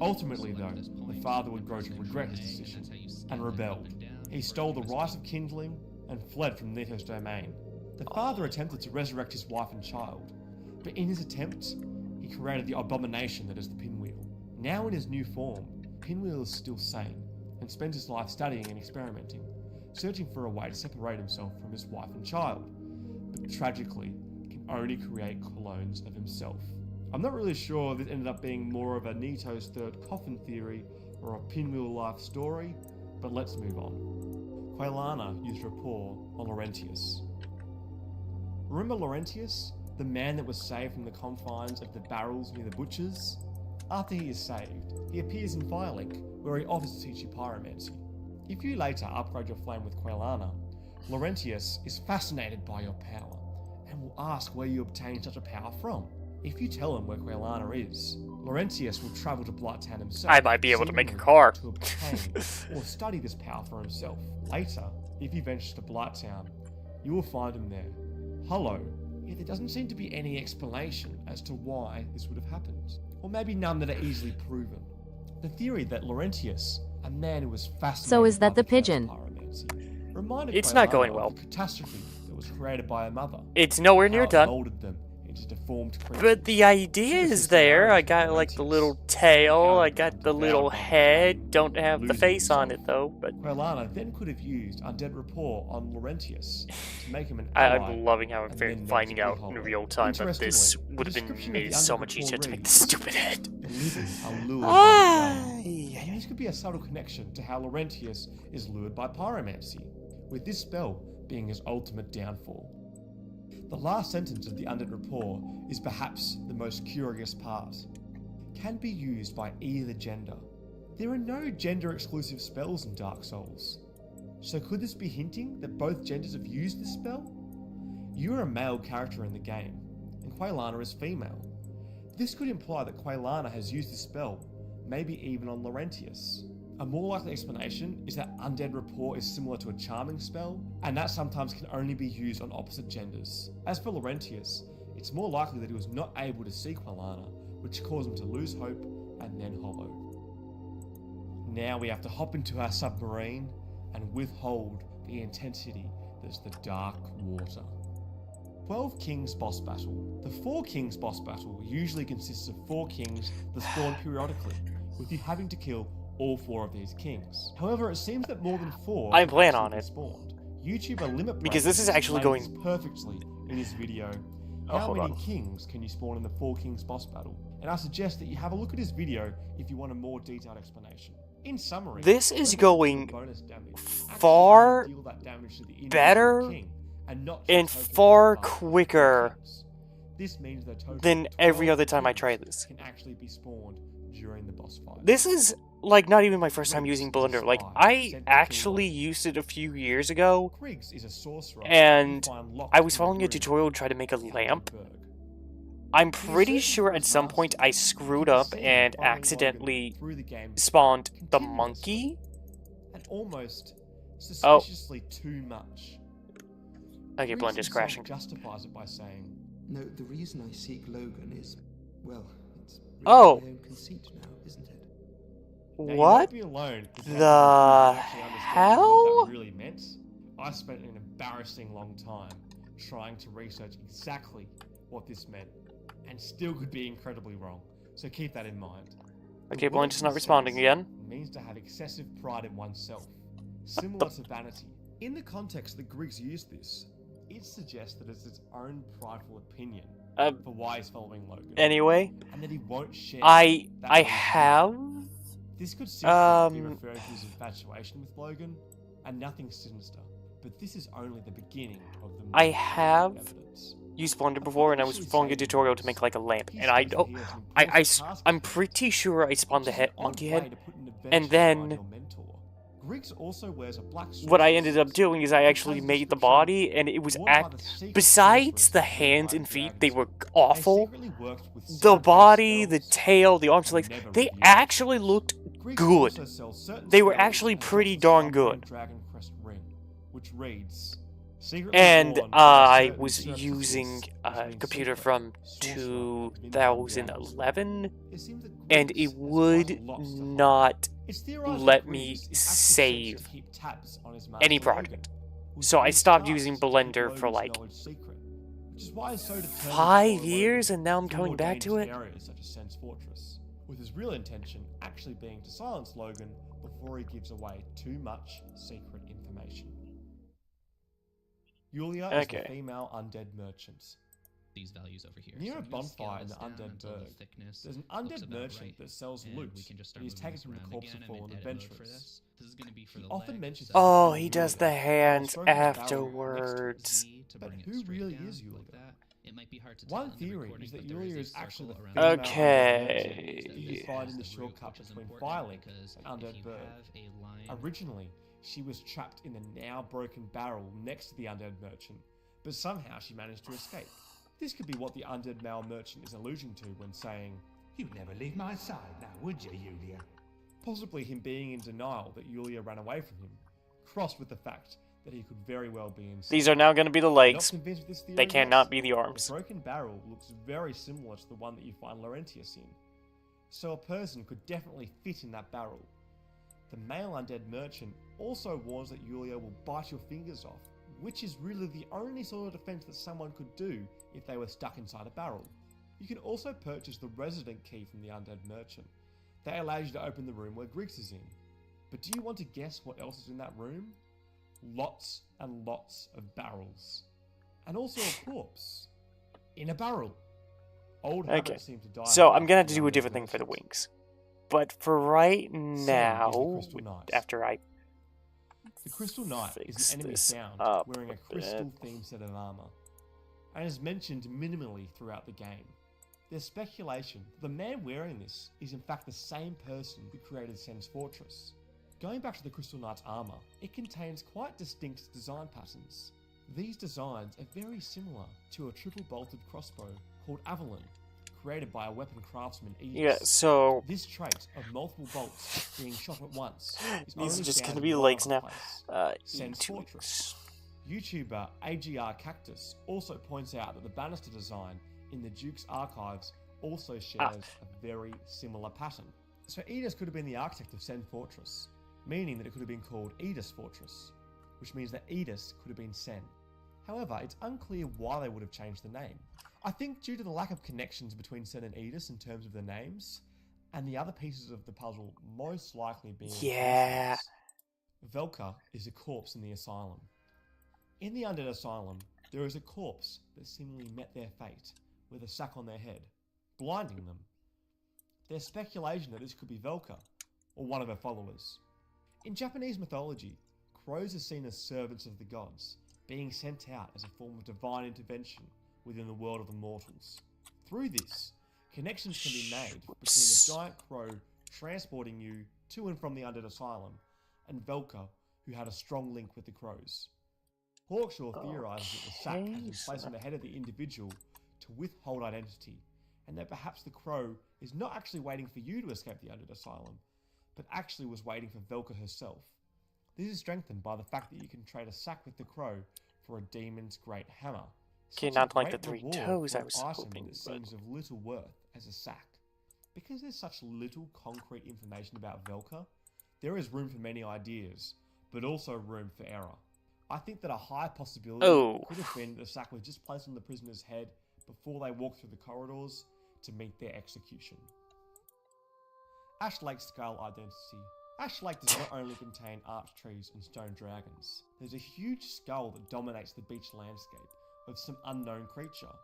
Ultimately, though, the father would grow to regret his decision, and rebelled. He stole the right of kindling, and fled from Nito's domain. The father attempted to resurrect his wife and child, but in his attempt, he created the abomination that is the Pinwheel. Now in his new form, Pinwheel is still sane, and spends his life studying and experimenting, searching for a way to separate himself from his wife and child, but tragically, can only create clones of himself. I'm not really sure if it ended up being more of a Nito's third coffin theory or a Pinwheel life story, but let's move on. Quelana used rapport on Laurentius. Remember Laurentius, the man that was saved from the confines of the barrels near the butchers? After he is saved, he appears in Firelink, where he offers to teach you pyromancy. If you later upgrade your flame with Quelana, Laurentius is fascinated by your power, and will ask where you obtained such a power from. If you tell him where Quelana is, Laurentius will travel to Blighttown himself. I might be able to make a car. To obtain or study this power for himself. Later, if he ventures to Blighttown, you will find him there, hollow, yet there doesn't seem to be any explanation as to why this would have happened. Or maybe none that are easily proven. The theory that Laurentius, a man who was fascinated So is that by the pigeon? pyromancy, reminded It's not Quelana going of well. the catastrophe that was created by her mother. It's nowhere How near it done. molded them into deformed creatures. But the idea This is is the there. I origin got of like the Laurentius. little tail, How I he got was the little devoured by head, don't have the losing face on himself. it though, but Quelana then could have used Undead Rapport on Laurentius to make him an I'm ally. loving how I'm and then finding make it out hollow. in real time that this Interestingly, would have the been description of made the so Undead much easier to make the reads, stupid head. "The living are lured by Ah, the flame." And this could be a subtle connection to how Laurentius is lured by pyromancy, with this spell being his ultimate downfall. The last sentence of the Undead Rapport is perhaps the most curious part. Can be used by either gender. There are no gender-exclusive spells in Dark Souls. So could this be hinting that both genders have used this spell? You are a male character in the game, and Quelana is female. This could imply that Quelana has used this spell, maybe even on Laurentius. A more likely explanation is that Undead Rapport is similar to a charming spell, and that sometimes can only be used on opposite genders. As for Laurentius, it's more likely that he was not able to see Quelana, which caused him to lose hope and then hollow. Now we have to hop into our submarine and withhold the intensity that's the Dark Water. 12 Kings boss battle. The 4 Kings boss battle usually consists of 4 kings that spawn periodically, with you having to kill all 4 of these kings. However, it seems that more than 4 I plan actually on it. spawned. YouTuber Limit Because this is actually going perfectly in his video. Oh, How hold many on. kings can you spawn in the 4 Kings boss battle? And I suggest that you have a look at his video if you want a more detailed explanation. In summary, This is when going bonus damage, actually far deal that damage to the individual better king, and not just and token far by the quicker kings. This means that a total than of every 12 other time I kings try this. can actually be spawned during the boss fight. This is like not even my first time using Griggs is a Blender. Like spy I sent to kill actually Loki. used it a few years ago, Griggs is a sorcerer and you find locked I was in following a room tutorial to try to make a in lamp. Hamburg. I'm He is pretty searching sure for at his some master. point I You screwed can up see him and following Logan accidentally through the game spawned the continuously, monkey. and almost suspiciously too much. Okay, Griggs Blender's himself crashing. justifies it by saying, No, the reason I seek Logan is, well, it's really Oh. my own conceit now, isn't it? Now, you What might be alone if you the actually understand what hell? that really meant. I spent an embarrassing long time trying to research exactly what this meant, and still could be incredibly wrong. So keep that in mind. Okay, The word Blender's not in responding sense again. means to have excessive pride in oneself, similar to vanity. In the context that Griggs used this, it suggests that it's its own prideful opinion for why he's following Logan. Anyway, and that he won't share I that I with his have people. This could simply be um referring to his infatuation with Logan, and nothing sinister. But this is only the beginning of the I more have evidence. used Blender before, and I was following a tutorial to make like a lamp, and I don't. I'm pretty sure I spawned the head, monkey head, and then Griggs also wears a black what I ended up doing is I actually made the body, and it was besides the hands and feet, they were awful. The body, the tail, the arms, legs, they actually looked good. They were actually pretty darn good. Dragon Crest ring, which reads, And I was using a computer from 2011, and it would not let me save any project. So I stopped using Blender for like 5 years, and now I'm coming back to it. Such as Sen's Fortress, with his real intention actually being to silence Logan before he gives away too much secret information. Yulia is the female undead merchant. These values over here. Near So a you bonfire in the scale this down undead until the berg, thickness there's an looks undead about merchant right, that sells and loot we can just that start he's moving taken this from the around corpse again. of I fallen made edit mode for adventurers. this. This is going to be for He the often leg, mentions so Oh, that he Yulia, does the while hands stroking his barrel next to afterwards. Z to But bring it who straight really down is Yulia? like that. It might be hard to tell One in the theory recording, is that but there Yulia is is a actually the circle female around undead Okay. merchant that you find in the shortcut between Firelink and Undead Berg. Originally, she was trapped in the now broken barrel next to the undead merchant, but somehow she managed to escape. This could be what the undead male merchant is alluding to when saying, You'd never leave my side now, would you, Yulia? Possibly him being in denial that Yulia ran away from him, crossed with the fact that he could very well be inside. These are now going to be the legs. Not convinced of this They theory cannot yet? be the arms. The broken barrel looks very similar to the one that you find Laurentius in, so a person could definitely fit in that barrel. The male undead merchant also warns that Yulia will bite your fingers off, which is really the only sort of defense that someone could do if they were stuck inside a barrel. You can also purchase the resident key from the undead merchant. That allows you to open the room where Griggs is in. But do you want to guess what else is in that room? Lots and lots of barrels. And also a corpse. In a barrel. Old habits seem to die. So hard I'm gonna have for to the do a undead different thing for the merchant. wings. But for right Sam is now, the Crystal Knight. after I The Crystal Knight is fix an enemy this found up wearing a a bit. crystal-themed set of armor, and is mentioned minimally throughout the game. There's speculation that the man wearing this is in fact the same person who created Sen's Fortress. Going back to the Crystal Knight's armor, it contains quite distinct design patterns. These designs are very similar to a triple bolted crossbow called Avalon, created by a weapon craftsman Edis. Yeah, so This trait of multiple bolts being shot at once is these only are just found gonna in be one legs other now. place, Sen's E2. Fortress. YouTuber AGR Cactus also points out that the banister design in the Duke's archives also shares a very similar pattern. So Edis could have been the architect of Sen Fortress, meaning that it could have been called Edis Fortress, which means that Edis could have been Sen. However, it's unclear why they would have changed the name. I think due to the lack of connections between Sen and Edis in terms of the names, and the other pieces of the puzzle most likely being Yeah. Velka is a corpse in the asylum. In the Undead Asylum, there is a corpse that seemingly met their fate, with a sack on their head, blinding them. There's speculation that this could be Velka, or one of her followers. In Japanese mythology, crows are seen as servants of the gods, being sent out as a form of divine intervention within the world of the mortals. Through this, connections can be made between the giant crow transporting you to and from the Undead Asylum, and Velka, who had a strong link with the crows. Hawkshaw theorises that the sack has been placed on the head of the individual to withhold identity, and that perhaps the crow is not actually waiting for you to escape the Undead Asylum, but actually was waiting for Velka herself. This is strengthened by the fact that you can trade a sack with the crow for a demon's great hammer. Okay, Such a not like the great 3 reward toes for I an was item hoping, that but seems of little worth as a sack. Because there's such little concrete information about Velka, there is room for many ideas, but also room for error. I think that a high possibility could have been the sack was just placed on the prisoner's head before they walked through the corridors to meet their execution. Ash Lake's skull identity. Ash Lake does not only contain arch trees and stone dragons. There's a huge skull that dominates the beach landscape of some unknown creature.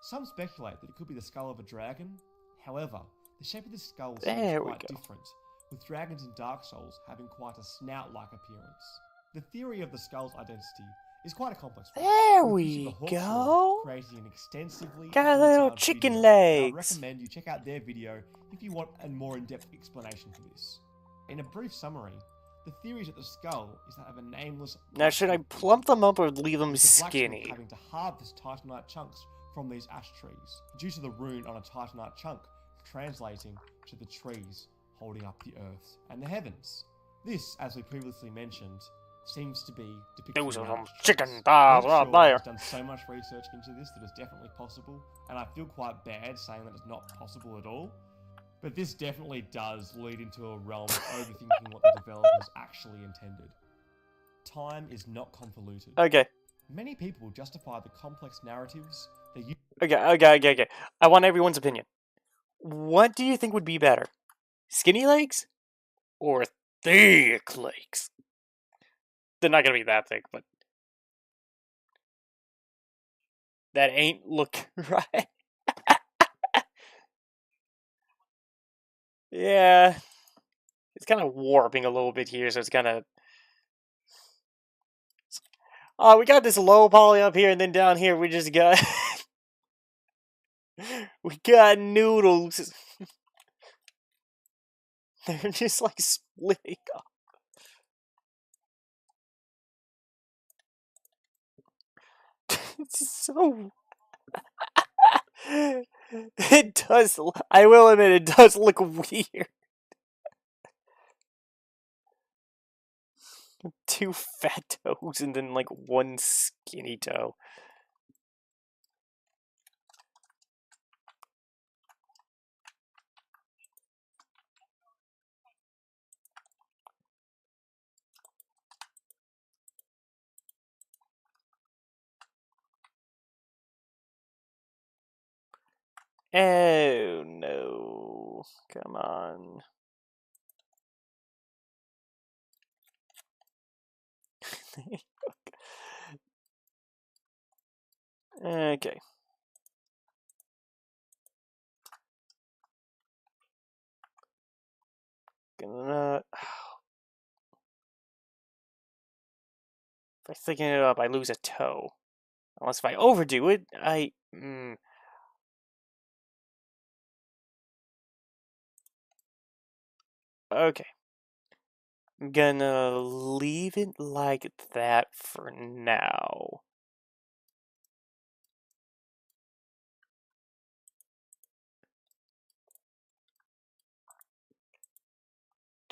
Some speculate that it could be the skull of a dragon. However, the shape of the skull seems quite different, with dragons in Dark Souls having quite a snout-like appearance. The theory of the skull's identity is quite a complex one. There with we YouTuber Hawkshaw go. Creating an extensively Got a little detailed chicken video. And I legs. recommend you check out their video if you want a more in-depth explanation for this. In a brief summary, the theory is that the skull is that of a nameless... Now, should I plump them up or leave them with the blacksmith skinny? having to harvest titanite chunks from these ash trees, due to the rune on a titanite chunk translating to the trees holding up the earth and the heavens. This, as we previously mentioned, seems to be depicted Those in are some arch trees. chicken balls Hawkshaw right there. has done so much research into this that it's definitely possible, and I feel quite bad saying that it's not possible at all. But this definitely does lead into a realm of overthinking what the developers actually intended. Time is not convoluted. Okay. Many people justify the complex narratives they use. Okay. I want everyone's opinion. What do you think would be better? Skinny legs? Or thick legs? They're not gonna be that thick, but... That ain't look right. Yeah. It's kind of warping a little bit here, so it's kind of... Oh, we got this low poly up here, and then down here we just got... we got noodles. They're just like splitting up. It's so... It does... I will admit, it does look weird. Two fat toes and then like one skinny toe. Oh no. Come on. Okay. Gonna... If I thicken it up, I lose a toe. Unless if I overdo it, I... Okay. I'm gonna leave it like that for now.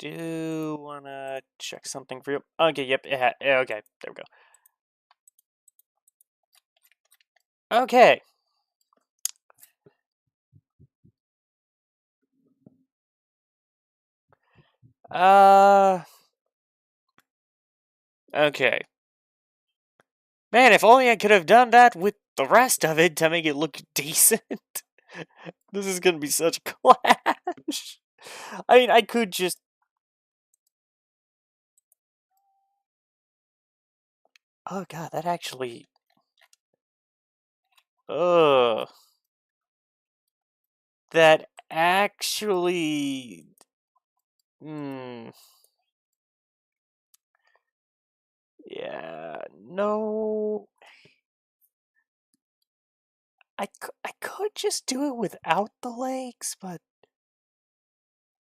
do wanna check something for you. Okay, yep, yeah, okay, there we go. Okay. Okay. Man, if only I could have done that with the rest of it to make it look decent. This is gonna be such a clash. I mean, I could just... Oh god, that actually... Ugh. That actually... Yeah, no... I could just do it without the legs, but...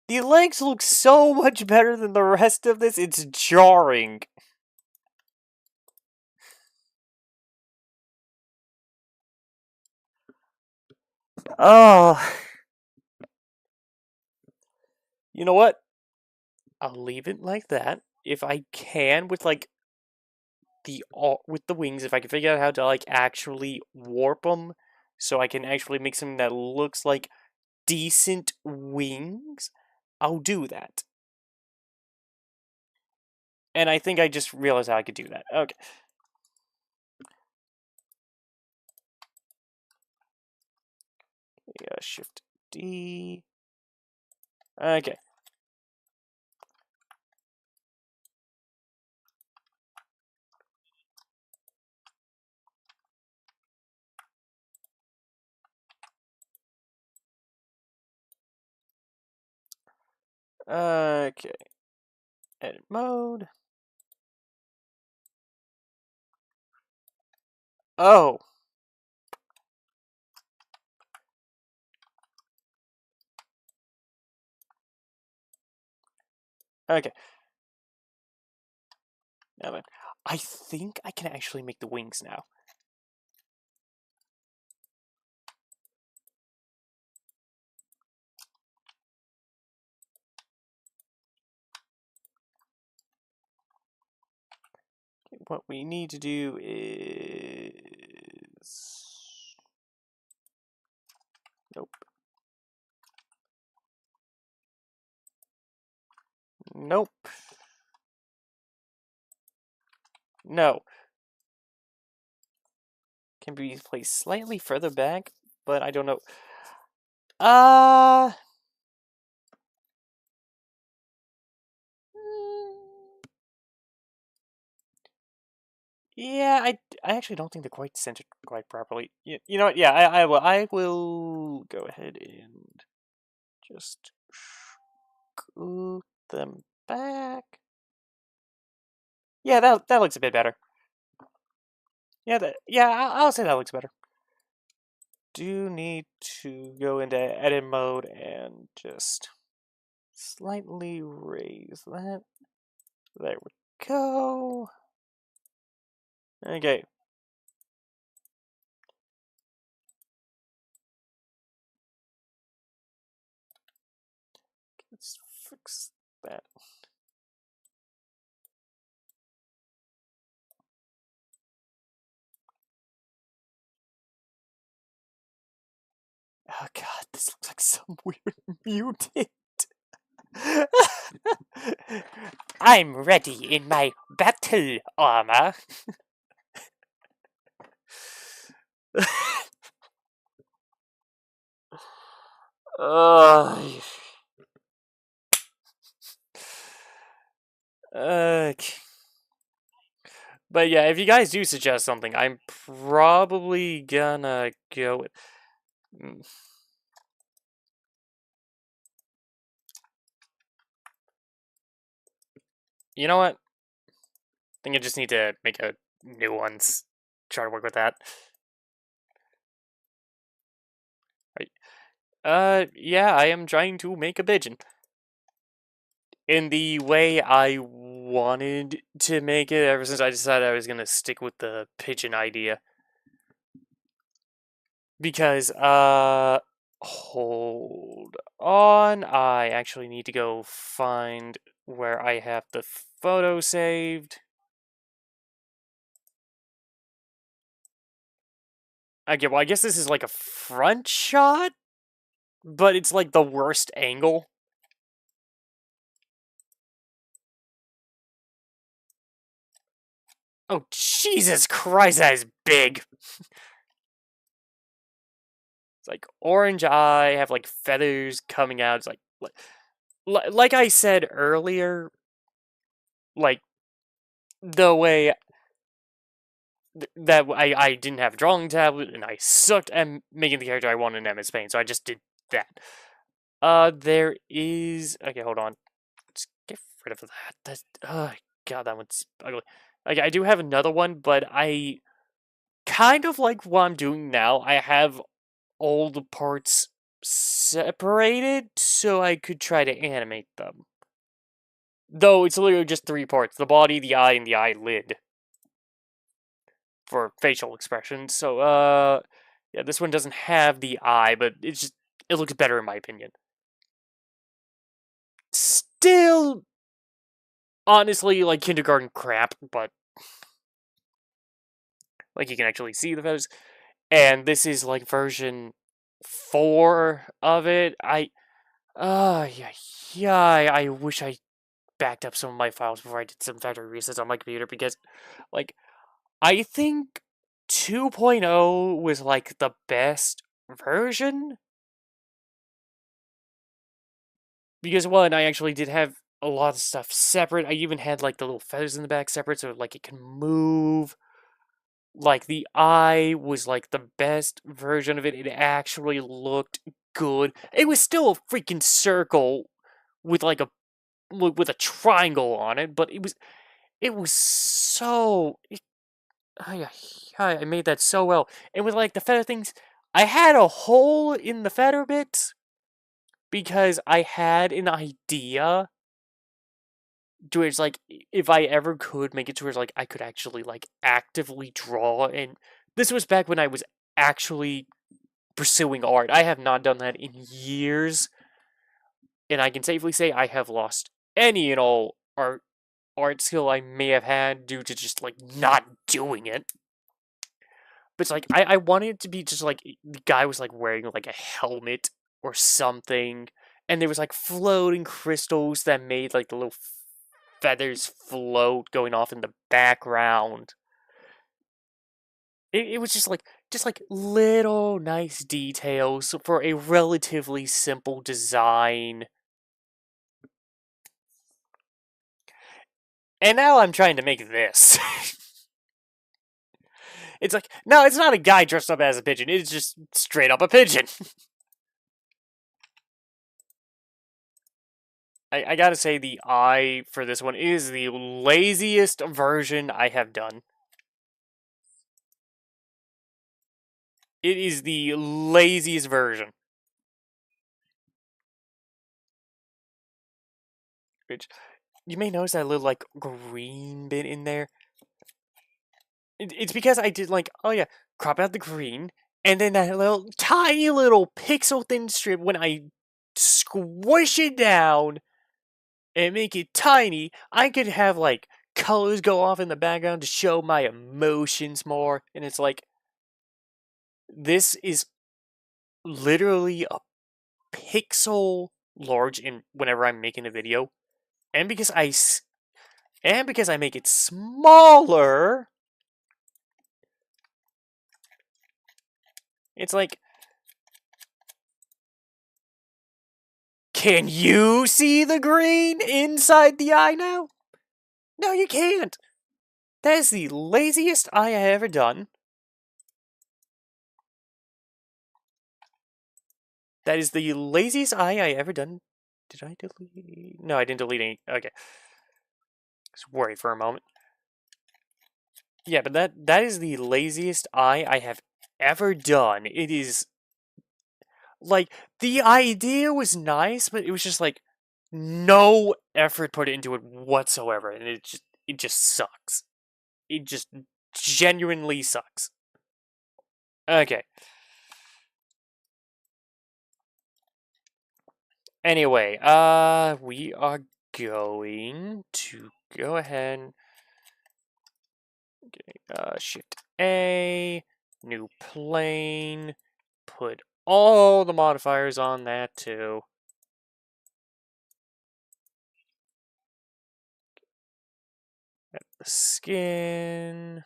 The legs look so much better than the rest of this, it's jarring. Oh. You know what? I'll leave it like that. If I can, with like with the wings, if I can figure out how to like actually warp them, so I can actually make something that looks like decent wings, I'll do that. And I think I just realized how I could do that. Okay. Yeah, Shift D. Okay. Okay. Edit mode. Oh. Okay. Now then, I think I can actually make the wings now. What we need to do is... Nope. Nope. No. Can be placed slightly further back, but I don't know. Yeah, I actually don't think they're quite centered quite properly. You know what? Yeah, I will go ahead and just scoot them back. Yeah, that looks a bit better. Yeah, I'll say that looks better. Do need to go into edit mode and just slightly raise that. There we go. Okay. Let's fix that. Oh god, this looks like some weird mutant. I'm ready in my battle armor. Okay. But yeah, if you guys do suggest something, I'm probably gonna go with... You know what? I think I just need to make a new ones. Try to work with that. Yeah, I am trying to make a pigeon. In the way I wanted to make it ever since I decided I was gonna stick with the pigeon idea. Because, Hold on. I actually need to go find where I have the photo saved. Okay, well, I guess this is like a front shot, but it's like the worst angle. Oh, Jesus Christ, that is big. It's like orange eye, have like feathers coming out. It's like I said earlier, like the way that I didn't have a drawing tablet and I sucked at making the character I wanted in MS Paint, so I just did that. There is okay, hold on. Let's get rid of that. That's God, that one's ugly. Like I do have another one, but I kind of like what I'm doing now. I have all the parts separated so I could try to animate them. Though it's literally just 3 parts: the body, the eye, and the eyelid for facial expressions. So yeah, this one doesn't have the eye, but it looks better in my opinion. Still honestly like kindergarten crap, but like you can actually see the feathers. And this is like version 4 of it. I wish I backed up some of my files before I did some factory resets on my computer, because like I think 2.0 was like the best version. Because one, I actually did have a lot of stuff separate. I even had like the little feathers in the back separate so like it can move. Like the eye was like the best version of it. It actually looked good. It was still a freaking circle with like with a triangle on it, but it was so I made that so well. And with like the feather things, I had a hole in the feather bits because I had an idea to where it's like if I ever could make it to where it's like I could actually like actively draw. And this was back when I was actually pursuing art. I have not done that in years, and I can safely say I have lost any and all art skill I may have had due to just like not doing it. But it's like I wanted it to be just like the guy was like wearing like a helmet or something, and there was like floating crystals that made like the little feathers float going off in the background. It was just like little nice details for a relatively simple design. And now I'm trying to make this. It's like, no, it's not a guy dressed up as a pigeon. It's just straight up a pigeon. I gotta say, the eye for this one is the laziest version I have done. It is the laziest version. Which, you may notice that little, like, green bit in there. It's because I did, like, oh yeah, crop out the green, and then that little, tiny little pixel thin strip, when I squish it down and make it tiny, I could have, like, colors go off in the background to show my emotions more. And it's like, this is literally a pixel large in whenever I'm making a video. And because I make it smaller, it's like, can you see the green inside the eye now? No, you can't. That is the laziest eye I have ever done. That is the laziest eye I ever done. Did I delete? No, I didn't delete any. Okay. Just worried for a moment. Yeah, but that is the laziest eye I have ever done. It is like the idea was nice, but it was just like no effort put into it whatsoever, and it just sucks. It just genuinely sucks. Okay. Anyway, we are going to go ahead. Okay, Shift A, new plane, put all the modifiers on that too. Add the skin,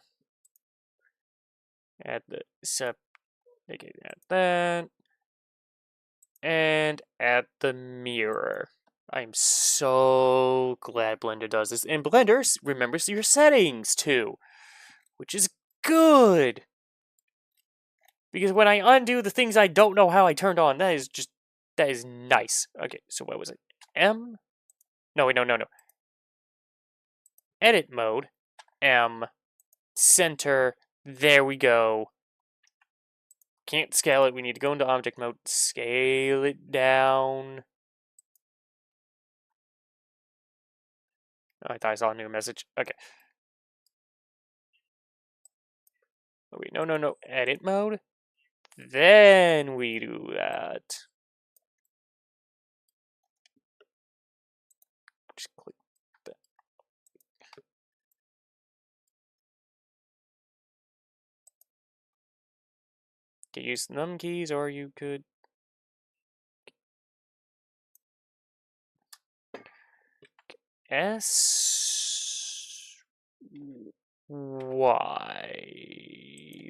add the okay, add that, and add the mirror. I'm so glad Blender does this, and Blender remembers your settings too, which is good. Because when I undo the things I don't know how I turned on, that is nice. Okay, so what was it? M? No, wait, no. Edit mode, M, center, there we go. Can't scale it, we need to go into object mode, scale it down. Oh, I thought I saw a new message. Okay. Oh, wait, no. Edit mode. Then we do that. Just click that. You can use num keys, or you could. S. Y.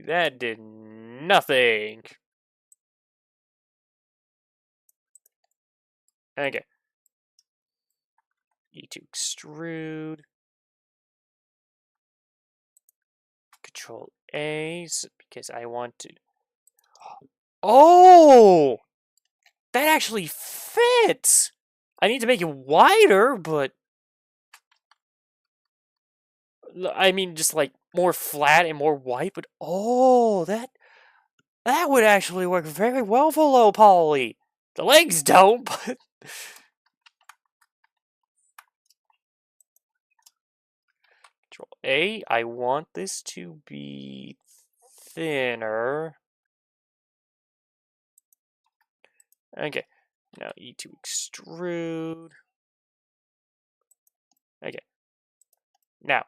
That did nothing. Okay. E to extrude. Control A, because I want to. Oh! That actually fits! I need to make it wider, but. I mean, just like more flat and more white, but oh, that would actually work very well for low poly. The legs don't, but. Control A, I want this to be thinner. Okay, now E to extrude. Okay, now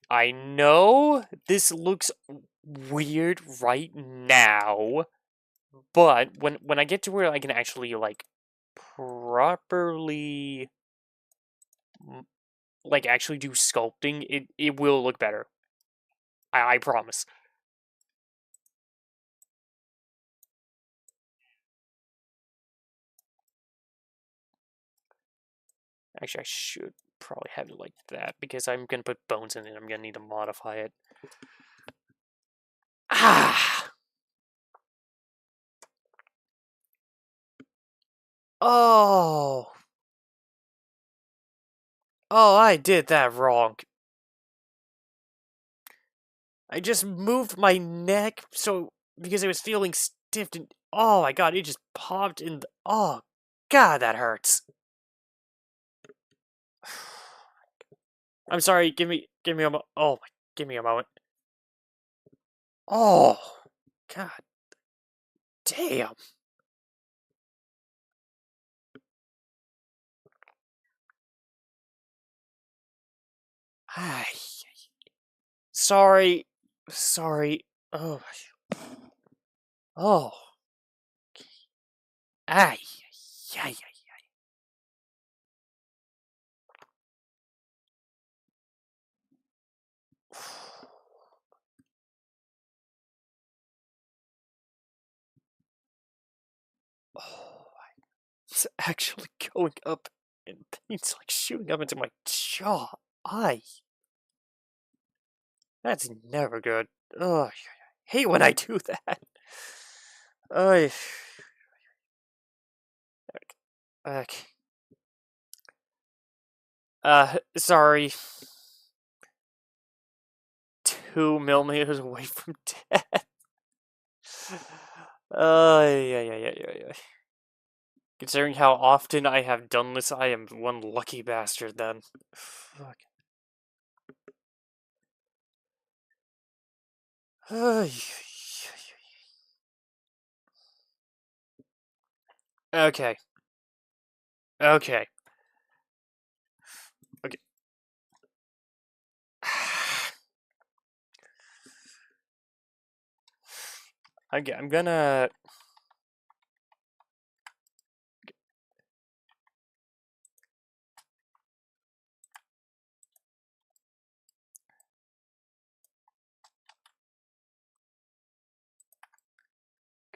I know this looks weird right now, but when I get to where I can actually like properly like actually do sculpting, it will look better. I promise. Actually, I should probably have it like that because I'm gonna put bones in it. I'm gonna need to modify it. Ah! Oh! Oh, I did that wrong. I just moved my neck so because it was feeling stiff and oh my god, it just popped in the oh god, that hurts. I'm sorry, give me a moment. Oh, give me a moment. Oh, god damn. Ay. Sorry. Oh. Oh. Ay. Ay. Oh, it's actually going up and pain's like shooting up into my jaw. Ay. That's never good. Ugh, I hate when I do that. Ay. Okay. Sorry. 2 millimeters away from death. Yeah. Considering how often I have done this, I am one lucky bastard then. Fuck. Okay. Okay. Okay. Okay, I'm gonna...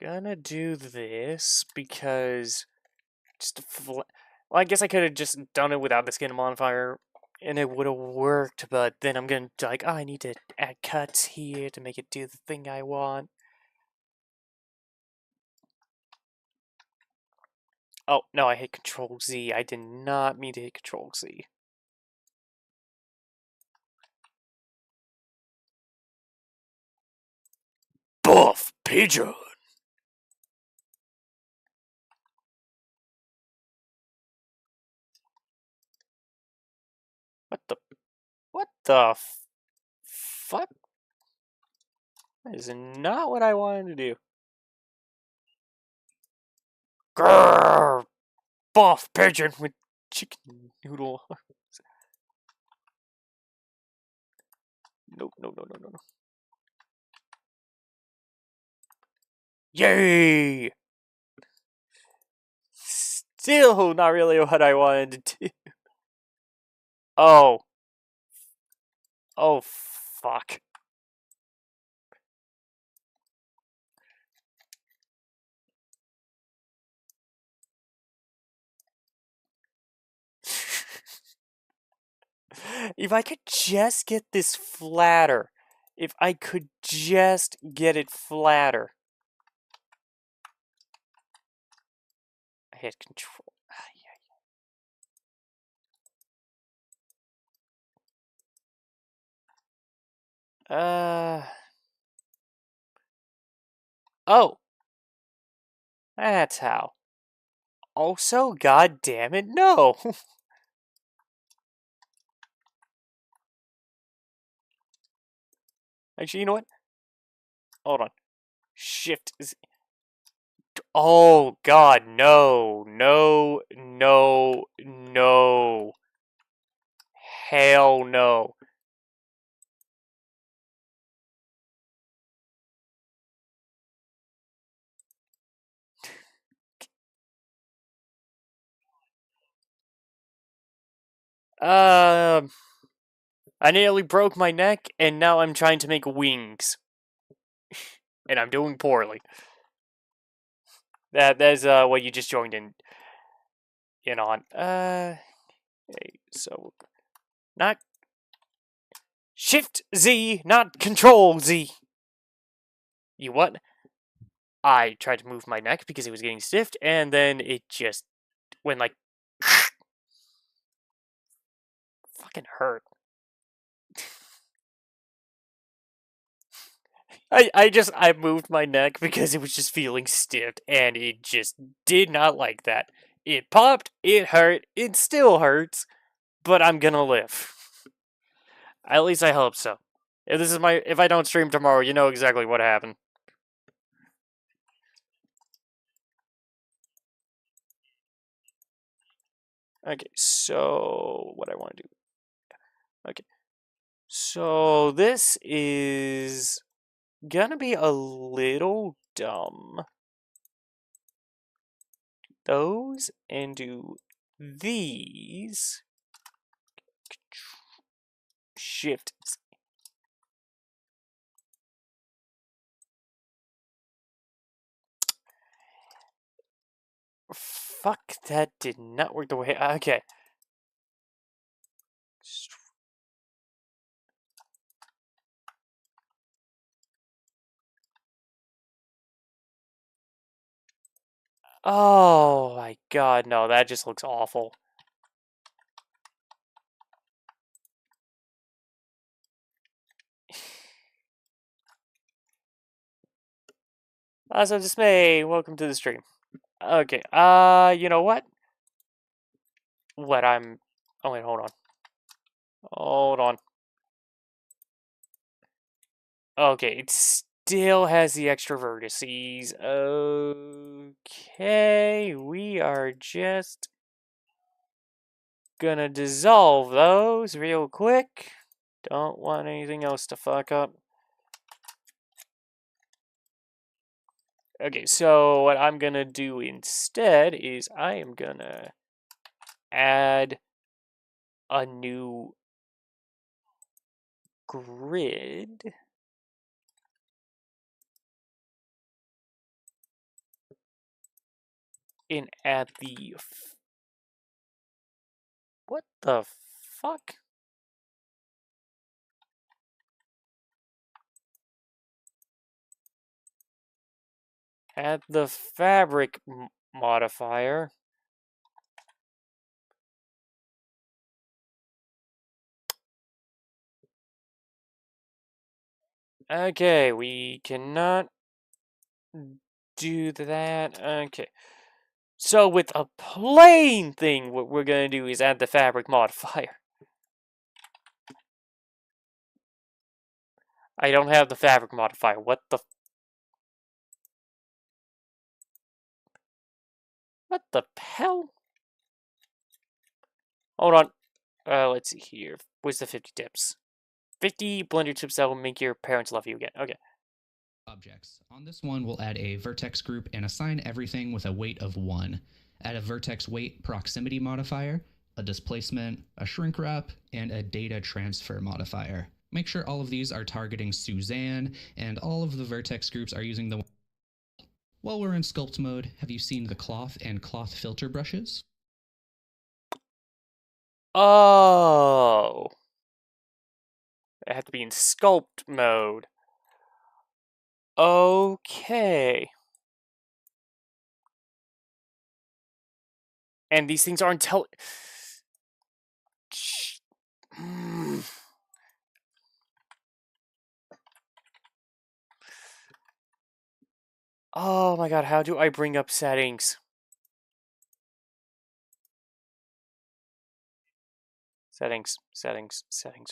Gonna do this because... Well, I guess I could have just done it without the skin modifier, and it would have worked, but then I'm gonna like, oh, I need to add cuts here to make it do the thing I want. Oh, no, I hit Control Z. I did not mean to hit Control Z. Buff Pigeon! What the fuck? That is not what I wanted to do. Grrr! Buff Pigeon with chicken noodle. No. Yay! Still not really what I wanted to do. Oh. Oh, fuck. If I could just get this flatter. If I could just get it flatter. I hit Control. Oh. That's how. Also, god damn it, no. Actually, you know what? Hold on. Shift is... Oh, God, no. No. Hell no. I nearly broke my neck, and now I'm trying to make wings. And I'm doing poorly. That's what you just joined in on. So not Shift Z, not Control Z. You what? I tried to move my neck because it was getting stiff, and then it just went like fucking hurt. I moved my neck because it was just feeling stiff, and it just did not like that. It popped, it hurt, it still hurts, but I'm gonna live. At least I hope so. If I don't stream tomorrow, you know exactly what happened. Okay, so what I want to do. Okay. So this is gonna be a little dumb. Those and do these. Shift. Fuck, that did not work the way. Okay. Oh my god, no, that just looks awful. Awesome Dismay, welcome to the stream. Okay, you know what? Oh wait, hold on. Hold on. Okay, it still has the extra vertices. Okay, we are just gonna dissolve those real quick. Don't want anything else to fuck up. Okay, so what I'm gonna do instead is I am gonna add a new grid. And add the... What the fuck? Add the fabric modifier. Okay, we cannot do that. Okay. So with a plain thing, what we're going to do is add the fabric modifier. I don't have the fabric modifier. What the... What the hell? Hold on. Let's see here. Where's the 50 tips? 50 Blender tips that will make your parents love you again. Okay. Objects. On this one, we'll add a vertex group and assign everything with a weight of 1. Add a vertex weight proximity modifier, a displacement, a shrink wrap, and a data transfer modifier. Make sure all of these are targeting Suzanne, and all of the vertex groups are using the... While we're in sculpt mode, have you seen the cloth and cloth filter brushes? Oh. I have to be in sculpt mode. Okay. And these things aren't Oh my god, how do I bring up settings? Settings.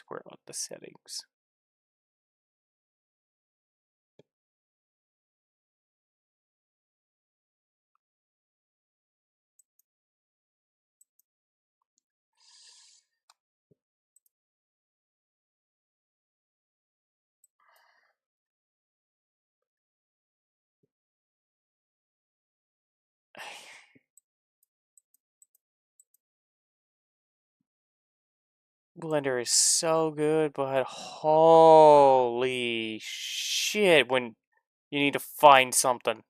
Where are the settings? Blender is so good, but holy shit when you need to find something.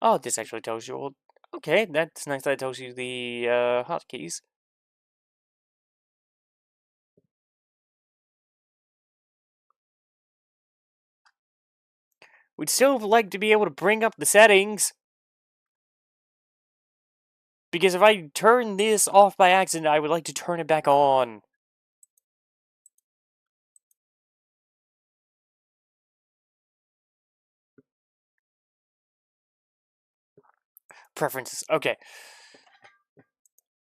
Oh, this actually tells you. Well, okay, that's nice that it tells you the hotkeys. We'd still like to be able to bring up the settings. Because if I turn this off by accident, I would like to turn it back on. Preferences. Okay.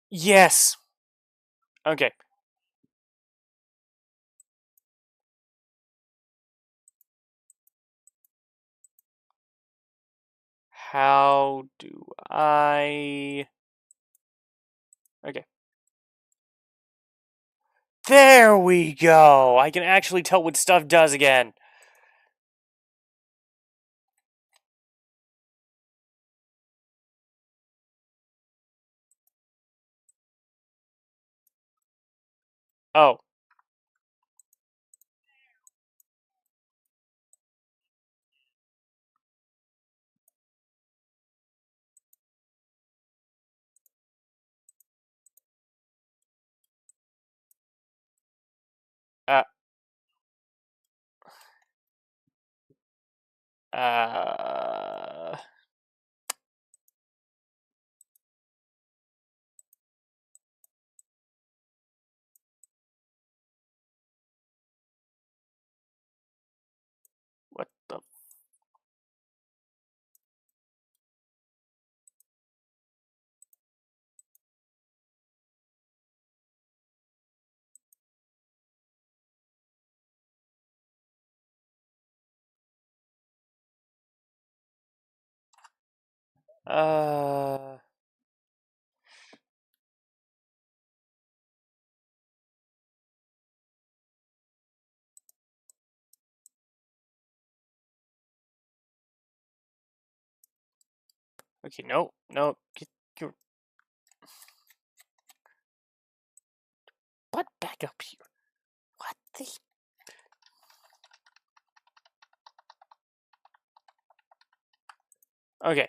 Yes. Okay. How do I... Okay. There we go! I can actually tell what stuff does again. Oh. Uh. What the... Uh... Okay, no, no, get your... What? Back up here. What the... Okay.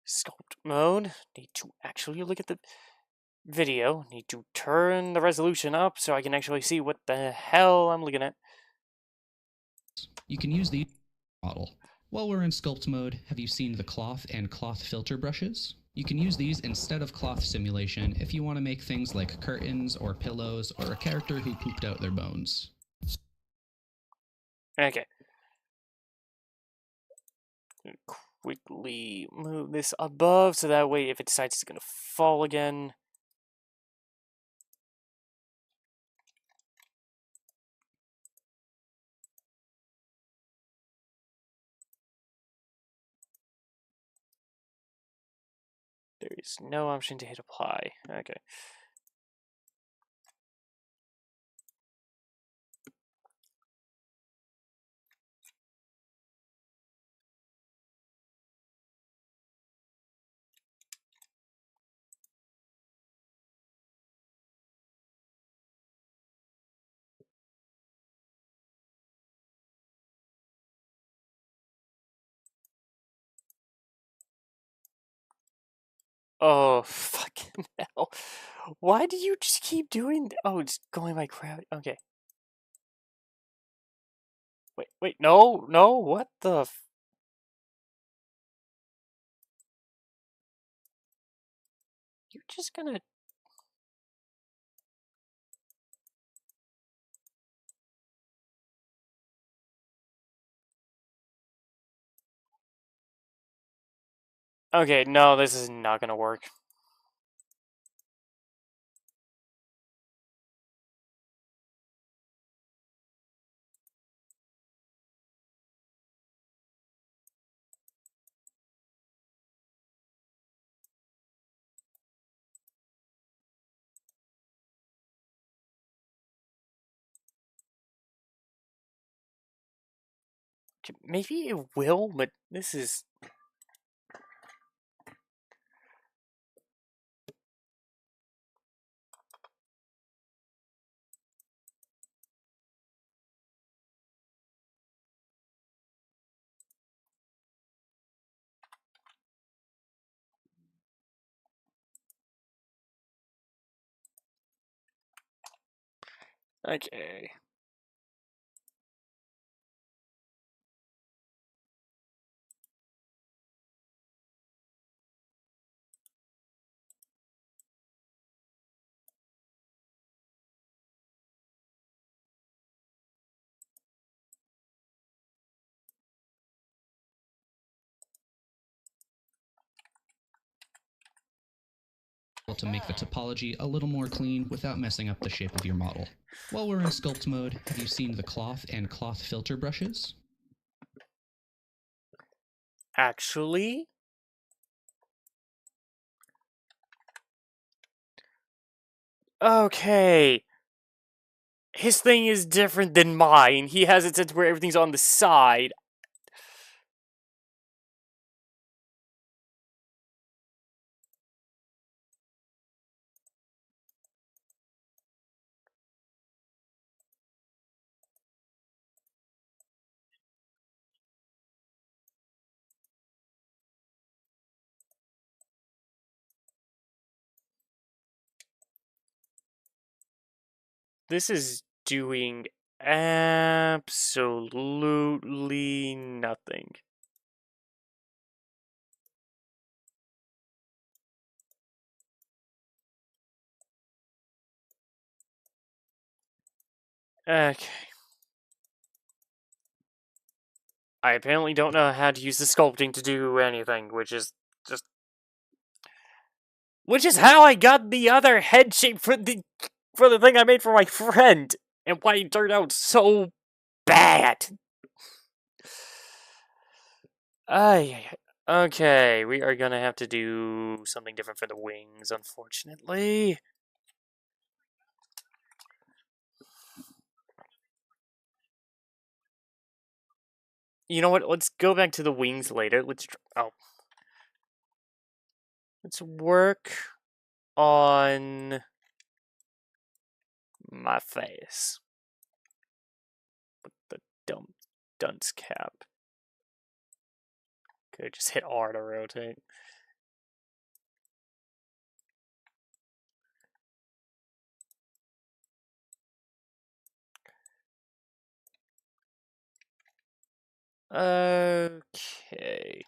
Sculpt mode. Need to actually look at the video. Need to turn the resolution up so I can actually see what the hell I'm looking at. You can use the model. While we're in sculpt mode, have you seen the cloth and cloth filter brushes? You can use these instead of cloth simulation if you want to make things like curtains or pillows or a character who pooped out their bones. Okay. Quickly move this above so that way if it decides it's gonna fall again. There is no option to hit apply. Okay. Oh, fucking hell. Why do you just keep doing... Oh, it's going by crowd. Okay. Wait, no, no, what the... You're just gonna... Okay, no, this is not gonna work. Maybe it will, but this is... Okay. To make the topology a little more clean without messing up the shape of your model. While we're in sculpt mode, have you seen the cloth and cloth filter brushes? Actually... Okay. His thing is different than mine. He has it set where everything's on the side. This is doing absolutely nothing. Okay. I apparently don't know how to use the sculpting to do anything, which is just... Which is how I got the other head shape for the thing I made for my friend, and why it turned out so bad. Okay, we are gonna have to do something different for the wings, unfortunately. You know what? Let's go back to the wings later. Let's work on my face with the dumb dunce cap. Could have just hit R to rotate. Okay.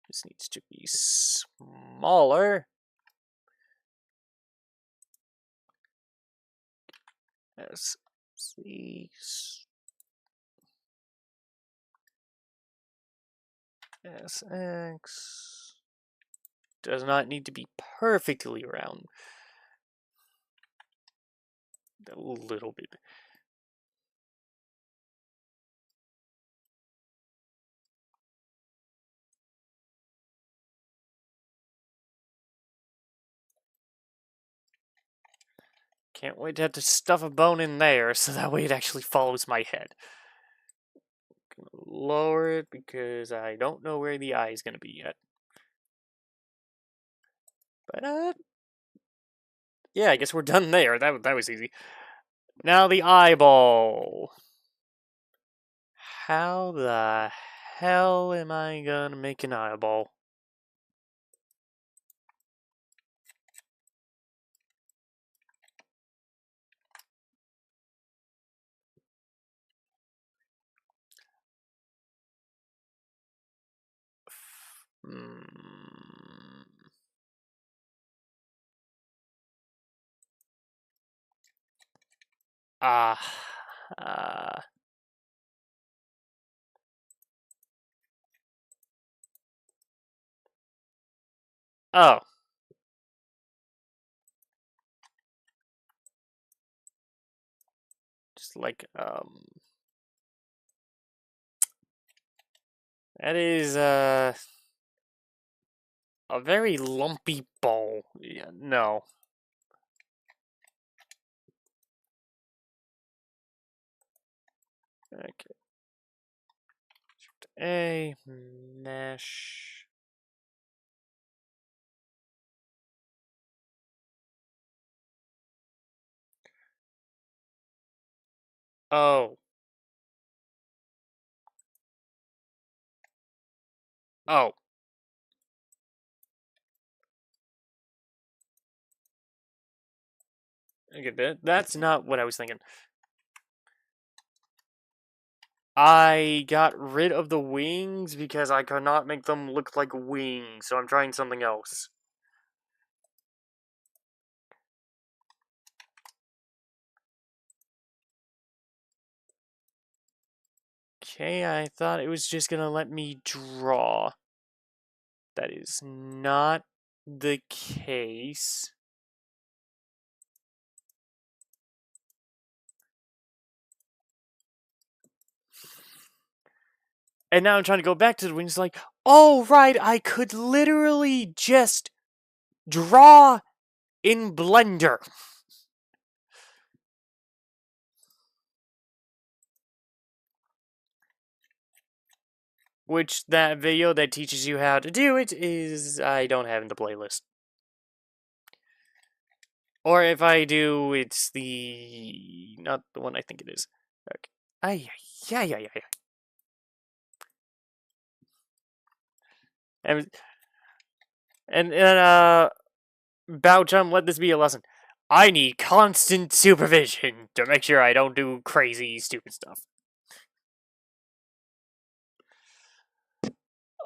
This needs to be smaller. SC SX does not need to be perfectly round. A little bit. Can't wait to have to stuff a bone in there so that way it actually follows my head. Gonna lower it because I don't know where the eye is gonna be yet. But yeah, I guess we're done there. That was easy. Now the eyeball. How the hell am I gonna make an eyeball? Ah. Oh. Just like, that is, a very lumpy ball. Yeah, no. Okay. Shift A, mesh. Oh. Oh. Okay, that's not what I was thinking. I got rid of the wings because I could not make them look like wings, so I'm trying something else. Okay, I thought it was just gonna let me draw. That is not the case. And now I'm trying to go back to the wings, like, oh, right, I could literally just draw in Blender. Which, that video that teaches you how to do it is, I don't have in the playlist. Or if I do, it's not the one I think it is. Okay. Yeah. And Bow Chum, let this be a lesson. I need constant supervision to make sure I don't do crazy, stupid stuff.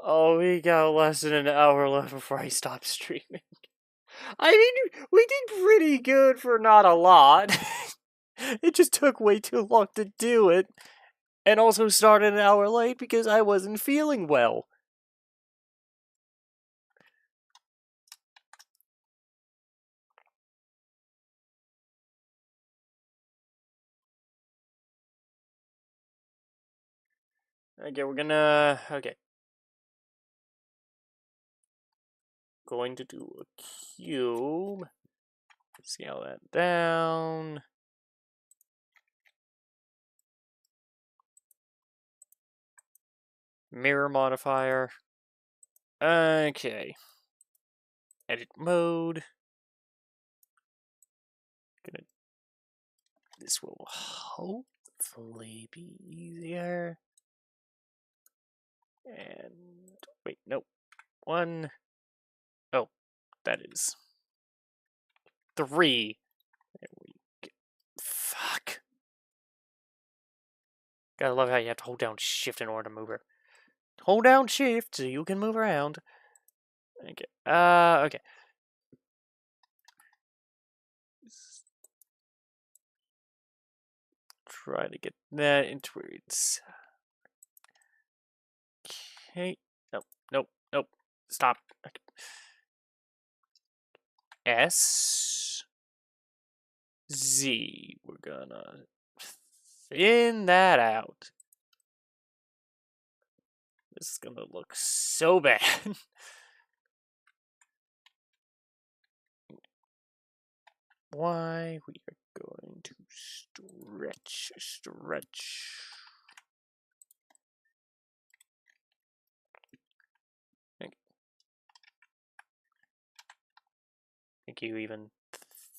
Oh, we got less than an hour left before I stop streaming. I mean, we did pretty good for not a lot. It just took way too long to do it. And also started an hour late because I wasn't feeling well. Okay, we're gonna... Okay. going to do a cube. Scale that down. Mirror modifier. Okay. Edit mode. This will hopefully be easier. And wait, nope. One. Oh, that is 3. There we go. Fuck. Gotta love how you have to hold down shift in order to move her. Hold down shift so you can move around. Okay. Okay. Try to get that into where it's. Okay. Nope. Nope. Nope. Stop. Okay. S. Z. We're gonna thin that out. This is gonna look so bad. Why we are going to stretch. Make you even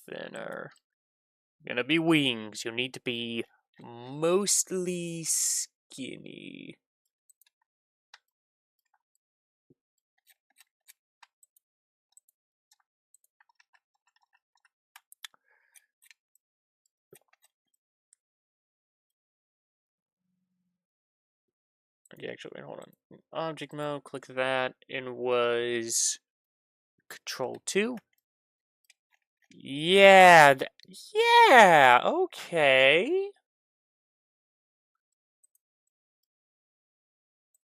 thinner. Gonna be wings. You'll need to be mostly skinny. Okay, actually, wait, hold on. Object mode, click that, and was Control 2. Yeah, yeah, okay.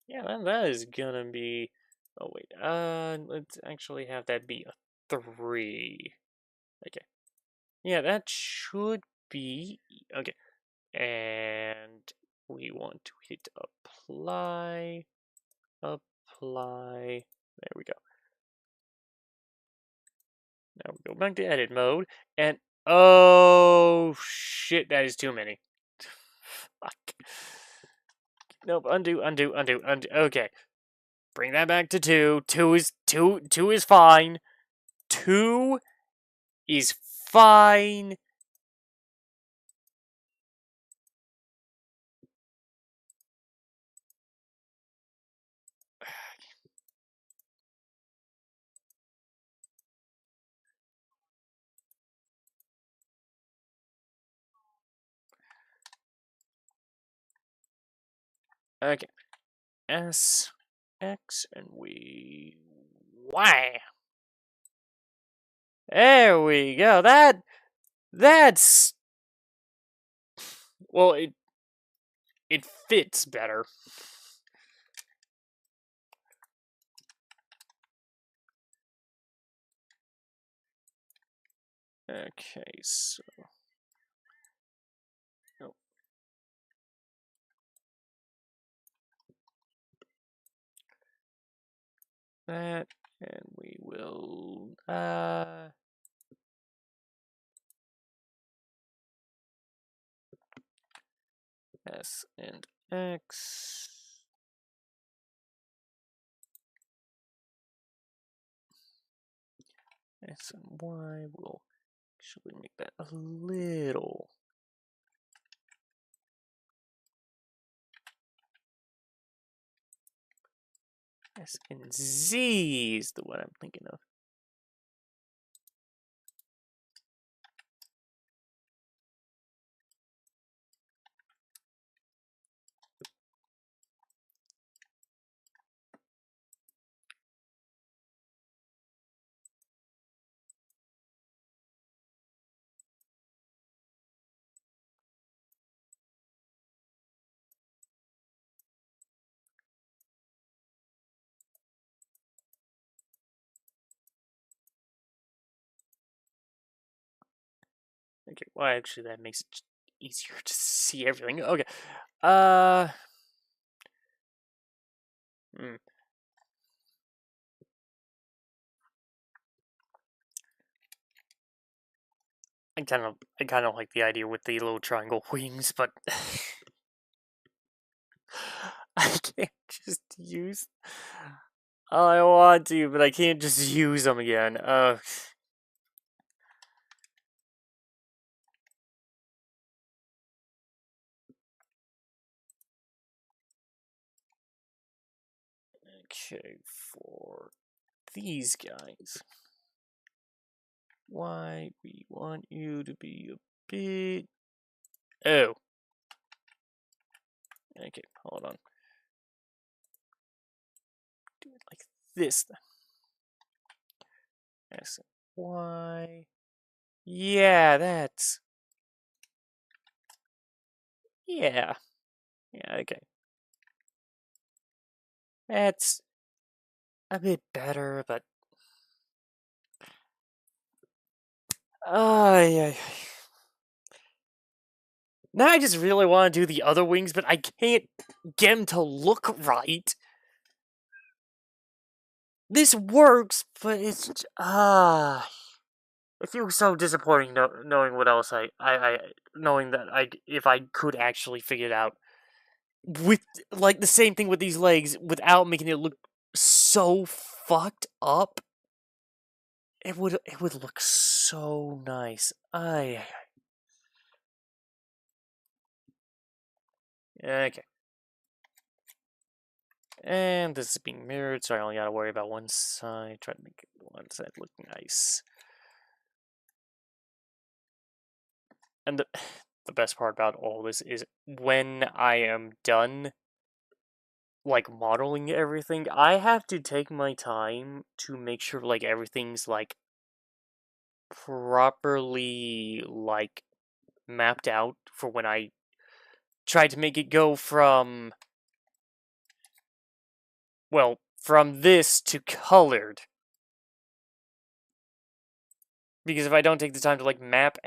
Yeah, that is gonna be. Oh wait, let's actually have that be a 3. Okay. Yeah, that should be okay. And we want to hit apply. There we go. Now we go back to edit mode, and oh shit, that is too many. Fuck. Nope, undo. Okay, bring that back to 2. 2 is fine. 2 is fine. Okay. S, X, and we Y. There we go. That's well, it fits better. Okay, so nope. That, and we will S and X. S and Y will actually make that a little. S and Z is the one I'm thinking of. Okay, well, actually, that makes it easier to see everything. Okay, I kind of like the idea with the little triangle wings, but I can't just use. I want to, but I can't just use them again. Okay, for these guys, why we want you to be a bit. Oh. Okay, hold on. Do it like this then. S Y. Yeah, that's. Yeah. Yeah, okay. That's a bit better, but. Yeah. Now I just really want to do the other wings, but I can't get them to look right. This works, but it's it feels so disappointing knowing what else knowing that if I could actually figure it out with like the same thing with these legs without making it look so fucked up. It would look so nice. Okay. And this is being mirrored, so I only gotta worry about one side. Try to make one side look nice. And the best part about all this is when I am done, like, modeling everything, I have to take my time to make sure, like, everything's, like, properly, like, mapped out for when I try to make it go from, well, from this to colored. Because if I don't take the time to, like, map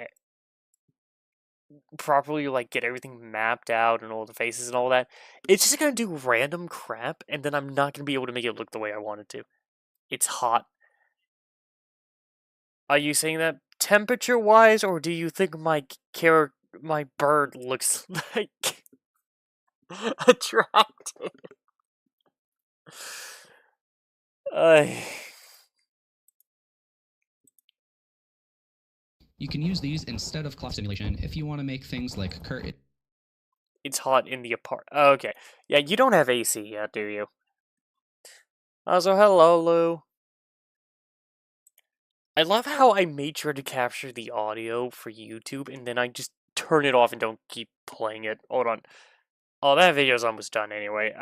properly, like, get everything mapped out and all the faces and all that, it's just gonna do random crap, and then I'm not gonna be able to make it look the way I want it to. It's hot. Are you saying that temperature-wise, or do you think my bird looks like attractive? You can use these instead of cloth simulation if you want to make things like curtain. It's hot in the apartment. Okay. Yeah, you don't have AC yet, do you? Also, hello, Lou. I love how I made sure to capture the audio for YouTube, and then I just turn it off and don't keep playing it. Hold on. Oh, that video's almost done anyway.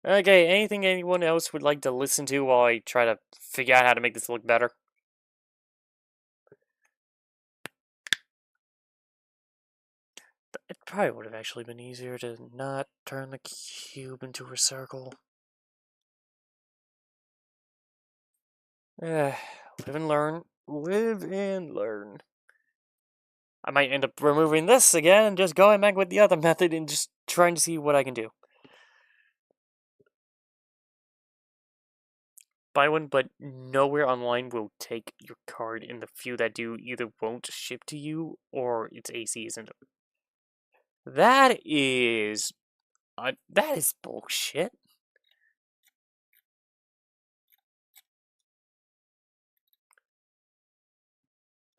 Okay, anything anyone else would like to listen to while I try to figure out how to make this look better? It probably would have actually been easier to not turn the cube into a circle. Live and learn. Live and learn. I might end up removing this again and just going back with the other method and just trying to see what I can do. Buy one, but nowhere online will take your card, and the few that do either won't ship to you or its AC isn't. That is bullshit.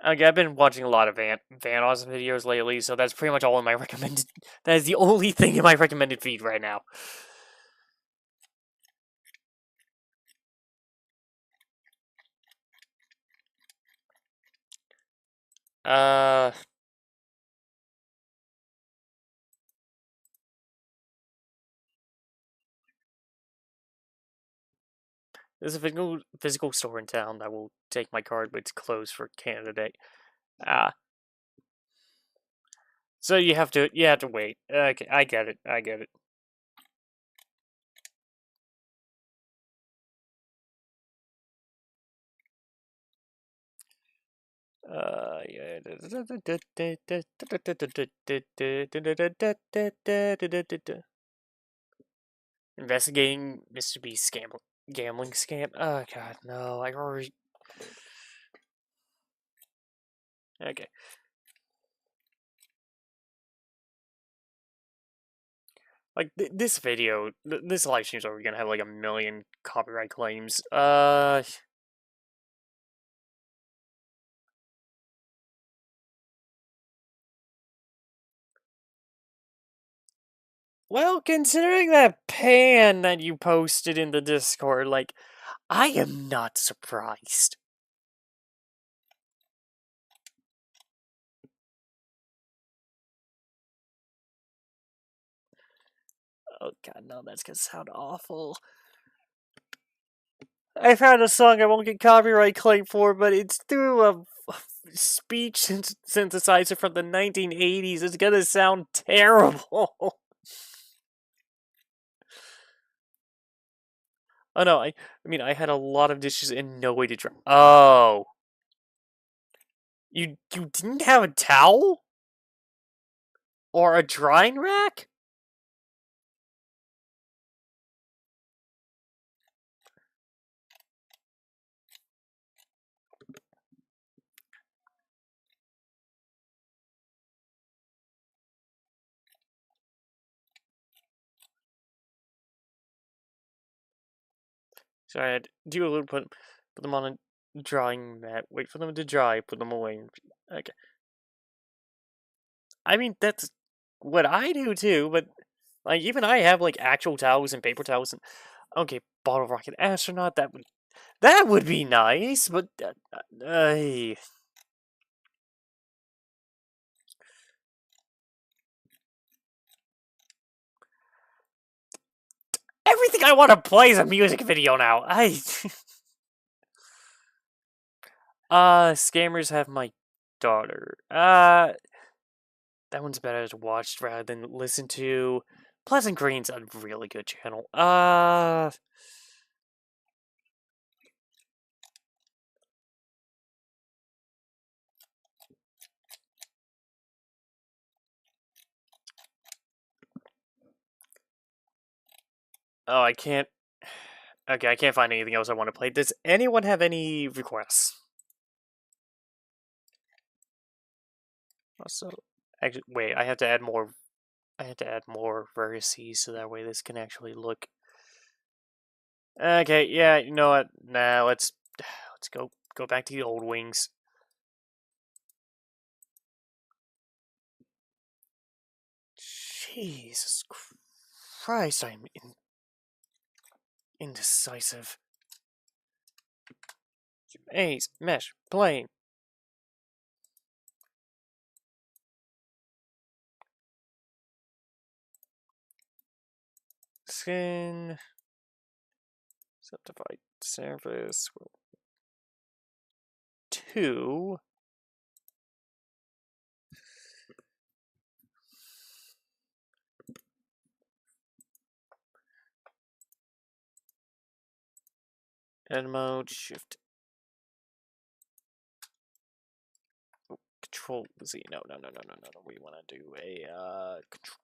Okay, I've been watching a lot of Van Awesome videos lately, so that's pretty much all in my recommended. That is the only thing in my recommended feed right now. There's a physical store in town that will take my card, but it's closed for Canada Day. So you have to wait. Okay, I get it. Investigating Mr. Beast's gambling scam. Oh god, no! I already. Okay. Like, this video, this live stream's already gonna have like 1,000,000 copyright claims. Well, considering that pan that you posted in the Discord, like, I am not surprised. Oh god, no, that's gonna sound awful. I found a song I won't get copyright claim for, but it's through a speech synthesizer from the 1980s. It's gonna sound terrible. Oh no, I mean, I had a lot of dishes and no way to dry. Oh. You didn't have a towel? Or a drying rack? So I had to do a little put them on a drying mat, wait for them to dry, put them away. Okay. I mean, that's what I do too, but like even I have like actual towels and paper towels and okay, bottle rocket astronaut, that would be nice, but everything I want to play is a music video now. Scammers have my daughter. That one's better to watch rather than listen to. Pleasant Green's a really good channel. Oh, I can't. Okay, I can't find anything else I want to play. Does anyone have any requests? Also, actually, wait. I have to add more. I have to add more vertices so that way this can actually look. Okay, yeah. You know what? Nah, let's go back to the old wings. Jesus Christ, I'm indecisive. Ace, mesh, plane. Skin. Subdivide surface. 2. Edit mode, shift. Control Z. No. We want to do a control.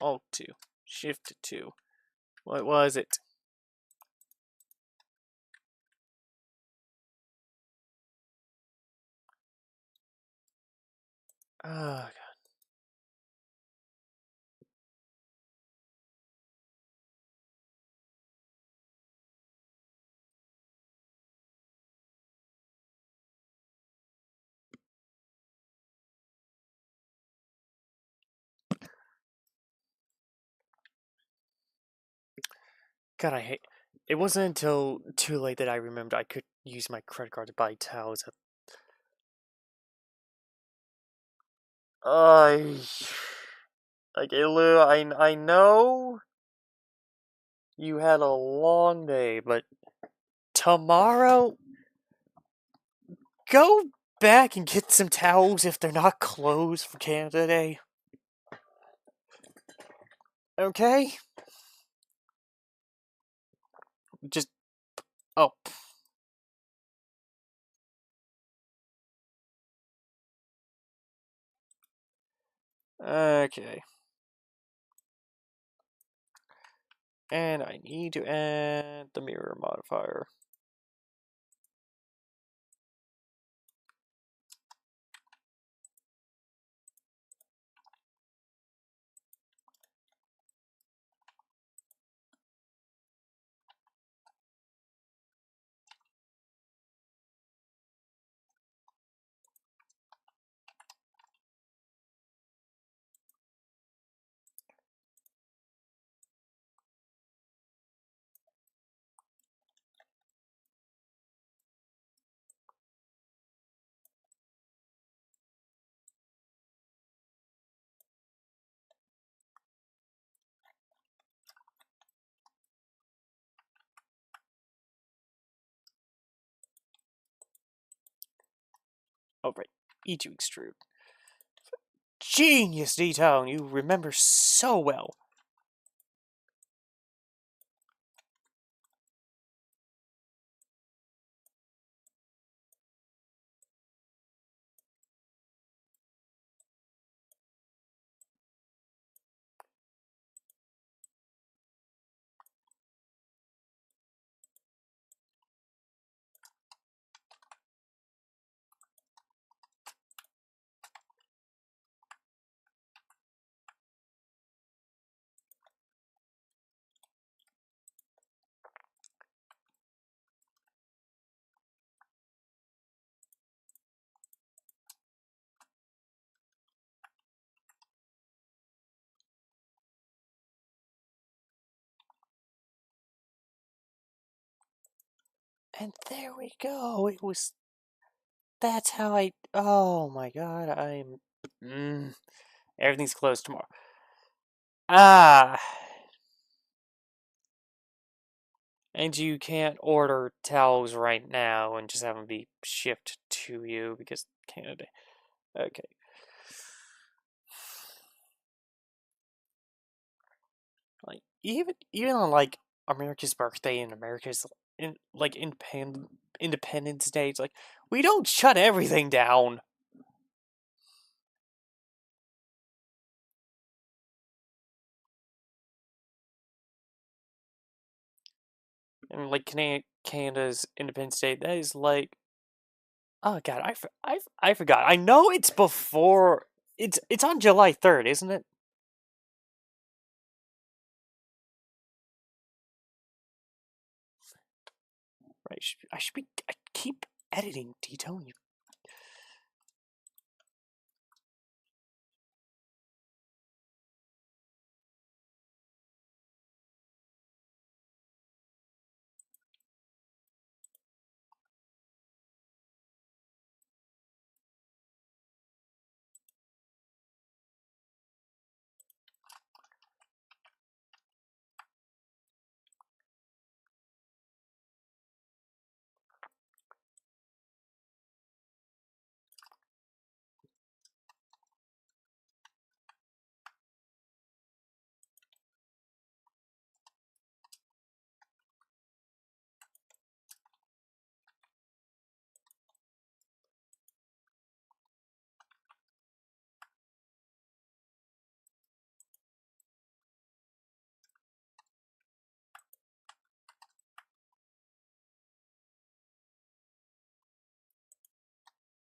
Alt 2. Shift 2. What was it? Oh, God. God, I hate. It wasn't until too late that I remembered I could use my credit card to buy towels. Okay, Lou, I know you had a long day, but tomorrow, go back and get some towels if they're not closed for Canada Day. Okay? Just. Oh. Okay. And I need to add the mirror modifier. Oh, right. E2 extrude. Genius, D-Tone! You remember so well. And there we go. It was... That's how I... Oh my god, I'm... Everything's closed tomorrow. Ah! And you can't order towels right now and just have them be shipped to you because Canada... Okay. Like, even on, like, America's birthday and America's... Independence Day, it's like, we don't shut everything down. And, like, Canada's Independence Day, that is, like... Oh, God, I forgot. I know it's before... It's on July 3rd, isn't it? Right, I keep editing, D-Tone, you...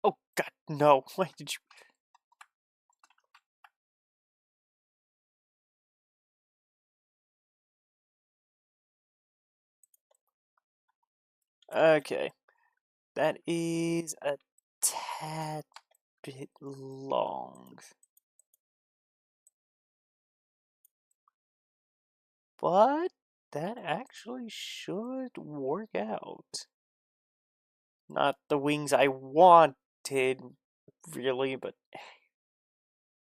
Oh, God, no. Why did you... Okay. That is a tad bit long. But that actually should work out. Not the wings I wanted, really, but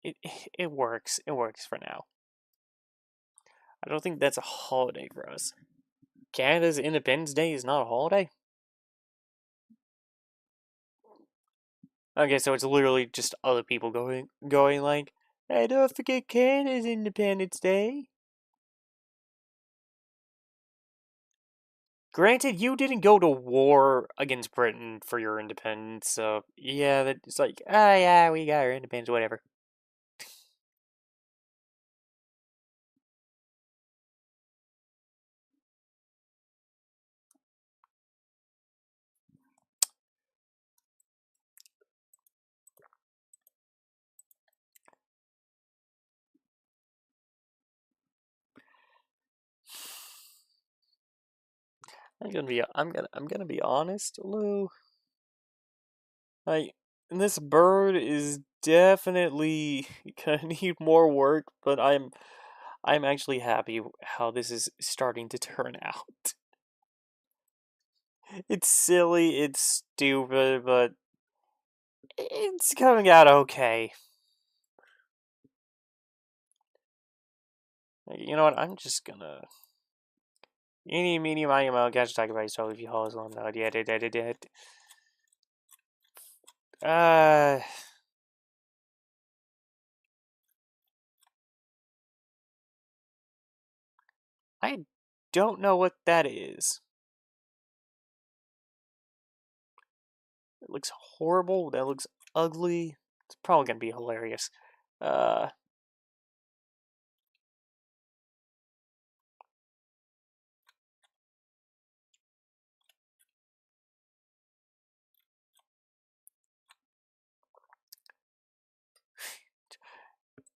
it works. It works for now. I don't think that's a holiday for us. Canada's Independence Day is not a holiday? Okay, so it's literally just other people going like, hey, don't forget Canada's Independence Day. Granted, you didn't go to war against Britain for your independence, so yeah, it's like, ah, yeah, we got our independence, whatever. I'm gonna be honest, Lou. Like, this bird is definitely gonna need more work, but I'm actually happy how this is starting to turn out. It's silly, it's stupid, but it's coming out okay. You know what? I'm just gonna... Any medium audio catch talk about so if you hold on now. Yeah. I don't know what that is. It looks horrible. That looks ugly. It's probably gonna be hilarious.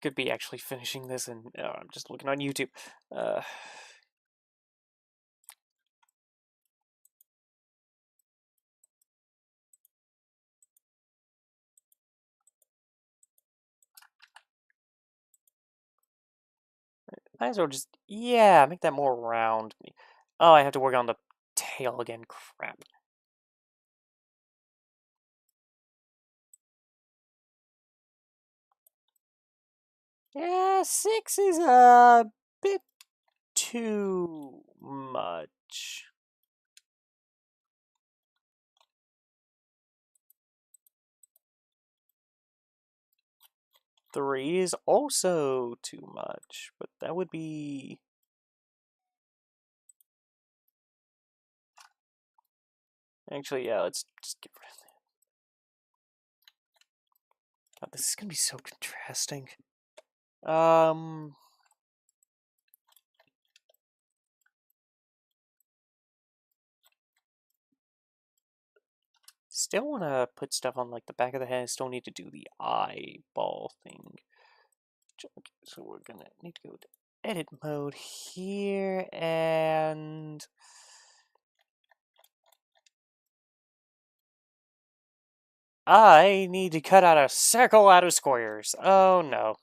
Could be actually finishing this, and I'm just looking on YouTube. Might as well just, yeah, make that more round. Oh, I have to work on the tail again. Crap. Yeah, 6 is a bit too much. Three is also too much, but that would be... Actually, yeah, let's just get rid of that. God, this is gonna be so contrasting. Still want to put stuff on like the back of the head. Still need to do the eyeball thing. So we're gonna need to go to edit mode here, and I need to cut out a circle out of squares. Oh no.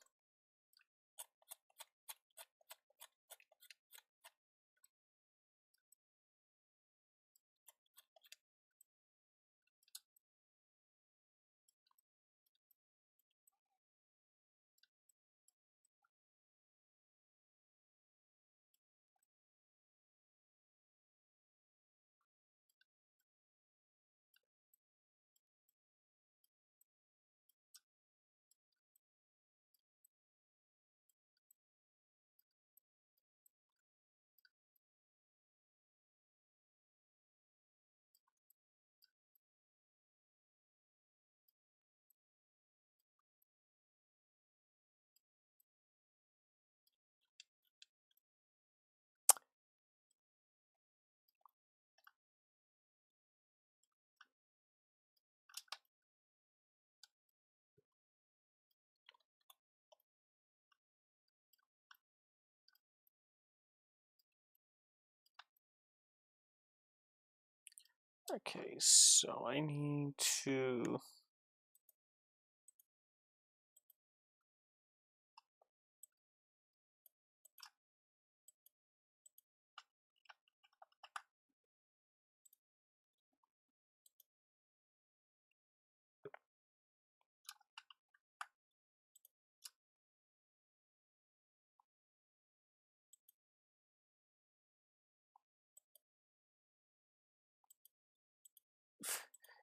Okay, so I need to...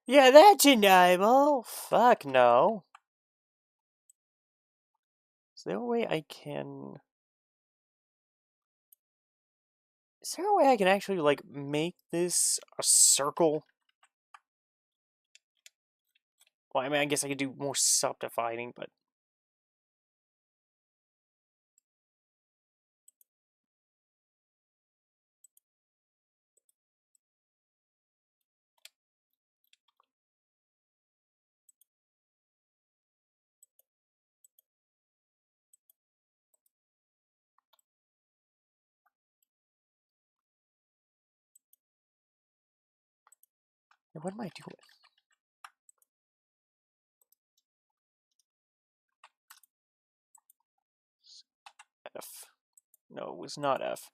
Yeah, that's an eyeball. Fuck no. Is there a way I can... Is there a way I can actually, like, make this a circle? Well, I mean, I guess I could do more subdividing, but... What am I doing? F. No, it was not F.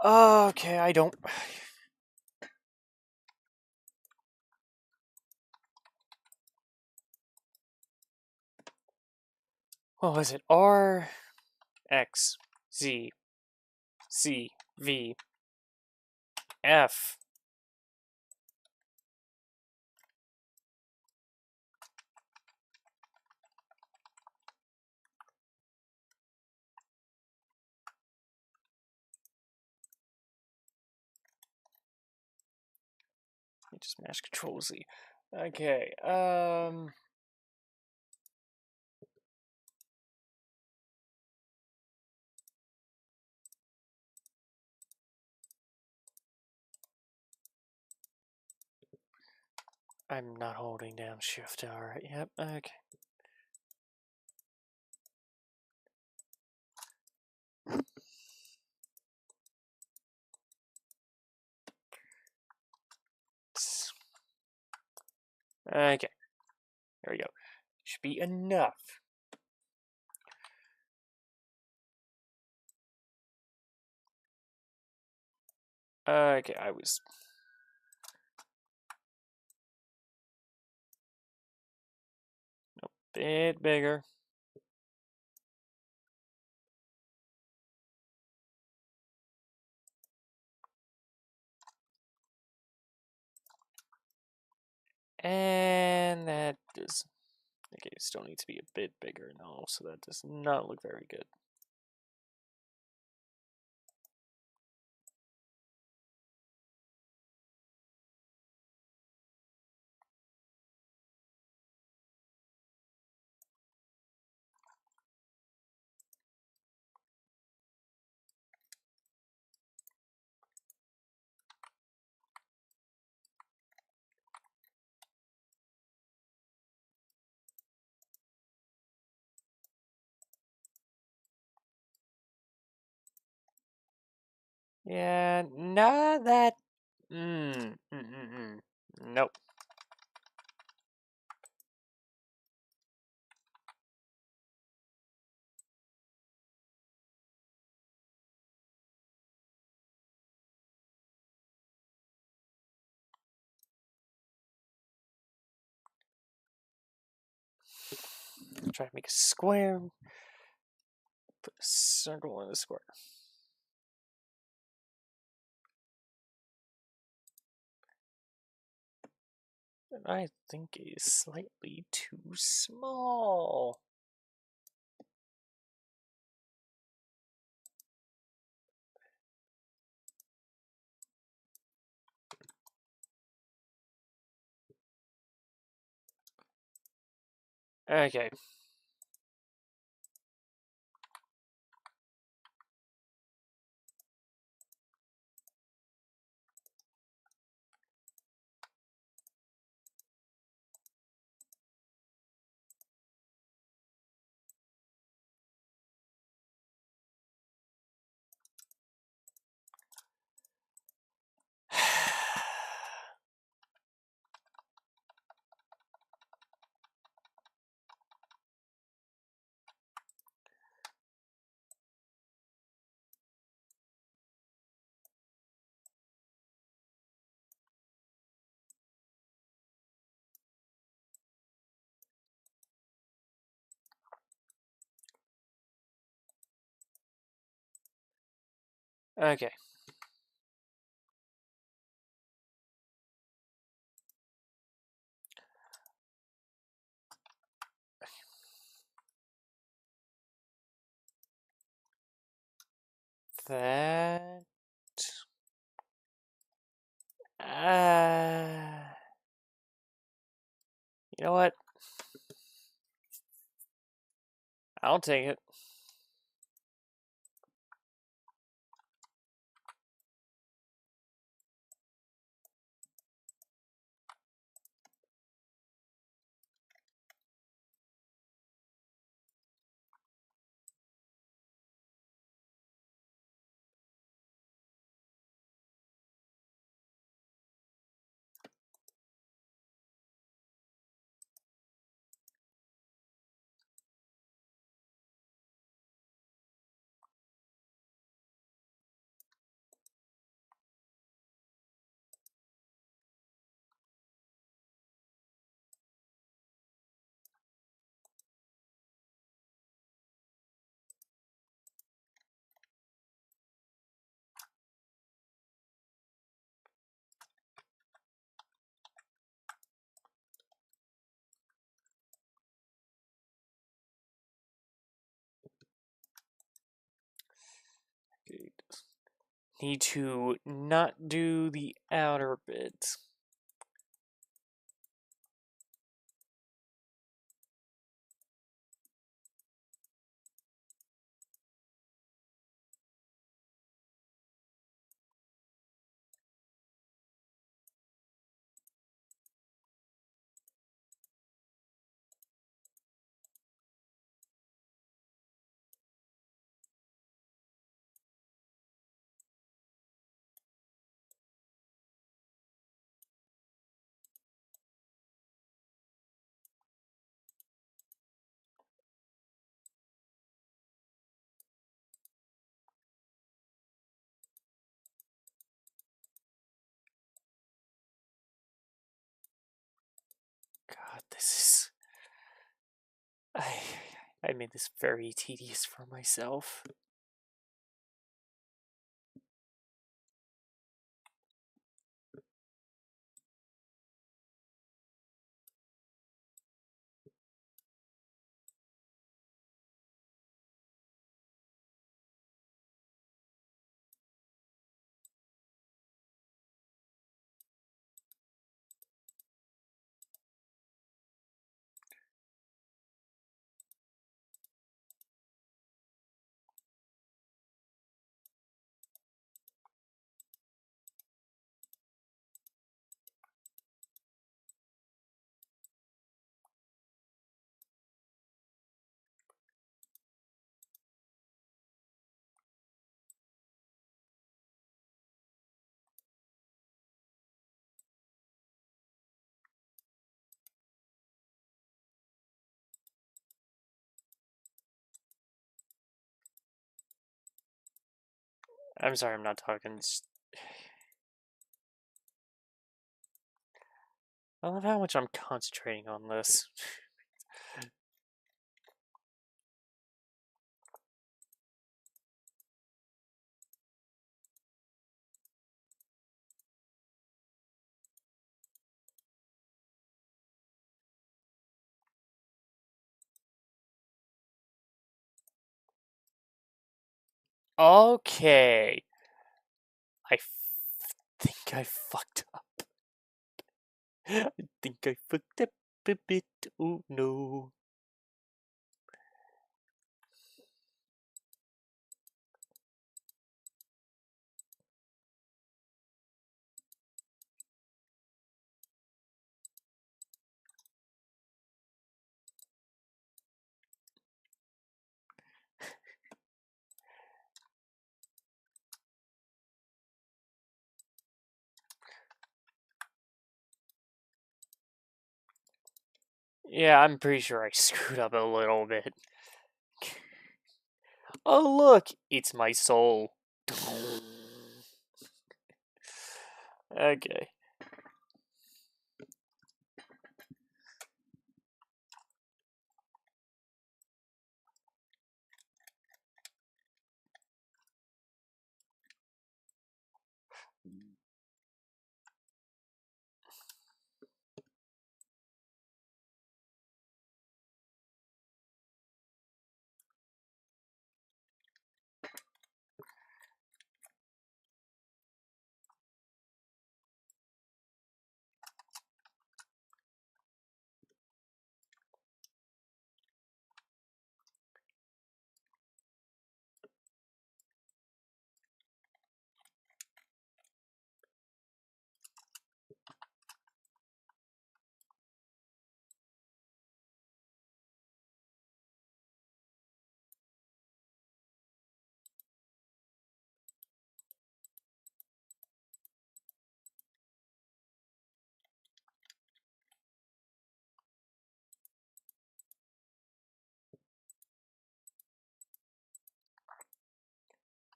Okay, I don't... What was it? R, X, Z, C, V, F, just mash Control Z. Okay, I'm not holding down Shift. Alright, yep, okay. Okay, there we go. Should be enough. Okay, I was... a bit bigger. And that does... Okay, still needs to be a bit bigger now, so that does not look very good. Yeah, not that... Nope. Try to make a square. Put a circle in the square. And I think it is slightly too small. Okay. Okay. That... You know what? I'll take it. Need to not do the outer bit. This is... I made this very tedious for myself. I'm sorry, I'm not talking. I love how much I'm concentrating on this. Okay. Think I fucked up. I think I fucked up a bit. Oh no. Yeah, I'm pretty sure I screwed up a little bit. Oh look, it's my soul. Okay.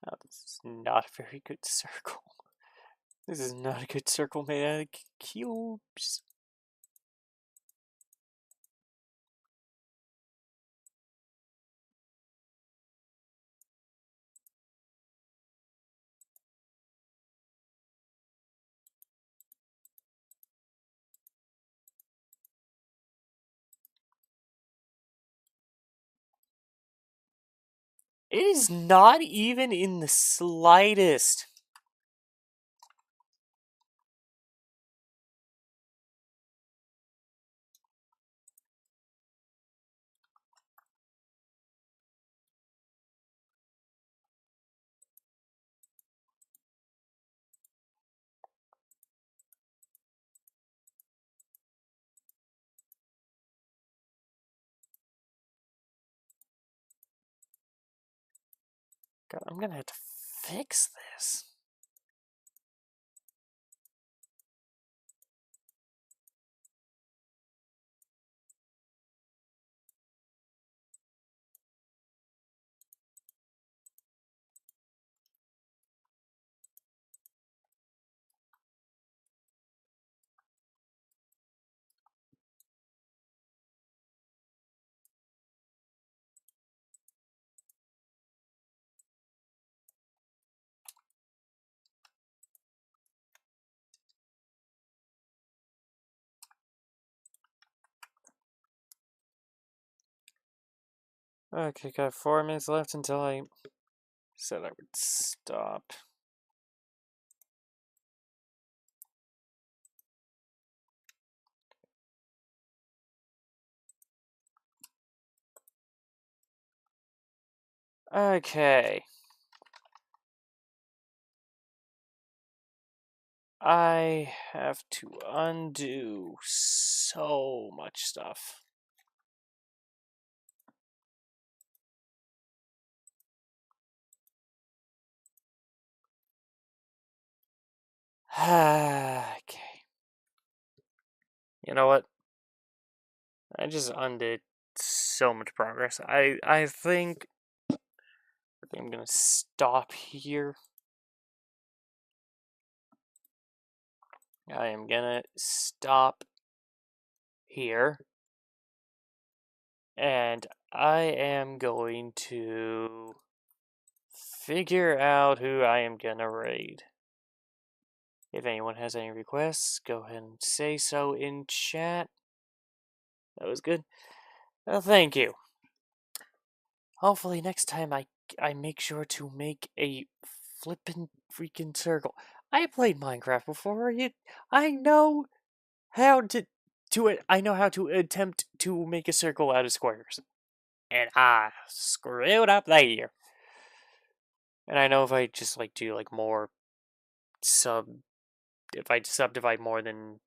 Oh, this is not a very good circle. This is not a good circle made out of cubes. It is not even in the slightest. God, I'm gonna have to fix this. Okay, got 4 minutes left until I said I would stop. Okay. I have to undo so much stuff. Okay. You know what? I just undid so much progress. I think I'm gonna stop here. I am gonna stop here. And I am going to figure out who I am gonna raid. If anyone has any requests, go ahead and say so in chat. That was good. Well, thank you. Hopefully next time I make sure to make a flippin' freaking circle. I played Minecraft before. I know how to do it. I know how to attempt to make a circle out of squares. And I screwed up there. And I know if I just do more if I subdivide more than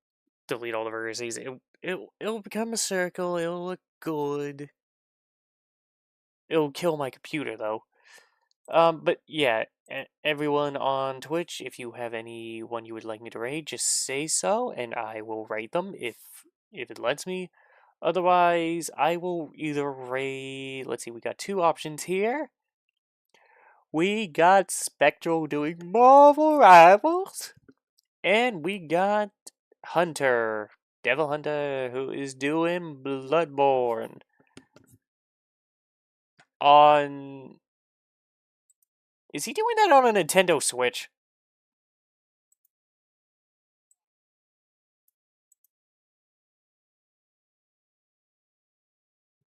delete all the vertices, it'll become a circle. It'll look good. It'll kill my computer though. But yeah, everyone on Twitch, if you have anyone you would like me to raid, just say so, and I will raid them if it lets me. Otherwise, I will either raid. Let's see, we got 2 options here. We got Spectral doing Marvel Rivals, and we got Hunter, Devil Hunter, who is doing Bloodborne on. Is he doing that on a Nintendo Switch?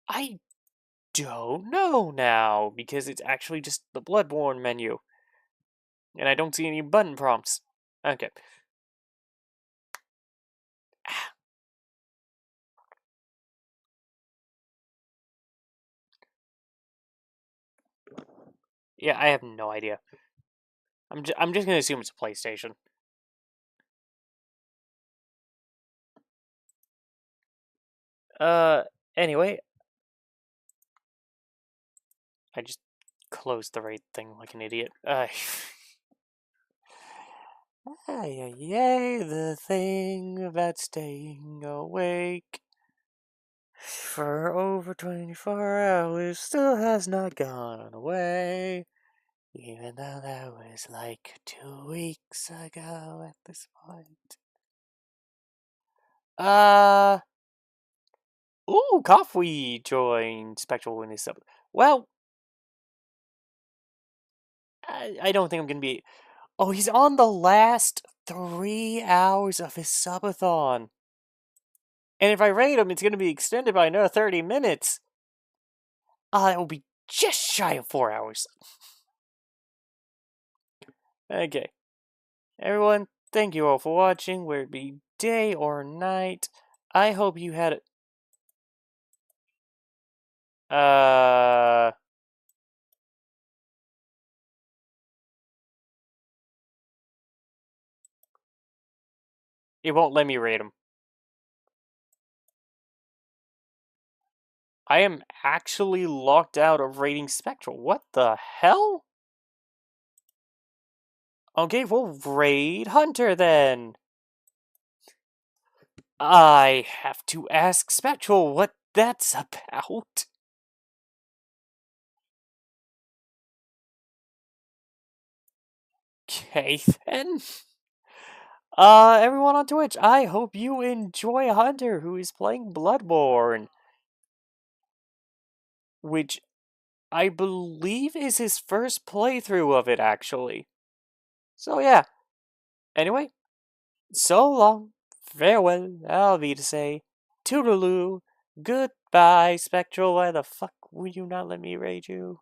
I don't know now, because it's actually just the Bloodborne menu. And I don't see any button prompts. Okay. Yeah, I have no idea. I'm just gonna assume it's a PlayStation. Anyway. I just closed the right thing like an idiot. Yay, the thing about staying awake for over 24 hours still has not gone away. Even though that was like 2 weeks ago at this point. Ooh, Coffee joined Spectral in his sub. Well, I don't think I'm gonna be. Oh, he's on the last 3 hours of his subathon. And if I raid him, it's gonna be extended by another 30 minutes. It will be just shy of 4 hours. Okay. Everyone, thank you all for watching, whether it be day or night. I hope you had it won't let me rate them. I am actually locked out of rating Spectral. What the hell? Okay, we'll raid Hunter then. I have to ask Spectral what that's about. Okay, then. Everyone on Twitch, I hope you enjoy Hunter, who is playing Bloodborne. Which I believe is his first playthrough of it, actually. So, yeah. Anyway, so long, farewell, I'll be to say, toodaloo, goodbye, Spectral, where the fuck Will you not let me raid you?